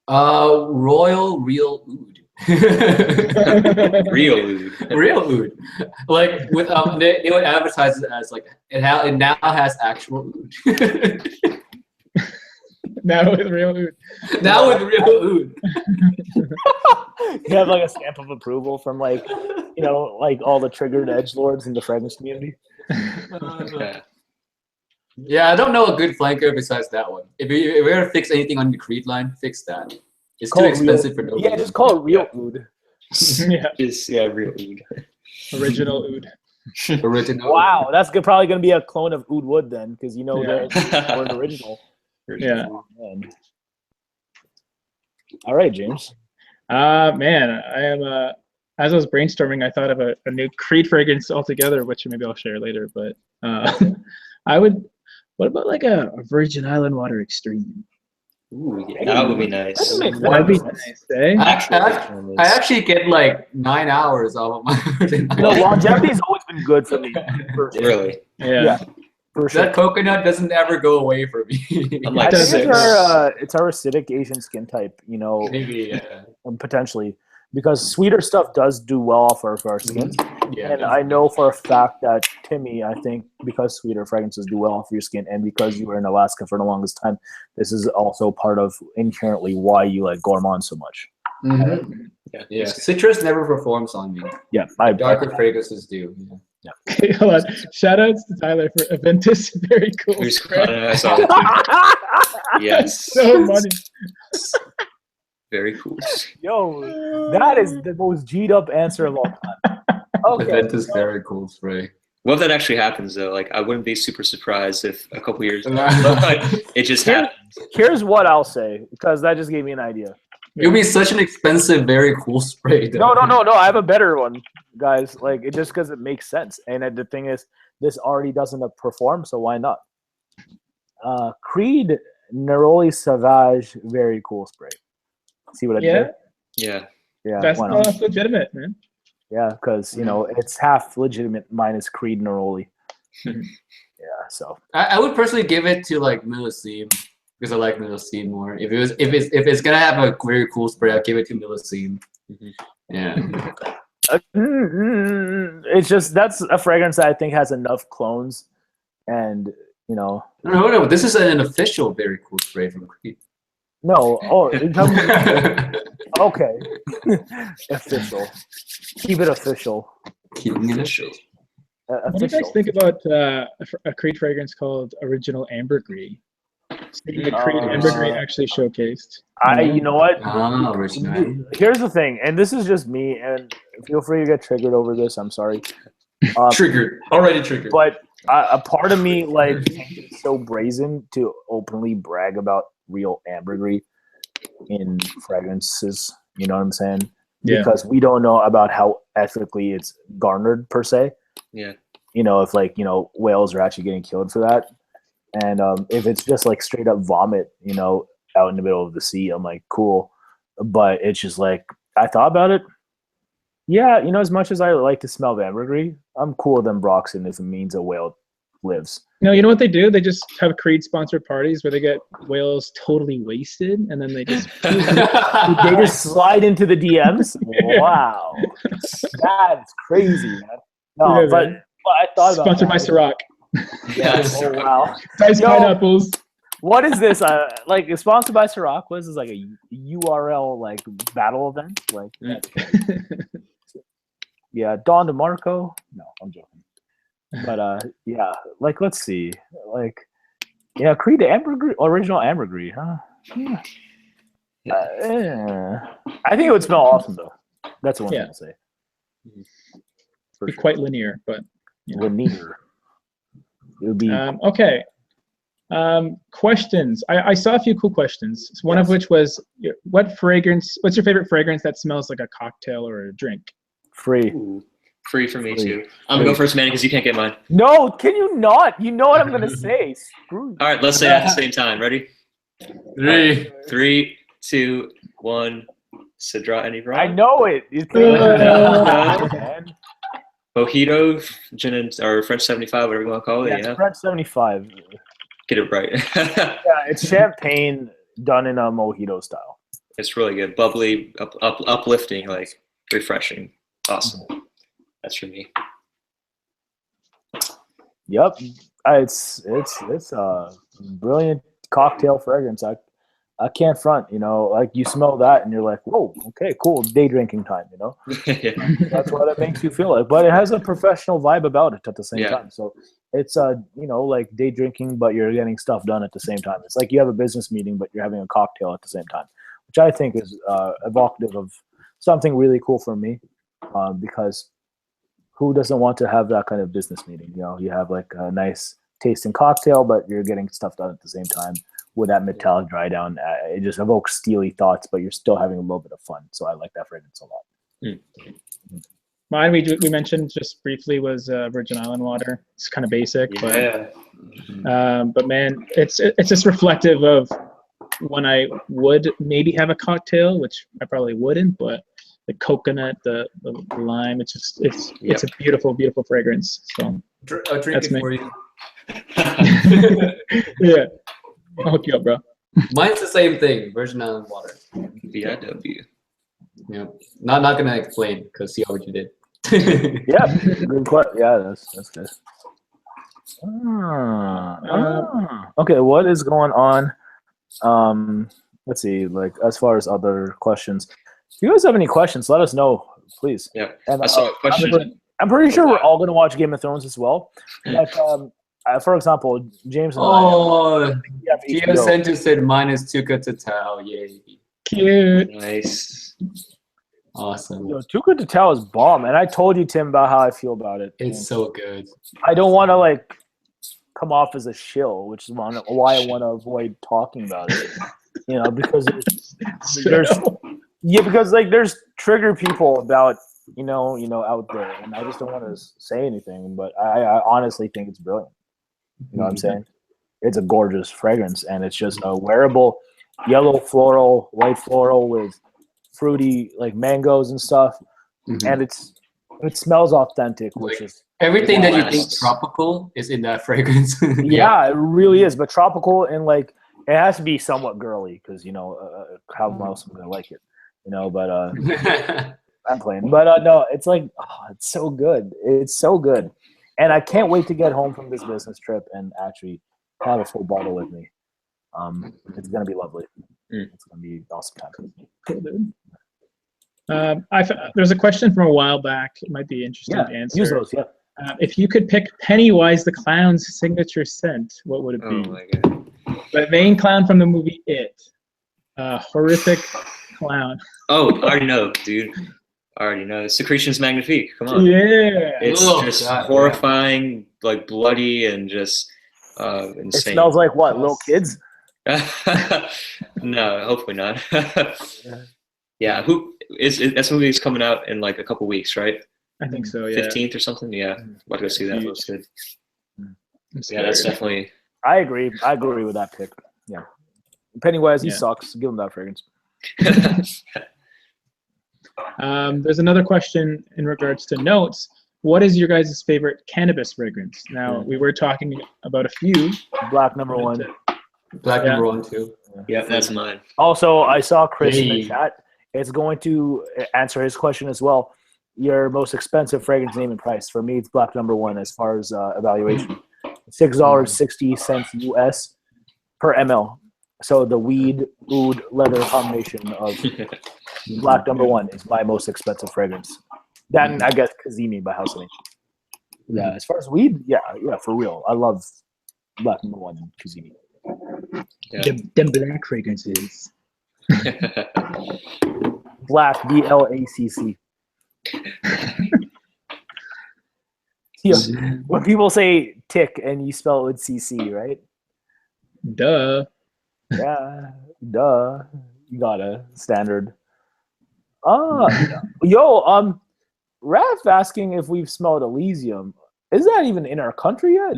Speaker 3: Royal Real Oud.
Speaker 2: Real oud.
Speaker 3: Real oud. Like with they would advertise it as like it now has actual oud.
Speaker 4: Now with real oud.
Speaker 3: Now with real oud.
Speaker 1: you have like a stamp of approval from like, you know, like all the triggered edgelords in the fragrance community.
Speaker 2: Okay.
Speaker 3: Yeah, I don't know a good flanker besides that one. If you're gonna fix anything on the Creed line, fix that. It's too expensive for no reason.
Speaker 1: Yeah, just call it real oud.
Speaker 4: Yeah.
Speaker 2: Just real oud.
Speaker 4: Original oud.
Speaker 3: Original.
Speaker 1: Wow, that's probably going to be a clone of Oud Wood then, because you know
Speaker 4: Yeah.
Speaker 1: they're an original.
Speaker 4: Yeah.
Speaker 1: Oh, man. All right, James.
Speaker 4: Man, I am as I was brainstorming, I thought of a new Creed fragrance altogether, which maybe I'll share later. But I would. What about like a Virgin Island Water Extreme?
Speaker 2: Ooh, yeah, that would be nice.
Speaker 4: That'd be nice, eh?
Speaker 3: I actually get like 9 hours off of my.
Speaker 1: No, longevity's always been good for me.
Speaker 2: Really?
Speaker 4: Yeah.
Speaker 1: For sure.
Speaker 3: That coconut doesn't ever go away from me.
Speaker 2: I'm
Speaker 1: I
Speaker 2: like
Speaker 1: think
Speaker 2: six.
Speaker 1: it's our acidic Asian skin type, you know,
Speaker 3: Maybe, yeah.
Speaker 1: potentially, because sweeter stuff does do well off of our skin.
Speaker 3: Yeah.
Speaker 1: And I know for a fact that Timmy, I think because sweeter fragrances do well off your skin, and because you were in Alaska for the longest time, this is also part of inherently why you like gourmand so much.
Speaker 3: Mm-hmm. Yeah. Citrus never performs on me.
Speaker 1: Yeah,
Speaker 3: Darker fragrances do. Yeah.
Speaker 4: Okay, hold on. Shout outs to Tyler for Aventus. Very cool.
Speaker 2: I saw it too. Yes.
Speaker 4: So funny.
Speaker 2: Very cool.
Speaker 1: Yo, that is the most G'd up answer of all time. Okay.
Speaker 3: Aventus very cool spray.
Speaker 2: What if that actually happens though? Like, I wouldn't be super surprised if a couple years it just happens.
Speaker 1: Here's what I'll say, because that just gave me an idea.
Speaker 3: It would be such an expensive, very cool spray. Though.
Speaker 1: No. I have a better one, guys. Like, it just because it makes sense. And the thing is, this already doesn't perform, so why not? Creed Neroli Sauvage, very cool spray. See what I did?
Speaker 2: Yeah.
Speaker 1: Yeah.
Speaker 4: That's legitimate, man.
Speaker 1: Yeah, because you know it's half legitimate minus Creed Neroli. Yeah, so
Speaker 3: I would personally give it to like Millesime because I like Millesime more. If it's gonna have a very cool spray, I'll give it to Millesime. Yeah.
Speaker 1: It's just that's a fragrance that I think has enough clones, and you know.
Speaker 3: No. This is an official very cool spray from Creed.
Speaker 1: No. Oh, okay. Official. Keep it official.
Speaker 3: Keeping it official.
Speaker 4: What do you guys think about a Creed fragrance called Original Ambergris? Creed Ambergris actually showcased.
Speaker 1: You know what?
Speaker 3: Original.
Speaker 1: Here's the thing, and this is just me, and feel free to get triggered over this. I'm sorry.
Speaker 3: Triggered. Already triggered.
Speaker 1: But a part of me like it's so brazen to openly brag about real ambergris in fragrances. You know what I'm saying?
Speaker 4: Yeah.
Speaker 1: Because we don't know about how ethically it's garnered per se.
Speaker 2: Yeah.
Speaker 1: You know, if like, you know, whales are actually getting killed for that. And if it's just like straight up vomit, you know, out in the middle of the sea, I'm like, cool. But it's just like, I thought about it. Yeah, you know, as much as I like to smell ambergris, I'm cooler than Broxton if it means a whale lives.
Speaker 4: No, you know what they do? They just have Creed sponsored parties where they get whales totally wasted, and then they just
Speaker 1: They just slide into the DMs. Wow, that's crazy, man. No,
Speaker 4: Yeah,
Speaker 1: but
Speaker 4: man.
Speaker 1: I thought about
Speaker 4: Sponsored by
Speaker 1: that.
Speaker 4: Ciroc.
Speaker 2: Yeah.
Speaker 1: Oh wow.
Speaker 4: Nice
Speaker 1: Yo.
Speaker 4: pineapples.
Speaker 1: What is this? Like, it's sponsored by Ciroc. What is this, like a URL like battle event? Like, yeah, Don DeMarco. No, I'm joking. But yeah, like, let's see, like, yeah, Creed ambergris, original ambergris, huh? Yeah. I think it would smell awesome though. That's the one thing to say. For
Speaker 4: Be
Speaker 1: sure.
Speaker 4: quite linear, but you know.
Speaker 1: Linear. It would be
Speaker 4: okay. Questions. I saw a few cool questions. One of which was, what's your favorite fragrance that smells like a cocktail or a drink?
Speaker 1: free.
Speaker 2: Ooh, free for me
Speaker 1: Free.
Speaker 2: too. I'm gonna go first, Manny, because you can't get mine.
Speaker 1: No, can you not? You know what I'm gonna say. Screw you.
Speaker 2: All right, let's say it at the same time. Ready?
Speaker 3: 3.
Speaker 2: 3, 2, 1. Cedra any Rob?
Speaker 1: I know it. You man.
Speaker 2: Mojito, gin or French 75, whatever you want to call it.
Speaker 1: Yeah,
Speaker 2: Yeah,
Speaker 1: it's French 75.
Speaker 2: get it right.
Speaker 1: Yeah, it's champagne done in a mojito style.
Speaker 2: It's really good, bubbly, uplifting, like refreshing. Awesome. That's for me.
Speaker 1: Yep, it's a brilliant cocktail fragrance. I can't front, you know, like you smell that and you're like, whoa, okay, cool, day drinking time, you know.
Speaker 2: Yeah.
Speaker 1: That's what it makes you feel like. But it has a professional vibe about it at the same time. So it's you know, like day drinking, but you're getting stuff done at the same time. It's like you have a business meeting, but you're having a cocktail at the same time, which I think is evocative of something really cool for me, because who doesn't want to have that kind of business meeting? You know, you have like a nice tasting cocktail, but you're getting stuff done at the same time with that metallic dry down. It just evokes steely thoughts, but you're still having a little bit of fun. So I like that fragrance a lot.
Speaker 4: Mine, we mentioned just briefly, was Virgin Island water. It's kind of basic, but man, it's just reflective of when I would maybe have a cocktail, which I probably wouldn't, but the coconut, the lime, it's a beautiful, beautiful fragrance. So
Speaker 3: I'll drink
Speaker 4: that's
Speaker 3: it
Speaker 4: me.
Speaker 3: for you.
Speaker 4: Yeah, I'll hook you up, bro.
Speaker 3: Mine's the same thing, Virgin Island water.
Speaker 2: VIW.
Speaker 3: Yeah, not gonna explain because see how what you did.
Speaker 1: Yeah, good question. Yeah, that's good. Okay, what is going on? Let's see, like as far as other questions. If you guys have any questions, let us know, please.
Speaker 2: Yeah,
Speaker 1: and
Speaker 2: I saw a question.
Speaker 1: I'm pretty sure we're all going to watch Game of Thrones as well. But, for example, James and
Speaker 3: CascadeScents just said mine is too good to tell. Yay.
Speaker 4: Cute.
Speaker 2: Nice.
Speaker 3: Awesome.
Speaker 1: Yo, Too Good to Tell is bomb, and I told you, Tim, about how I feel about it.
Speaker 3: It's so good.
Speaker 1: I don't want to like come off as a shill, which is why I want to avoid talking about it. You know, because because like there's trigger people about you know out there, and I just don't want to say anything. But I honestly think it's brilliant. You know what I'm saying? It's a gorgeous fragrance, and it's just a wearable yellow floral, white floral with fruity like mangoes and stuff, and it smells authentic, which is
Speaker 3: everything that you think tropical is in that fragrance.
Speaker 1: Yeah, it really is. But tropical and like it has to be somewhat girly because you know how else am I gonna like it, you know. But I'm playing. But no, it's like it's so good. It's so good, and I can't wait to get home from this business trip and actually have a full bottle with me. It's gonna be lovely. It's gonna be awesome time.
Speaker 4: Cool, dude. There's a question from a while back. It might be interesting to answer.
Speaker 1: Use those, yeah.
Speaker 4: If you could pick Pennywise the Clown's signature scent, what would it be?
Speaker 2: Oh my god.
Speaker 4: The main clown from the movie It. Horrific clown.
Speaker 2: Oh, I already know, dude. I already know. Secretions Magnifique. Come on.
Speaker 4: Yeah.
Speaker 2: It's just horrifying, like bloody and just insane.
Speaker 1: It smells like what? Little kids?
Speaker 2: No, hopefully not. Yeah, that movie's coming out in like a couple weeks, right?
Speaker 4: I think so, yeah.
Speaker 2: 15th or something? Yeah. About to go see that. Looks good.
Speaker 4: Yeah,
Speaker 2: that's definitely.
Speaker 1: I agree with that pick. Yeah. Pennywise, he sucks. Give him that fragrance.
Speaker 4: There's another question in regards to notes. what is your guys' favorite cannabis fragrance? Now, we were talking about a few.
Speaker 1: Black number one.
Speaker 3: Black number one too.
Speaker 2: Yeah, that's mine.
Speaker 1: Also, I saw Chris in the
Speaker 3: Hey.
Speaker 1: chat. It's going to answer his question as well. Your most expensive fragrance name and price. For me, it's Black number one as far as evaluation. $6.60 US per ml. So the weed, oud, leather combination of Black number one is my most expensive fragrance. Then I guess Kazimi by House of Nation. Yeah, as far as weed, yeah, for real. I love Black number one and Kazimi.
Speaker 2: Yeah.
Speaker 4: Them black fragrances.
Speaker 1: Black, BLACC. Yeah. When people say tick and you spell it with CC, right?
Speaker 4: Duh.
Speaker 1: Yeah, duh. You got a standard. Raph asking if we've smelled Elysium. Is that even in our country yet?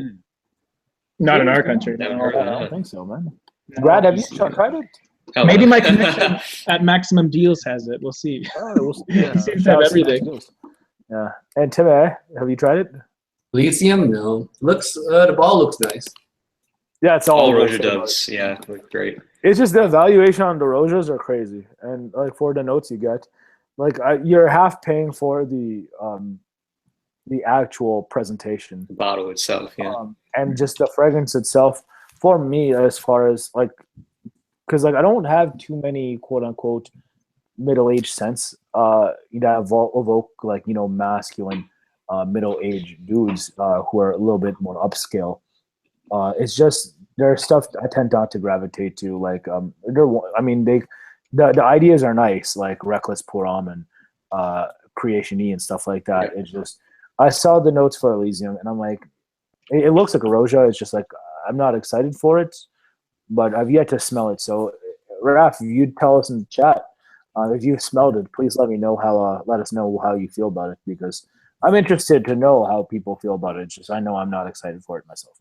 Speaker 4: Not in our country.
Speaker 2: Never
Speaker 4: No.
Speaker 2: heard of
Speaker 1: I don't
Speaker 2: that.
Speaker 1: think so, man. Brad, have you tried it?
Speaker 2: Hell
Speaker 4: Maybe
Speaker 2: no.
Speaker 4: my connection at Maximum Deals has it. We'll see.
Speaker 1: Yeah.
Speaker 4: Seems to have everything.
Speaker 1: Yeah. And Tim, have you tried it?
Speaker 3: Elysium, no. Looks the ball looks nice.
Speaker 1: Yeah, it's
Speaker 2: All
Speaker 1: all
Speaker 2: Roja
Speaker 1: Roja
Speaker 2: Doves, yeah, look great.
Speaker 1: It's just the evaluation on the Rojas are crazy, and like for the notes you get, like you're half paying for the actual presentation,
Speaker 2: The bottle itself, yeah.
Speaker 1: and just the fragrance itself. For me, as far as like, because like I don't have too many quote unquote middle-aged scents that evoke like masculine middle-aged dudes who are a little bit more upscale. It's just there's stuff I tend not to gravitate to. Like the ideas are nice, like Reckless Puram and Creation E and stuff like that.
Speaker 2: Yeah.
Speaker 1: It's just I saw the notes for Elysium and I'm like, it looks like a Roja. It's just like I'm not excited for it, but I've yet to smell it. So, Raph, if you'd tell us in the chat if you've smelled it, please let us know how you feel about it, because I'm interested to know how people feel about it. It's just I know I'm not excited for it myself.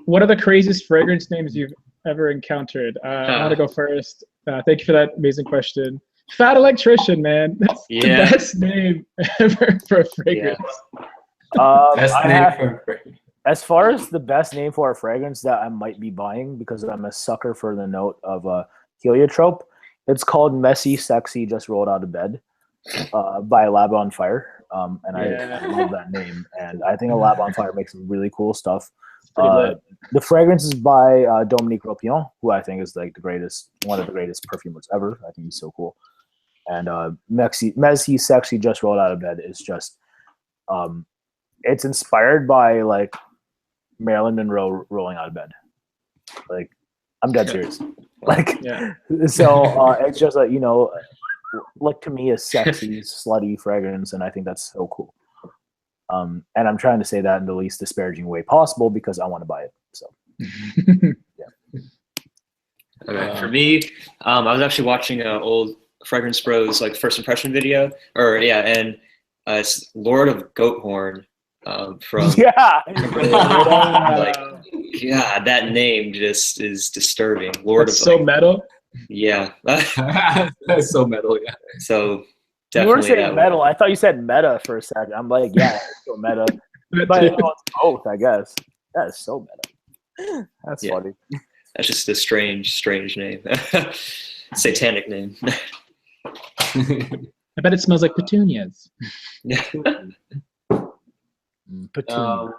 Speaker 4: What are the craziest fragrance names you've ever encountered? I want to go first. Thank you for that amazing question. Fat Electrician, man. That's the best name ever for a fragrance.
Speaker 1: As far as the best name for a fragrance that I might be buying, because I'm a sucker for the note of heliotrope, it's called Messy Sexy Just Rolled Out of Bed by Lab on Fire. And I love that name. And I think Lab on Fire makes some really cool stuff. The fragrance is by Dominique Ropillon, who I think is like one of the greatest perfumers ever. I think he's so cool. And Messy Sexy Just Rolled Out of Bed is just it's inspired by like Marilyn Monroe rolling out of bed. Like I'm dead serious. Like so it's just like like to me a sexy slutty fragrance, and I think that's so cool. And I'm trying to say that in the least disparaging way possible because I want to buy it. So
Speaker 2: Okay, for me, I was actually watching an old Fragrance Bros like first impression video, and it's Lord of Goathorn from like God, that name just is disturbing. Lord
Speaker 4: That's
Speaker 2: of
Speaker 4: so metal.
Speaker 2: Yeah,
Speaker 3: That's so metal. Yeah.
Speaker 2: So
Speaker 1: you
Speaker 2: definitely
Speaker 1: were saying metal. I thought you said meta for a second. I'm like, yeah, it's so meta. But it's both, I guess. That is so meta. That's funny.
Speaker 2: That's just a strange name. Satanic name.
Speaker 4: I bet it smells like petunias.
Speaker 2: Yeah.
Speaker 1: Petunia.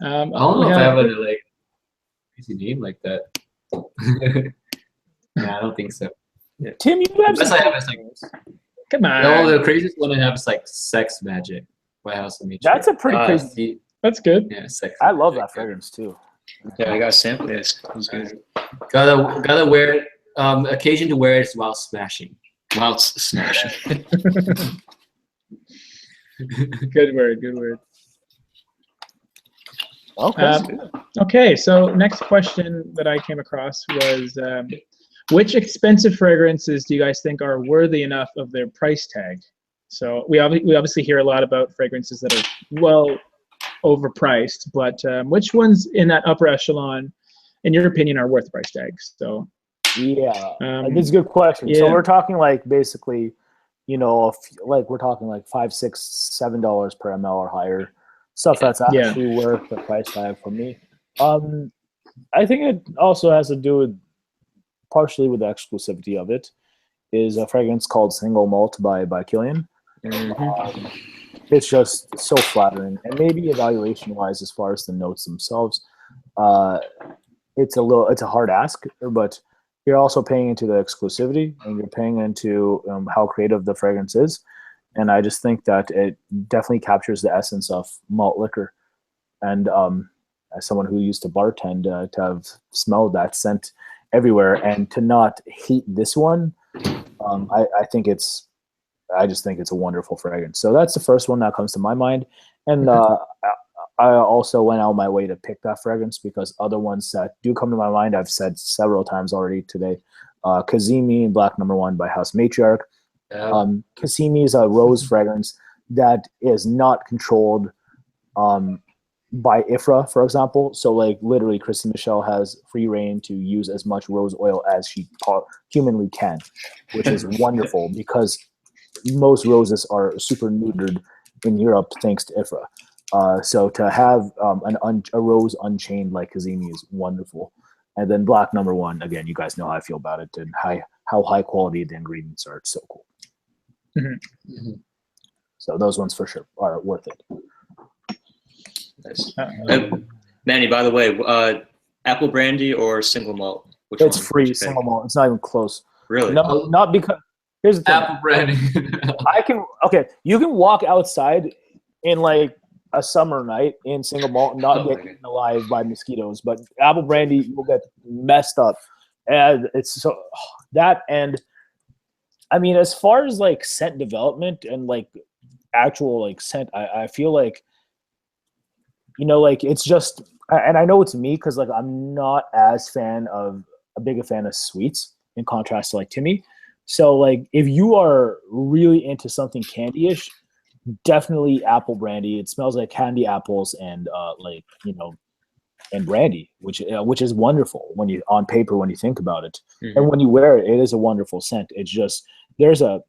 Speaker 3: I don't know if I have a like crazy name like that. Nah, I don't think so.
Speaker 2: Yeah.
Speaker 1: Tim, you have
Speaker 3: Unless I have is like
Speaker 4: Come on.
Speaker 3: no, the craziest one I have is like Sex Magic by House of Nature.
Speaker 1: That's a pretty crazy.
Speaker 4: That's good.
Speaker 3: Yeah, Sex.
Speaker 1: I love
Speaker 3: Magic.
Speaker 1: that fragrance too.
Speaker 2: Yeah, I got a sample. This was good.
Speaker 3: Gotta wear it. Occasion to wear it while smashing.
Speaker 2: While smashing.
Speaker 4: Good word.
Speaker 1: Okay.
Speaker 4: Okay, so next question that I came across was, which expensive fragrances do you guys think are worthy enough of their price tag? So we obviously hear a lot about fragrances that are well overpriced, but which ones in that upper echelon, in your opinion, are worth price tags? So
Speaker 1: that's a good question. So we're talking like basically like we're talking like $5, $6, $7 per ml or higher, stuff that's actually worth the price tag for me. I think it also has to do with partially with the exclusivity of it. Is a fragrance called Single Malt by Killian. It's just so flattering, and maybe evaluation wise, as far as the notes themselves, it's a hard ask, but you're also paying into the exclusivity, and you're paying into how creative the fragrance is. And I just think that it definitely captures the essence of malt liquor. And as someone who used to bartend, to have smelled that scent everywhere and to not hate this one, I just think it's a wonderful fragrance. So that's the first one that comes to my mind. And I also went out my way to pick that fragrance because other ones that do come to my mind, I've said several times already today. Kazimi Black No. 1 by House Matriarch. Kazimi is a rose fragrance that is not controlled by IFRA, for example. So like literally Christy Michelle has free reign to use as much rose oil as she humanly can, which is wonderful because most roses are super neutered in Europe thanks to IFRA. So to have a rose unchained like Kazimi is wonderful. And then Black No. 1, again, you guys know how I feel about it and how high quality the ingredients are. It's so cool. So those ones for sure are worth it.
Speaker 2: Nice. Manny, by the way, apple brandy or single malt? Which
Speaker 1: it's
Speaker 2: one
Speaker 1: free single malt. It's not even close.
Speaker 2: Really?
Speaker 1: No, not because here's the thing.
Speaker 3: Apple brandy.
Speaker 1: You can walk outside in like a summer night in single malt and not get eaten alive by mosquitoes, but apple brandy will get messed up. And it's so that, and I mean, as far as like scent development and like actual like scent, I feel like, like it's just, and I know it's me because like I'm not as big a fan of sweets in contrast to like Timmy. So like if you are really into something candy-ish, definitely apple brandy. It smells like candy apples and and brandy, which is wonderful when you on paper when you think about it. And when you wear it, it is a wonderful scent. It's just there's an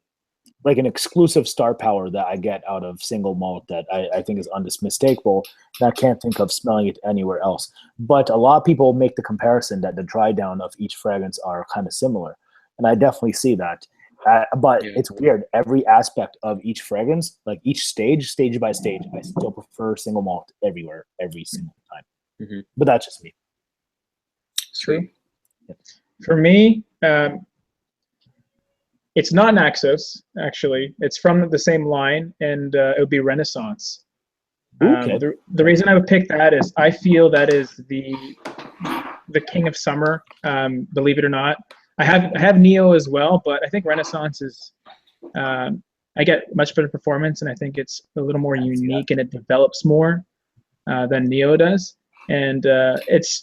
Speaker 1: exclusive star power that I get out of single malt that I think is unmistakable, and I can't think of smelling it anywhere else. But a lot of people make the comparison that the dry down of each fragrance are kind of similar, and I definitely see that. But it's weird. Every aspect of each fragrance, like each stage by stage, I still prefer single malt everywhere, every single time. But that's just me.
Speaker 4: True. For me, it's not Naxos, actually. It's from the same line, and it would be Renaissance. The reason I would pick that is I feel that is the king of summer, believe it or not. I have Neo as well, but I think Renaissance is I get much better performance, and I think it's a little more unique and it develops more than Neo does. And it's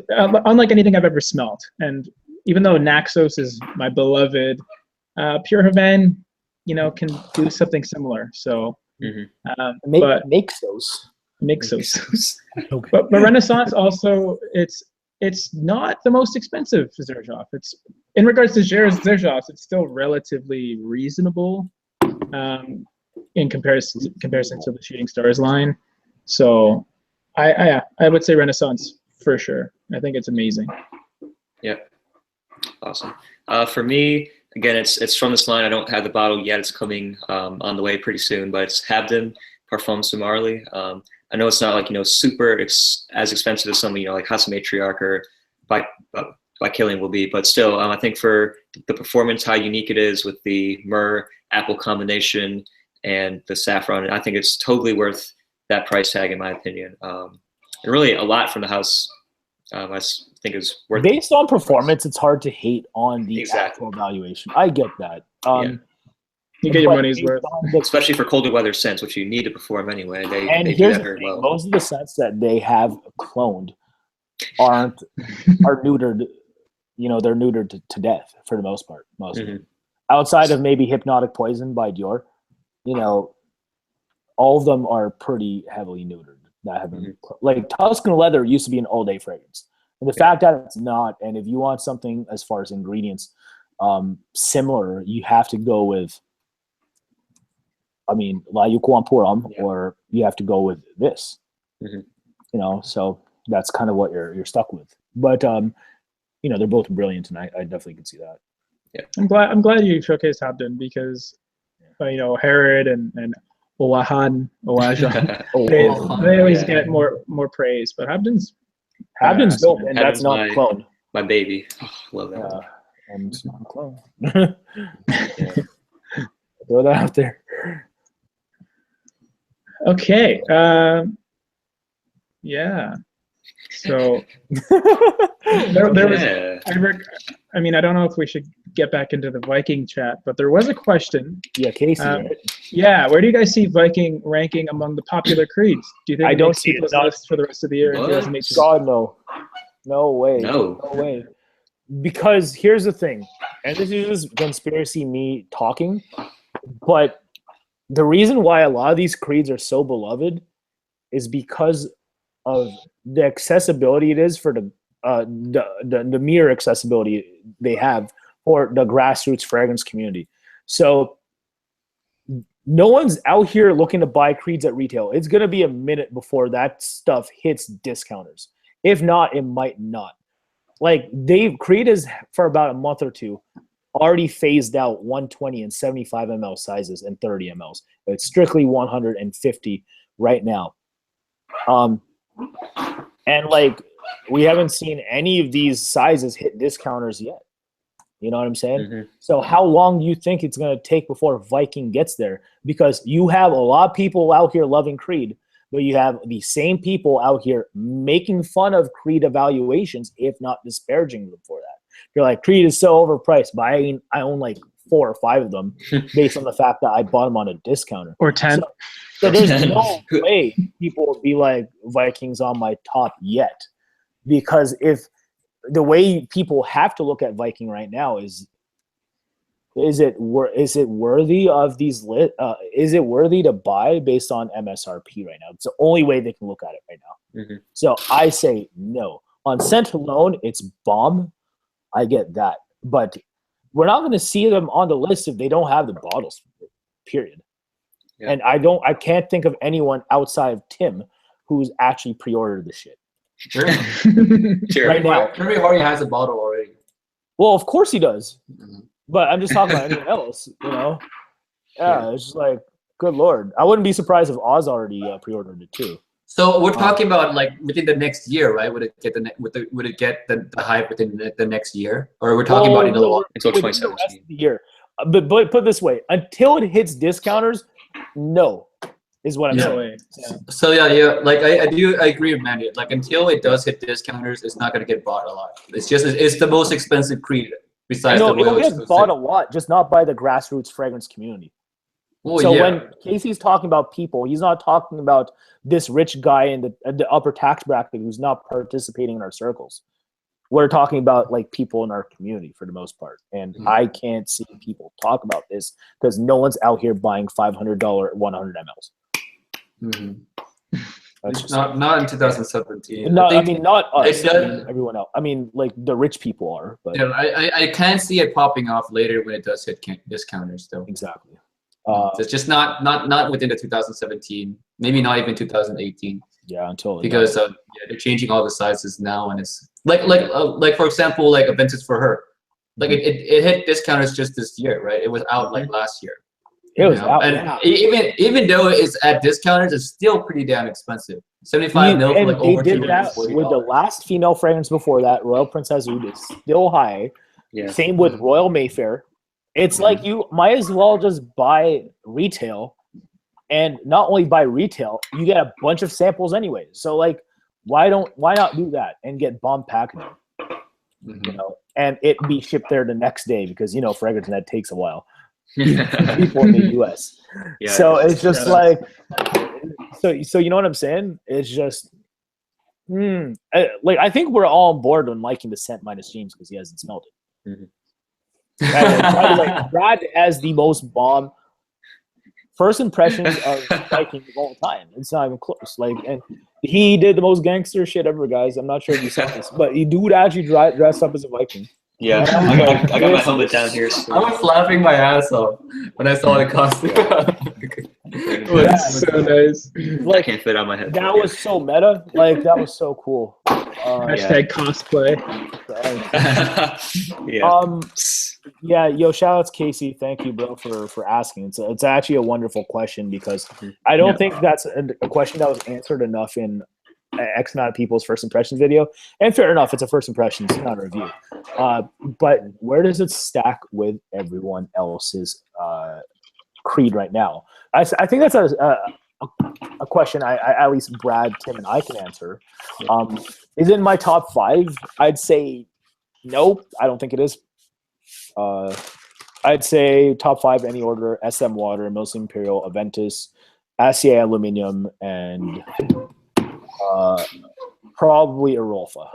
Speaker 4: unlike anything I've ever smelled. And even though Naxos is my beloved, Pure Havane, can do something similar. So,
Speaker 1: Naxos.
Speaker 4: But Renaissance also, it's not the most expensive Xerjoff. It's in regards to Xerjoff, it's still relatively reasonable in comparison to the Shooting Stars line. So I would say Renaissance for sure. I think it's amazing.
Speaker 2: Yeah, awesome. For me, again, it's from this line. I don't have the bottle yet. It's coming on the way pretty soon. But it's Habden Parfum de Marly. I know it's not like super as expensive as some like House Matriarch or by Killian will be, but still, I think for the performance, how unique it is with the myrrh apple combination and the saffron, I think it's totally worth that price tag in my opinion. And really, a lot from the house, I think is worth.
Speaker 1: Based on performance, it's hard to hate on the actual valuation. I get that.
Speaker 4: You get your money's worth,
Speaker 2: especially for colder weather scents, which you need to perform anyway. They do that very well.
Speaker 1: Most of the scents that they have cloned are neutered. They're neutered to death for the most part. Most of them. Outside of maybe Hypnotic Poison by Dior, all of them are pretty heavily neutered. That have been like Tuscan Leather used to be an all-day fragrance, and the fact that it's not, and if you want something as far as ingredients similar, you have to go with I mean, la yukuan puram,
Speaker 2: Yeah.
Speaker 1: or you have to go with this.
Speaker 2: Mhm.
Speaker 1: You know, so that's kind of what you're stuck with. But you know, they're both brilliant, and I definitely can see that.
Speaker 4: I'm glad you showcased Habden because you know, Herod and Owahan, they always get more praise, but Habden's
Speaker 1: dope, and that's
Speaker 2: Habden's
Speaker 1: not a clone.
Speaker 2: My baby. Oh, love that.
Speaker 1: And it's not a clone. Throw that out there.
Speaker 4: Okay. Yeah. So there was. I mean, I don't know if we should get back into the Viking chat, but there was a question.
Speaker 1: Yeah, Casey. Right?
Speaker 4: Yeah, where do you guys see Viking ranking among the popular creeds? Do you think
Speaker 1: I don't see
Speaker 4: people's
Speaker 1: it.
Speaker 4: list for the rest of the year in
Speaker 2: What?
Speaker 4: 2018?
Speaker 1: God, no. No way.
Speaker 2: No.
Speaker 1: No way. Because here's the thing, and this is just conspiracy me talking, but the reason why a lot of these creeds are so beloved is because of the accessibility it is for the mere accessibility they have for the grassroots fragrance community. So no one's out here looking to buy creeds at retail. It's going to be a minute before that stuff hits discounters. If not, it might not. Like, Creed is, for about a month or two, already phased out 120 and 75 ml sizes and 30 mls. It's strictly 150 right now. And like, we haven't seen any of these sizes hit discounters yet. You know what I'm saying?
Speaker 2: Mm-hmm.
Speaker 1: So how long do you think it's going to take before Viking gets there? Because you have a lot of people out here loving Creed, but you have the same people out here making fun of Creed evaluations, if not disparaging them for that. You're like, Creed is so overpriced, but I own like 4 or 5 of them based on the fact that I bought them on a discounter.
Speaker 4: Or 10.
Speaker 1: So there's no way people would be like, Vikings on my top yet. Because if the way people have to look at Viking right now is it worthy of these is it worthy to buy based on MSRP right now? It's the only way they can look at it right now.
Speaker 2: Mm-hmm.
Speaker 1: So I say no. On scent alone, it's bomb. I get that. But we're not going to see them on the list if they don't have the bottles, period. Yeah. And I can't think of anyone outside of Tim who's actually pre-ordered the shit.
Speaker 3: Sure.
Speaker 1: Right now.
Speaker 3: Henry already has a bottle already.
Speaker 1: Well, of course he does.
Speaker 3: Mm-hmm.
Speaker 1: But I'm just talking about anyone else, you know? Yeah, it's just like, good Lord. I wouldn't be surprised if Oz already pre-ordered it too.
Speaker 3: So we're talking about like within the next year, right? Would it get the hype within the next year, or we're talking about until
Speaker 1: 2017? The rest of the year. But put it this way: until it hits discounters, no, is what I'm saying.
Speaker 3: Yeah. So yeah, like I agree with Mandy. Like until it does hit discounters, it's not gonna get bought a lot. It's the most expensive creed besides the Royal.
Speaker 1: It'll get bought a lot, just not by the grassroots fragrance community.
Speaker 3: Well,
Speaker 1: so when Casey's talking about people, he's not talking about this rich guy in the upper tax bracket who's not participating in our circles. We're talking about like people in our community for the most part. And I can't see people talk about this because no one's out here buying $500 100 mls.
Speaker 3: Mm-hmm. That's not in 2017.
Speaker 1: No, I mean not us. I mean, everyone else. I mean, like the rich people are. But
Speaker 3: yeah, I can see it popping off later when it does hit discounters, though.
Speaker 1: Exactly.
Speaker 3: It's just not within the 2017, maybe not even 2018.
Speaker 1: Yeah, until
Speaker 3: because they're changing all the sizes now, and it's like for example, like a vintage for her, like it hit discounters just this year, right? It was out like last year.
Speaker 1: It was out,
Speaker 3: and even though it's at discounters, it's still pretty damn expensive. 75 mil for like over $240.
Speaker 1: They did that with the last female fragrance before that, Royal Princess Oud is still high. Yeah. Same with Royal Mayfair. It's like you might as well just buy retail, and not only buy retail, you get a bunch of samples anyway. So like, why not do that and get bomb packaging, you know, and it be shipped there the next day because you know fragrance net takes a while. People in the U.S. Yeah, so it's just like, so you know what I'm saying? It's just, like I think we're all on board on liking the scent minus James because he hasn't smelled it. Mm-hmm. By the way, Brad has the most bomb first impressions of Viking of all time. It's not even close. Like, and he did the most gangster shit ever, guys. I'm not sure if you saw this, but he dude actually dressed up as a Viking.
Speaker 2: Yeah, I got my helmet down here. So.
Speaker 3: I was laughing my ass off when I saw the costume.
Speaker 4: That's so nice.
Speaker 2: I can't fit on my head.
Speaker 1: That was so meta. Like that was so cool.
Speaker 4: Hashtag cosplay.
Speaker 2: Yeah.
Speaker 1: Yo, shout out to Casey. Thank you, bro, for asking. It's actually a wonderful question because I don't think that's a question that was answered enough in X amount of people's first impressions video. And fair enough, it's a first impression, it's not a review. But where does it stack with everyone else's creed right now? I think that's a question I at least Brad, Tim, and I can answer. Is it in my top 5? I'd say no. I don't think it is. I'd say top 5 any order: SM Water, Milsim Imperial, Aventus, Acier Aluminium, and probably Arolfa.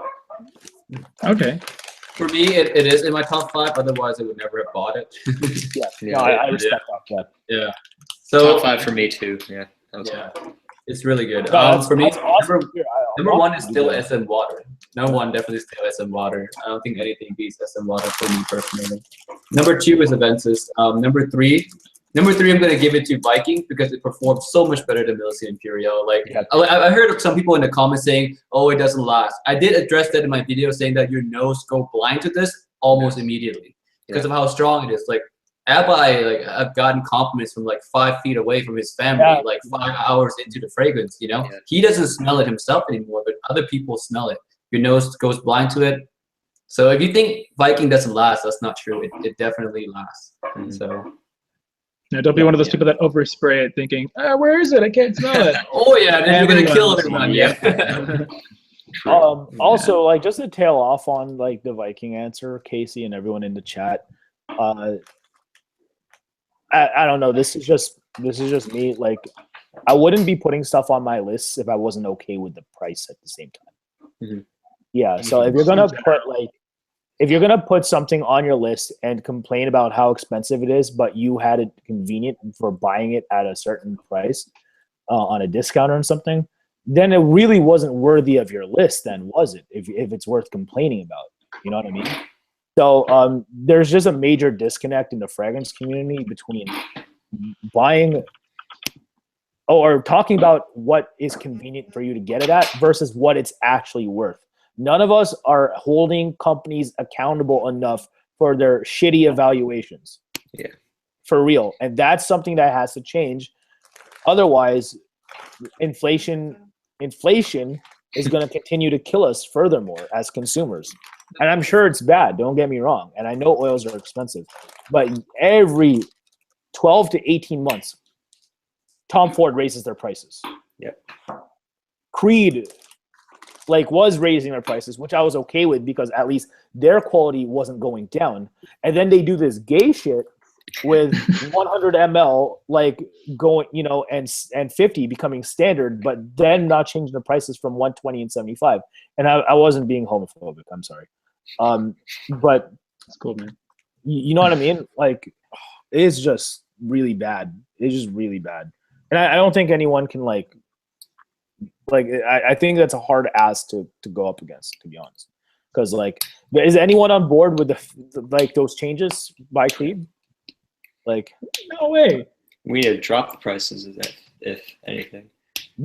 Speaker 4: Okay.
Speaker 3: For me, it is in my top 5. Otherwise, I would never have bought it.
Speaker 1: No, I respect that.
Speaker 3: Yeah. So
Speaker 2: top 5 for me too. Yeah.
Speaker 3: It's really good. For me,
Speaker 1: awesome.
Speaker 3: number 1 is still SM Water. Number 1 definitely still SM Water. I don't think anything beats SM Water for me personally. Number 2 is Aventus. Number 3, I'm gonna give it to Viking because it performed so much better than Milsim Imperial. Like I heard some people in the comments saying, "Oh, it doesn't last." I did address that in my video, saying that your nose go blind to this almost immediately because of how strong it is. Like Abai, I've gotten compliments from 5 feet away from his family, 5 hours into the fragrance. You know, he doesn't smell it himself anymore, but other people smell it. Your nose goes blind to it. So if you think Viking doesn't last, that's not true. It definitely lasts. So.
Speaker 4: Now, don't be one of those people that overspray it, thinking, "Where is it? I can't smell it."
Speaker 3: Oh yeah, then you're gonna kill everyone. Yeah.
Speaker 1: Also, just to tail off on the Viking answer, Casey and everyone in the chat. I don't know. This is just me. I wouldn't be putting stuff on my lists if I wasn't okay with the price at the same time. Yeah. So if you're gonna put something on your list and complain about how expensive it is, but you had it convenient for buying it at a certain price on a discount or something, then it really wasn't worthy of your list. Then was it? If it's worth complaining about, you know what I mean? So there's just a major disconnect in the fragrance community between buying or talking about what is convenient for you to get it at versus what it's actually worth. None of us are holding companies accountable enough for their shitty evaluations.
Speaker 2: Yeah.
Speaker 1: For real. And that's something that has to change. Otherwise, inflation is going to continue to kill us furthermore as consumers. And I'm sure it's bad, don't get me wrong. And I know oils are expensive. But every 12 to 18 months, Tom Ford raises their prices.
Speaker 2: Yep.
Speaker 1: Creed was raising their prices, which I was okay with because at least their quality wasn't going down. And then they do this gay shit with 100 ml going, and 50 becoming standard, but then not changing the prices from 120 and 75. And I wasn't being homophobic, I'm sorry. But
Speaker 4: it's cool, man.
Speaker 1: You know what I mean? It's just really bad. It's just really bad. And I don't think anyone can I think that's a hard ass to go up against, to be honest. Because is anyone on board with those changes by Creed?
Speaker 4: No way.
Speaker 2: We need to drop the prices if anything.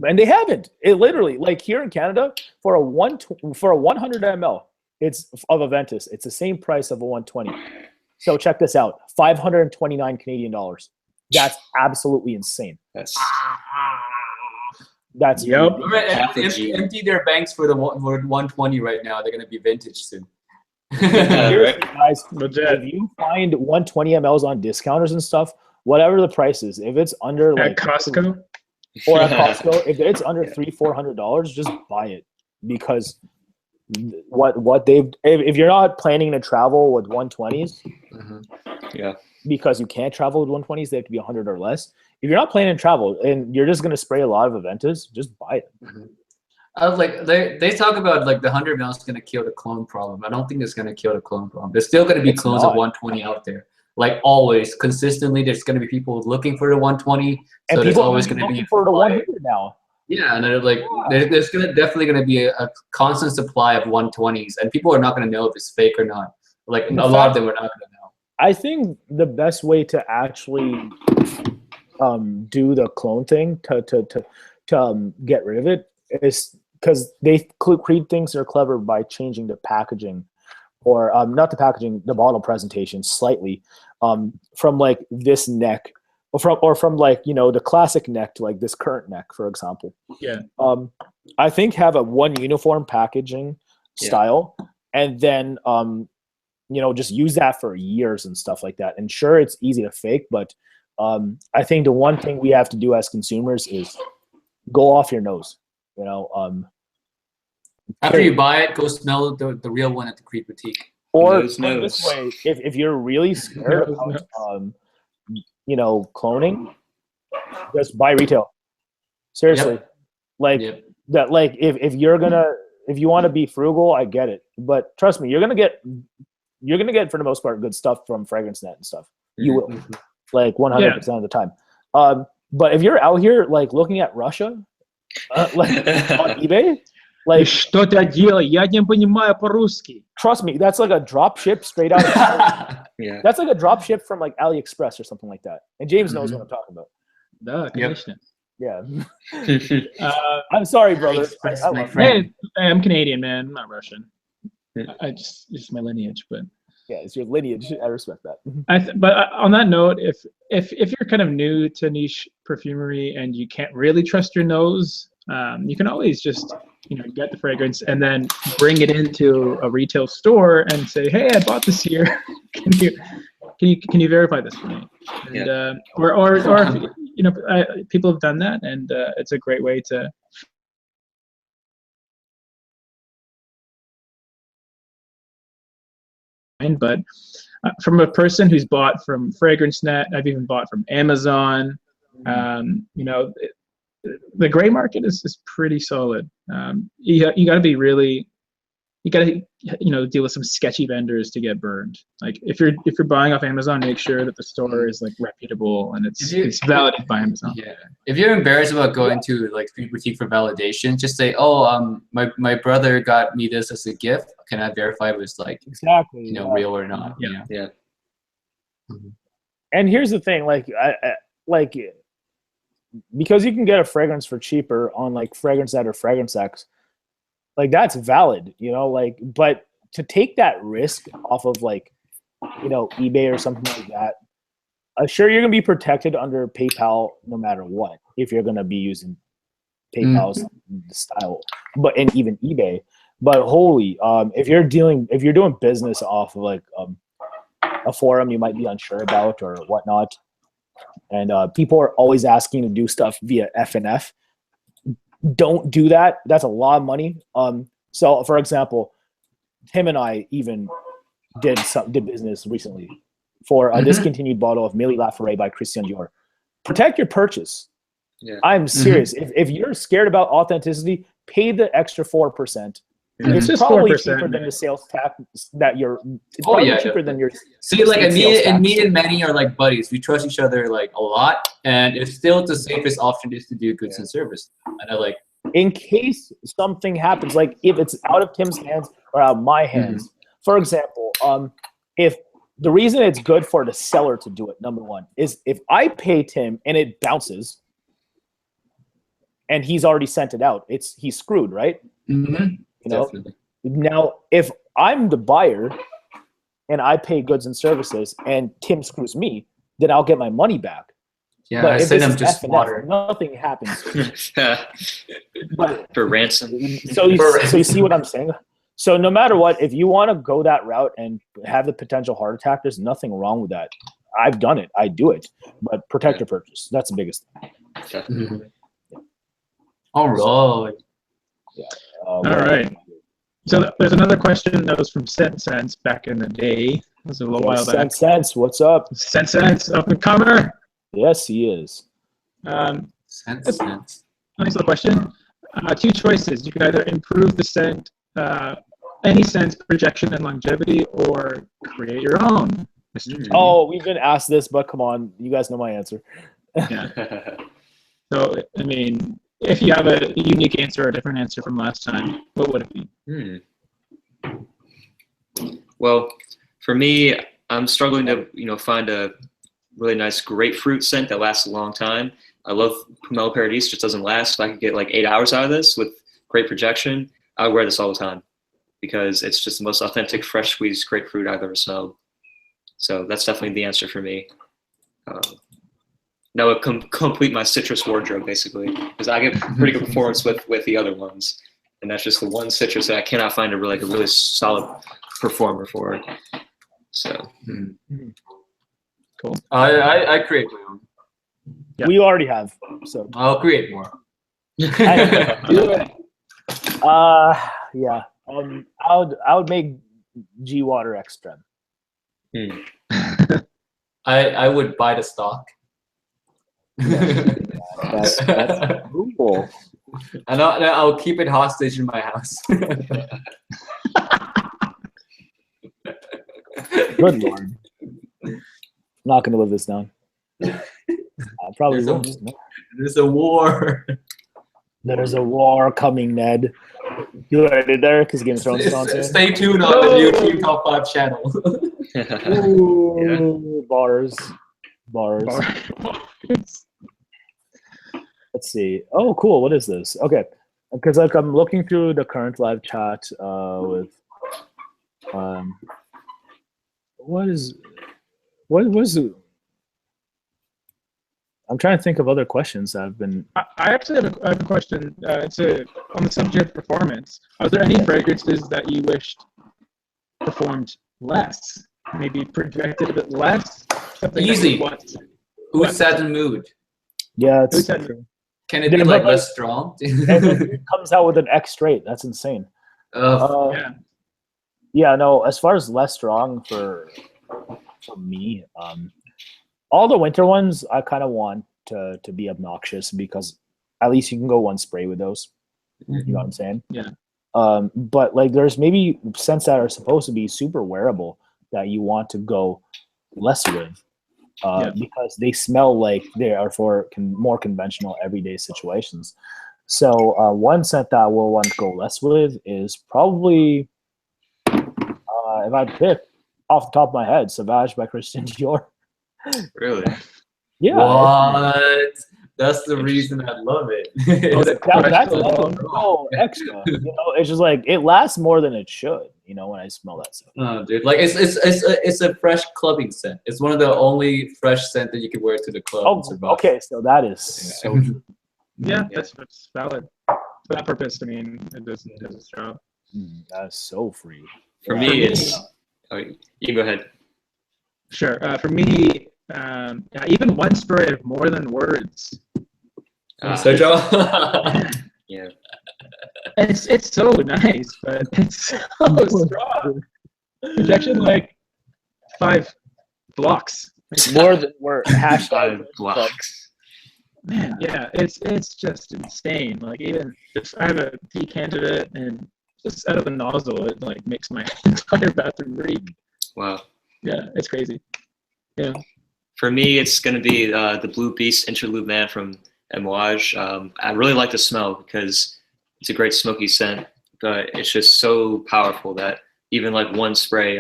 Speaker 1: And they haven't. It literally here in Canada for a 100 ml, it's of Aventus. It's the same price of a 120. So check this out: 529 Canadian dollars. That's absolutely insane. That's
Speaker 4: yep.
Speaker 3: Empty their banks for the 120 right now. They're gonna be vintage soon.
Speaker 1: Seriously, guys, if you find 120 mLs on discounters and stuff, whatever the price is, if it's under
Speaker 4: at Costco
Speaker 1: or at Costco, if it's under $300-400, just buy it because what they've if you're not planning to travel with 120s,
Speaker 2: yeah, because
Speaker 1: you can't travel with 120s, they have to be 100 or less. If you're not planning to travel and you're just going to spray a lot of Aventus, just buy it.
Speaker 3: I was they talk about the 100 ml is going to kill the clone problem. I don't think it's going to kill the clone problem. There's still going to be clones of 120 out there. Always, consistently, there's going to be people looking for the 120. So there's always going to be
Speaker 1: for the 100 now.
Speaker 3: Yeah, and there's definitely going to be a constant supply of 120s, and people are not going to know if it's fake or not. Like a lot of them we're not gonna know.
Speaker 1: I think the best way to actually do the clone thing to get rid of it is because Creed thinks they're clever by changing the packaging, or not the packaging, the bottle presentation slightly, from like this neck, or from like, you know, the classic neck to like this current neck, for example.
Speaker 4: Yeah.
Speaker 1: I think have a one uniform packaging style, and then you know, just use that for years and stuff like that. And sure, it's easy to fake, but I think the one thing we have to do as consumers is go off your nose. You know,
Speaker 3: after you buy it, go smell the real one at the Creed boutique.
Speaker 1: Or this way, if you're really scared about you know, cloning, just buy retail. Seriously, like that. Like if you want to be frugal, I get it, but trust me, you're gonna get for the most part good stuff from FragranceNet and stuff. You will, like 100% of the time. But if you're out here like looking at Russia, like on eBay, like
Speaker 4: что ты делаешь? Я не понимаю по-русски.
Speaker 1: Trust me, that's like a drop ship straight out. That's like a drop ship from like AliExpress or something like that. And James knows what I'm talking about.
Speaker 4: Да, конечно.
Speaker 1: Yeah. I'm sorry, brother.
Speaker 4: Hey, I'm Canadian, man. I'm not Russian. I just my lineage, but
Speaker 1: yeah, it's your lineage. I respect that.
Speaker 4: But on that note, if you're kind of new to niche perfumery and you can't really trust your nose, you can always just, you know, get the fragrance and then bring it into a retail store and say, hey, I bought this here. Can you verify this for me? And, or if, you know, people have done that, and it's a great way to. But from a person who's bought from FragranceNet, I've even bought from Amazon. You know, the gray market is pretty solid. You got to be really, you got to, you know, deal with some sketchy vendors to get burned. Like if you're buying off Amazon, make sure that the store is like reputable and it's validated by Amazon.
Speaker 3: Yeah. If you're embarrassed about going to like Creed boutique for validation, just say, oh, my brother got me this as a gift. Can I verify it was like
Speaker 1: exactly,
Speaker 3: you know, real or not?
Speaker 2: Yeah.
Speaker 1: And here's the thing, like like because you can get a fragrance for cheaper on like FragranceNet or FragranceX, like that's valid, you know, like, but to take that risk off of like, you know, eBay or something like that, sure, you're gonna be protected under PayPal no matter what if you're gonna be using PayPal's style, but and even eBay. But holy, if you're doing business off of like a forum you might be unsure about or whatnot, and people are always asking to do stuff via FNF, don't do that. That's a lot of money. So for example, Tim and I even did business recently for a discontinued bottle of Milly Laforet by Christian Dior. Protect your purchase. I'm serious. If you're scared about authenticity, pay the extra 4%. It's
Speaker 4: just
Speaker 1: probably
Speaker 4: 4%,
Speaker 1: cheaper than the sales tax that you're. It's probably cheaper than your.
Speaker 3: See, like me and Manny are like buddies. We trust each other like a lot, and it's still the safest option is to do goods and service. And I like.
Speaker 1: In case something happens, like if it's out of Tim's hands or out of my hands, for example, if the reason it's good for the seller to do it, number one, is if I pay Tim and it bounces, and he's already sent it out, he's screwed, right? You know, definitely. Now if I'm the buyer and I pay goods and services and Tim screws me, then I'll get my money back.
Speaker 3: Yeah,
Speaker 1: but
Speaker 3: I say them just water.
Speaker 1: Nothing happens.
Speaker 2: But for ransom.
Speaker 1: So you see what I'm saying? So no matter what, if you want to go that route and have the potential heart attack, there's nothing wrong with that. I've done it. I do it. But protect your purchase. That's the biggest thing.
Speaker 3: All right.
Speaker 1: Yeah.
Speaker 4: All right. So there's another question that was from CascadeScents back in the day. It was a little while back.
Speaker 1: CascadeScents, what's up?
Speaker 4: CascadeScents, up and comer.
Speaker 1: Yes, he is.
Speaker 3: CascadeScents.
Speaker 4: Nice little question. Two choices. You could either improve the scent, any scent projection and longevity, or create your own.
Speaker 1: Oh, we've been asked this, but come on, you guys know my answer.
Speaker 4: Yeah. So I mean, if you have a unique answer or a different answer from last time, what would it be?
Speaker 2: Well, For me, I'm struggling to find a really nice grapefruit scent that lasts a long time. I love Pomelo Paradis, just doesn't last. If I could get like 8 hours out of this with great projection, I would wear this all the time because it's just the most authentic fresh squeezed grapefruit I've ever smelled. So that's definitely the answer for me. That would complete my citrus wardrobe basically, because I get pretty good performance with the other ones, and that's just the one citrus that I cannot find a really solid performer for. So
Speaker 4: Cool.
Speaker 3: I create my own.
Speaker 4: Yeah.
Speaker 1: We already have, so
Speaker 3: I'll create more.
Speaker 1: yeah. I would make G Water extra.
Speaker 3: I would buy the stock.
Speaker 1: That's cool.
Speaker 3: And I'll keep it hostage in my house.
Speaker 1: Good Lord. I'm not going to live this down. I probably won't.
Speaker 3: There's a war.
Speaker 1: There's a war coming, Ned. You ready there? Because Game of Thrones is on soon.
Speaker 3: Stay tuned on the new Team Top 5 channel.
Speaker 1: Ooh, bars. Let's see. Oh, cool. What is this? Okay. Because like I'm looking through the current live chat with what is it? I'm trying to think of other questions that have been.
Speaker 4: I actually have a question. It's on the subject of performance. Are there any fragrances that you wished performed less? Maybe projected a bit less? Something
Speaker 3: Easy. Who set the mood?
Speaker 1: Yeah,
Speaker 4: Who
Speaker 1: it's
Speaker 4: said
Speaker 1: true.
Speaker 3: Can it be like less strong?
Speaker 1: And it comes out with an X straight. That's insane.
Speaker 4: Yeah.
Speaker 1: Yeah, no, as far as less strong for me, all the winter ones I kind of want to be obnoxious because at least you can go one spray with those. You know what I'm saying?
Speaker 4: Yeah.
Speaker 1: But like there's maybe scents that are supposed to be super wearable that you want to go less with because they smell like they are for more conventional everyday situations. So one scent that I will want to go less with is probably, if I pick off the top of my head, Sauvage by Christian Dior.
Speaker 2: Really?
Speaker 1: Yeah.
Speaker 3: What? That's the reason I love it.
Speaker 1: That's no extra. You know, it's just like it lasts more than it should. You know, when I smell that stuff.
Speaker 3: Oh, dude, like it's a fresh clubbing scent. It's one of the only fresh scent that you can wear to the club. And survive.
Speaker 1: Okay, so that is so true.
Speaker 4: Yeah, that's valid. For that purpose, I mean, it does its job.
Speaker 1: That is so free.
Speaker 2: For me, it's. Oh, you can go ahead.
Speaker 4: Sure. For me, even one spray of more than words.
Speaker 3: So Joe.
Speaker 2: Yeah.
Speaker 4: It's so nice, but it's so strong. Projection like 5 blocks.
Speaker 1: More than we're
Speaker 2: Hashtag blocks.
Speaker 4: Man, yeah, it's just insane. Like even if I have a decanted it and just out of the nozzle, it like makes my entire bathroom reek.
Speaker 2: Wow.
Speaker 4: Yeah, it's crazy. Yeah.
Speaker 2: For me, it's going to be the Blue Beast Interlude Man from Amouage. I really like the smell because it's a great smoky scent, but it's just so powerful that even like one spray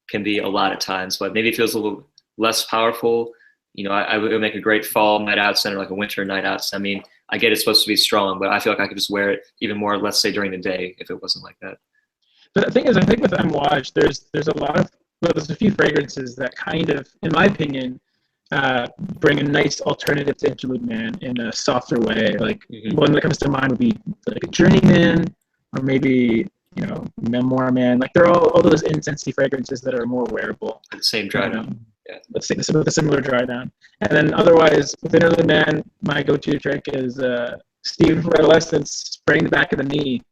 Speaker 2: can be a lot at times. But maybe it feels a little less powerful. You know, I would make a great fall night out scent or like a winter night out scent. I mean, I get it's supposed to be strong, but I feel like I could just wear it even more, let's say, during the day if it wasn't like that.
Speaker 4: But the thing is, I think with Amouage, there's a few fragrances that kind of, in my opinion, bring a nice alternative to Interlude Man in a softer way. Like one that comes to mind would be like a Journeyman, or maybe Memoir Man. Like they're all those incensey fragrances that are more wearable.
Speaker 2: Same dry down.
Speaker 4: Yeah. Let's say with a similar dry down. And then otherwise, with Interlude Man, my go-to trick is Steve from Adolescence spraying the back of the knee.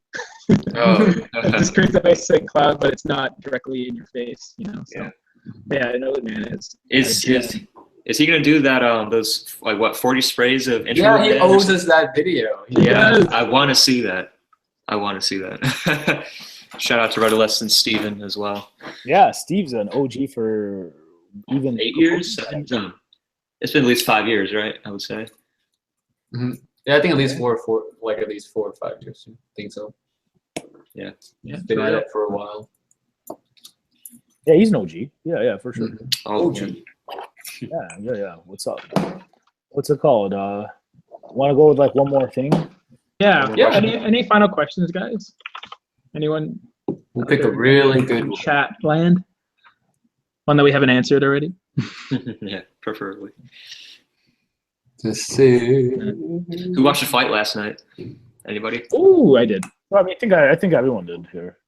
Speaker 2: Oh.
Speaker 4: It just creates a nice thick cloud, but it's not directly in your face. So yeah, Interlude Man
Speaker 2: Is he gonna do that? Those like what 40 sprays of Interlude
Speaker 3: Yeah, he
Speaker 2: Man
Speaker 3: owes us that video.
Speaker 2: Yeah, I want to see that. Shout out to Adolescent Steven as well.
Speaker 1: Yeah, Steve's an OG for even
Speaker 2: 8 years. It's been at least 5 years, right? I would say.
Speaker 3: Mm-hmm. Yeah, I think at least four or 5 years. I think so.
Speaker 2: Yeah.
Speaker 3: Been at it for a while.
Speaker 1: Yeah, he's an OG. Yeah, for sure.
Speaker 2: Oh,
Speaker 1: Yeah. What's up? What's it called? Want to go with like one more thing?
Speaker 4: Yeah.
Speaker 3: Yeah.
Speaker 4: Any final questions, guys? Anyone?
Speaker 3: We'll pick a really good one.
Speaker 4: Chat land. One that we haven't answered already.
Speaker 2: Yeah, preferably.
Speaker 3: Let's see.
Speaker 2: Who watched the fight last night? Anybody?
Speaker 4: Ooh, I did.
Speaker 1: Well, I mean, I think everyone did here.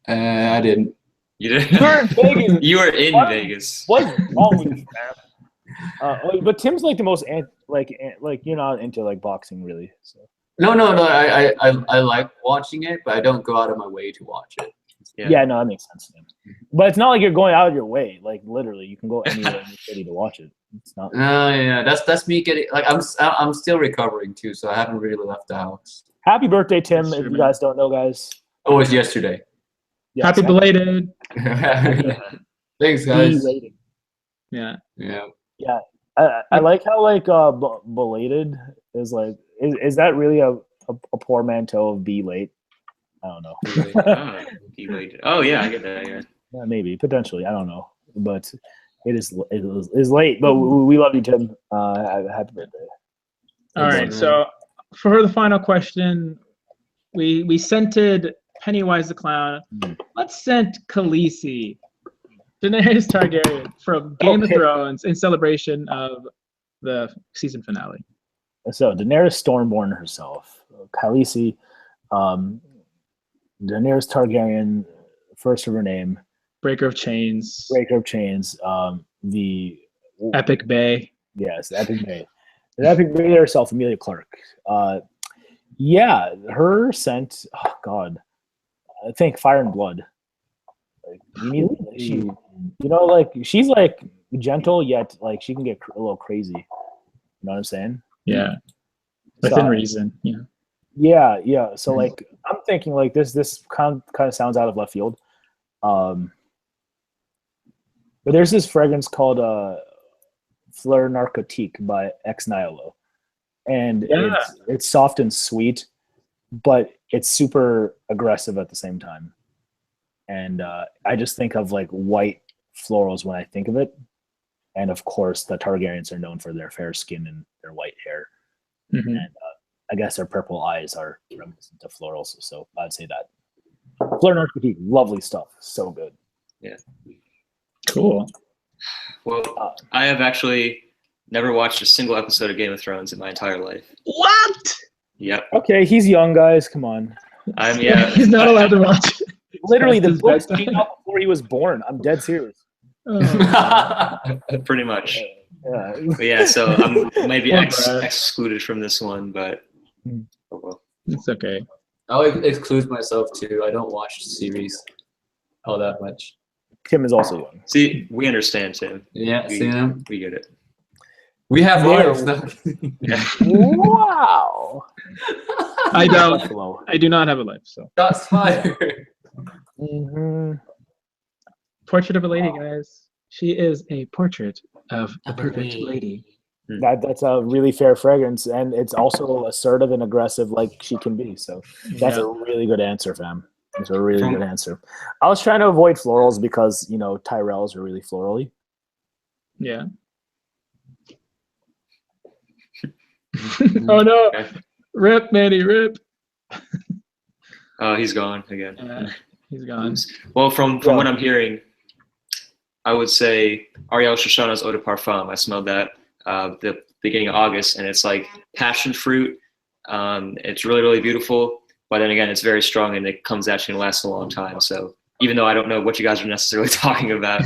Speaker 3: I didn't.
Speaker 2: You did.
Speaker 1: You were in Vegas.
Speaker 2: You were in
Speaker 1: What?
Speaker 2: Vegas.
Speaker 1: What's wrong with you, man? But Tim's like the most like you're not into like boxing really. So.
Speaker 3: No. I like watching it, but I don't go out of my way to watch it.
Speaker 1: Yeah, no, that makes sense. But it's not like you're going out of your way. Like literally, you can go anywhere in the city to watch it. It's not.
Speaker 3: Yeah, that's me getting like I'm still recovering too, so I haven't really left the house.
Speaker 1: Happy birthday, Tim!
Speaker 4: That's
Speaker 1: If
Speaker 4: true,
Speaker 1: you
Speaker 4: man.
Speaker 1: guys don't know, guys.
Speaker 3: Oh, it was yesterday.
Speaker 1: Yes,
Speaker 4: Happy belated.
Speaker 3: Thanks, guys.
Speaker 1: belated.
Speaker 4: Yeah.
Speaker 3: Yeah.
Speaker 1: I like how like belated is like is that really a poor manteau of be late? I don't know.
Speaker 2: Oh yeah, I get that. Yeah.
Speaker 1: Yeah, maybe potentially. I don't know, but it is late. But we love you, Tim. Happy birthday.
Speaker 4: All right. So for the final question, we scented Pennywise the Clown. Let's scent Khaleesi, Daenerys Targaryen from Game of Thrones in celebration of the season finale.
Speaker 1: So Daenerys Stormborn herself, Khaleesi, Daenerys Targaryen, first of her name,
Speaker 4: Breaker of Chains.
Speaker 1: Breaker of Chains, the
Speaker 4: Epic Bay.
Speaker 1: Yes, the Epic Bay. The Epic Bay herself, Emilia Clarke. Yeah, her scent. Oh God, I think Fire and Blood. Like you know, like she's like gentle yet like she can get a little crazy. You know what I'm saying?
Speaker 4: Yeah. Within reason. Yeah.
Speaker 1: Yeah. So like I'm thinking like this kind of sounds out of left field. But there's this fragrance called Fleur Narcotique by Ex Nihilo. And it's soft and sweet, but it's super aggressive at the same time. And I just think of like white florals when I think of it. And of course, the Targaryens are known for their fair skin and their white hair.
Speaker 4: Mm-hmm.
Speaker 1: And I guess their purple eyes are reminiscent of florals. So I'd say that. Fleur Narcotique, lovely stuff. So good.
Speaker 2: Yeah.
Speaker 4: Cool.
Speaker 2: Well, I have actually never watched a single episode of Game of Thrones in my entire life.
Speaker 4: What?
Speaker 2: Yep.
Speaker 1: Okay, he's young, guys. Come on.
Speaker 4: He's not allowed to watch it.
Speaker 1: Literally, the books came out before he was born. I'm dead serious.
Speaker 2: Pretty much.
Speaker 1: Yeah.
Speaker 2: But yeah, so I'm maybe excluded from this one, but oh well.
Speaker 4: It's okay.
Speaker 3: I'll exclude myself too. I don't watch series all that much.
Speaker 1: Tim is also young.
Speaker 2: See, we understand, Tim.
Speaker 3: Yeah,
Speaker 2: we get it.
Speaker 3: We have lives.
Speaker 1: Wow.
Speaker 4: I do not have a life. So
Speaker 3: Shots fired.
Speaker 1: Mm-hmm.
Speaker 4: Portrait of a Lady, guys. She is a portrait of a perfect lady.
Speaker 1: That's a really fair fragrance, and it's also assertive and aggressive like she can be. So that's a really good answer, fam. That's a really good answer. I was trying to avoid florals because, you know, Tyrells are really florally.
Speaker 4: Yeah. Oh no.
Speaker 2: Okay.
Speaker 4: Rip, Manny, rip.
Speaker 2: Oh, he's gone again.
Speaker 4: He's gone.
Speaker 2: Well, from what I'm hearing, I would say Ariel Shoshana's Eau de Parfum. I smelled that the beginning of August, and it's like passion fruit. It's really, really beautiful. But then again, it's very strong, and it comes at you and lasts a long time. So even though I don't know what you guys are necessarily talking about,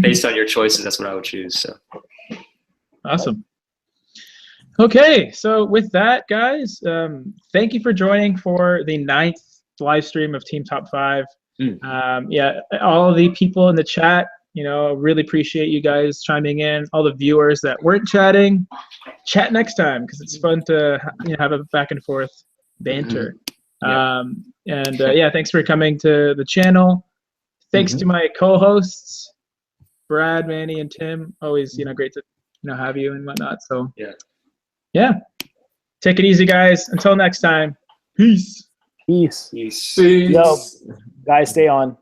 Speaker 2: based on your choices, that's what I would choose. So
Speaker 4: awesome. Okay, so with that, guys, thank you for joining for the 9th live stream of Team Top 5. Yeah, all of the people in the chat, you know, really appreciate you guys chiming in. All the viewers that weren't chatting, chat next time because it's fun to have a back and forth banter. Yeah, thanks for coming to the channel. Thanks to my co-hosts, Brad, Manny, and Tim. Always, great to have you and whatnot. So yeah, take it easy, guys. Until next time, peace.
Speaker 1: Peace.
Speaker 2: peace.
Speaker 1: Yo, guys, stay on.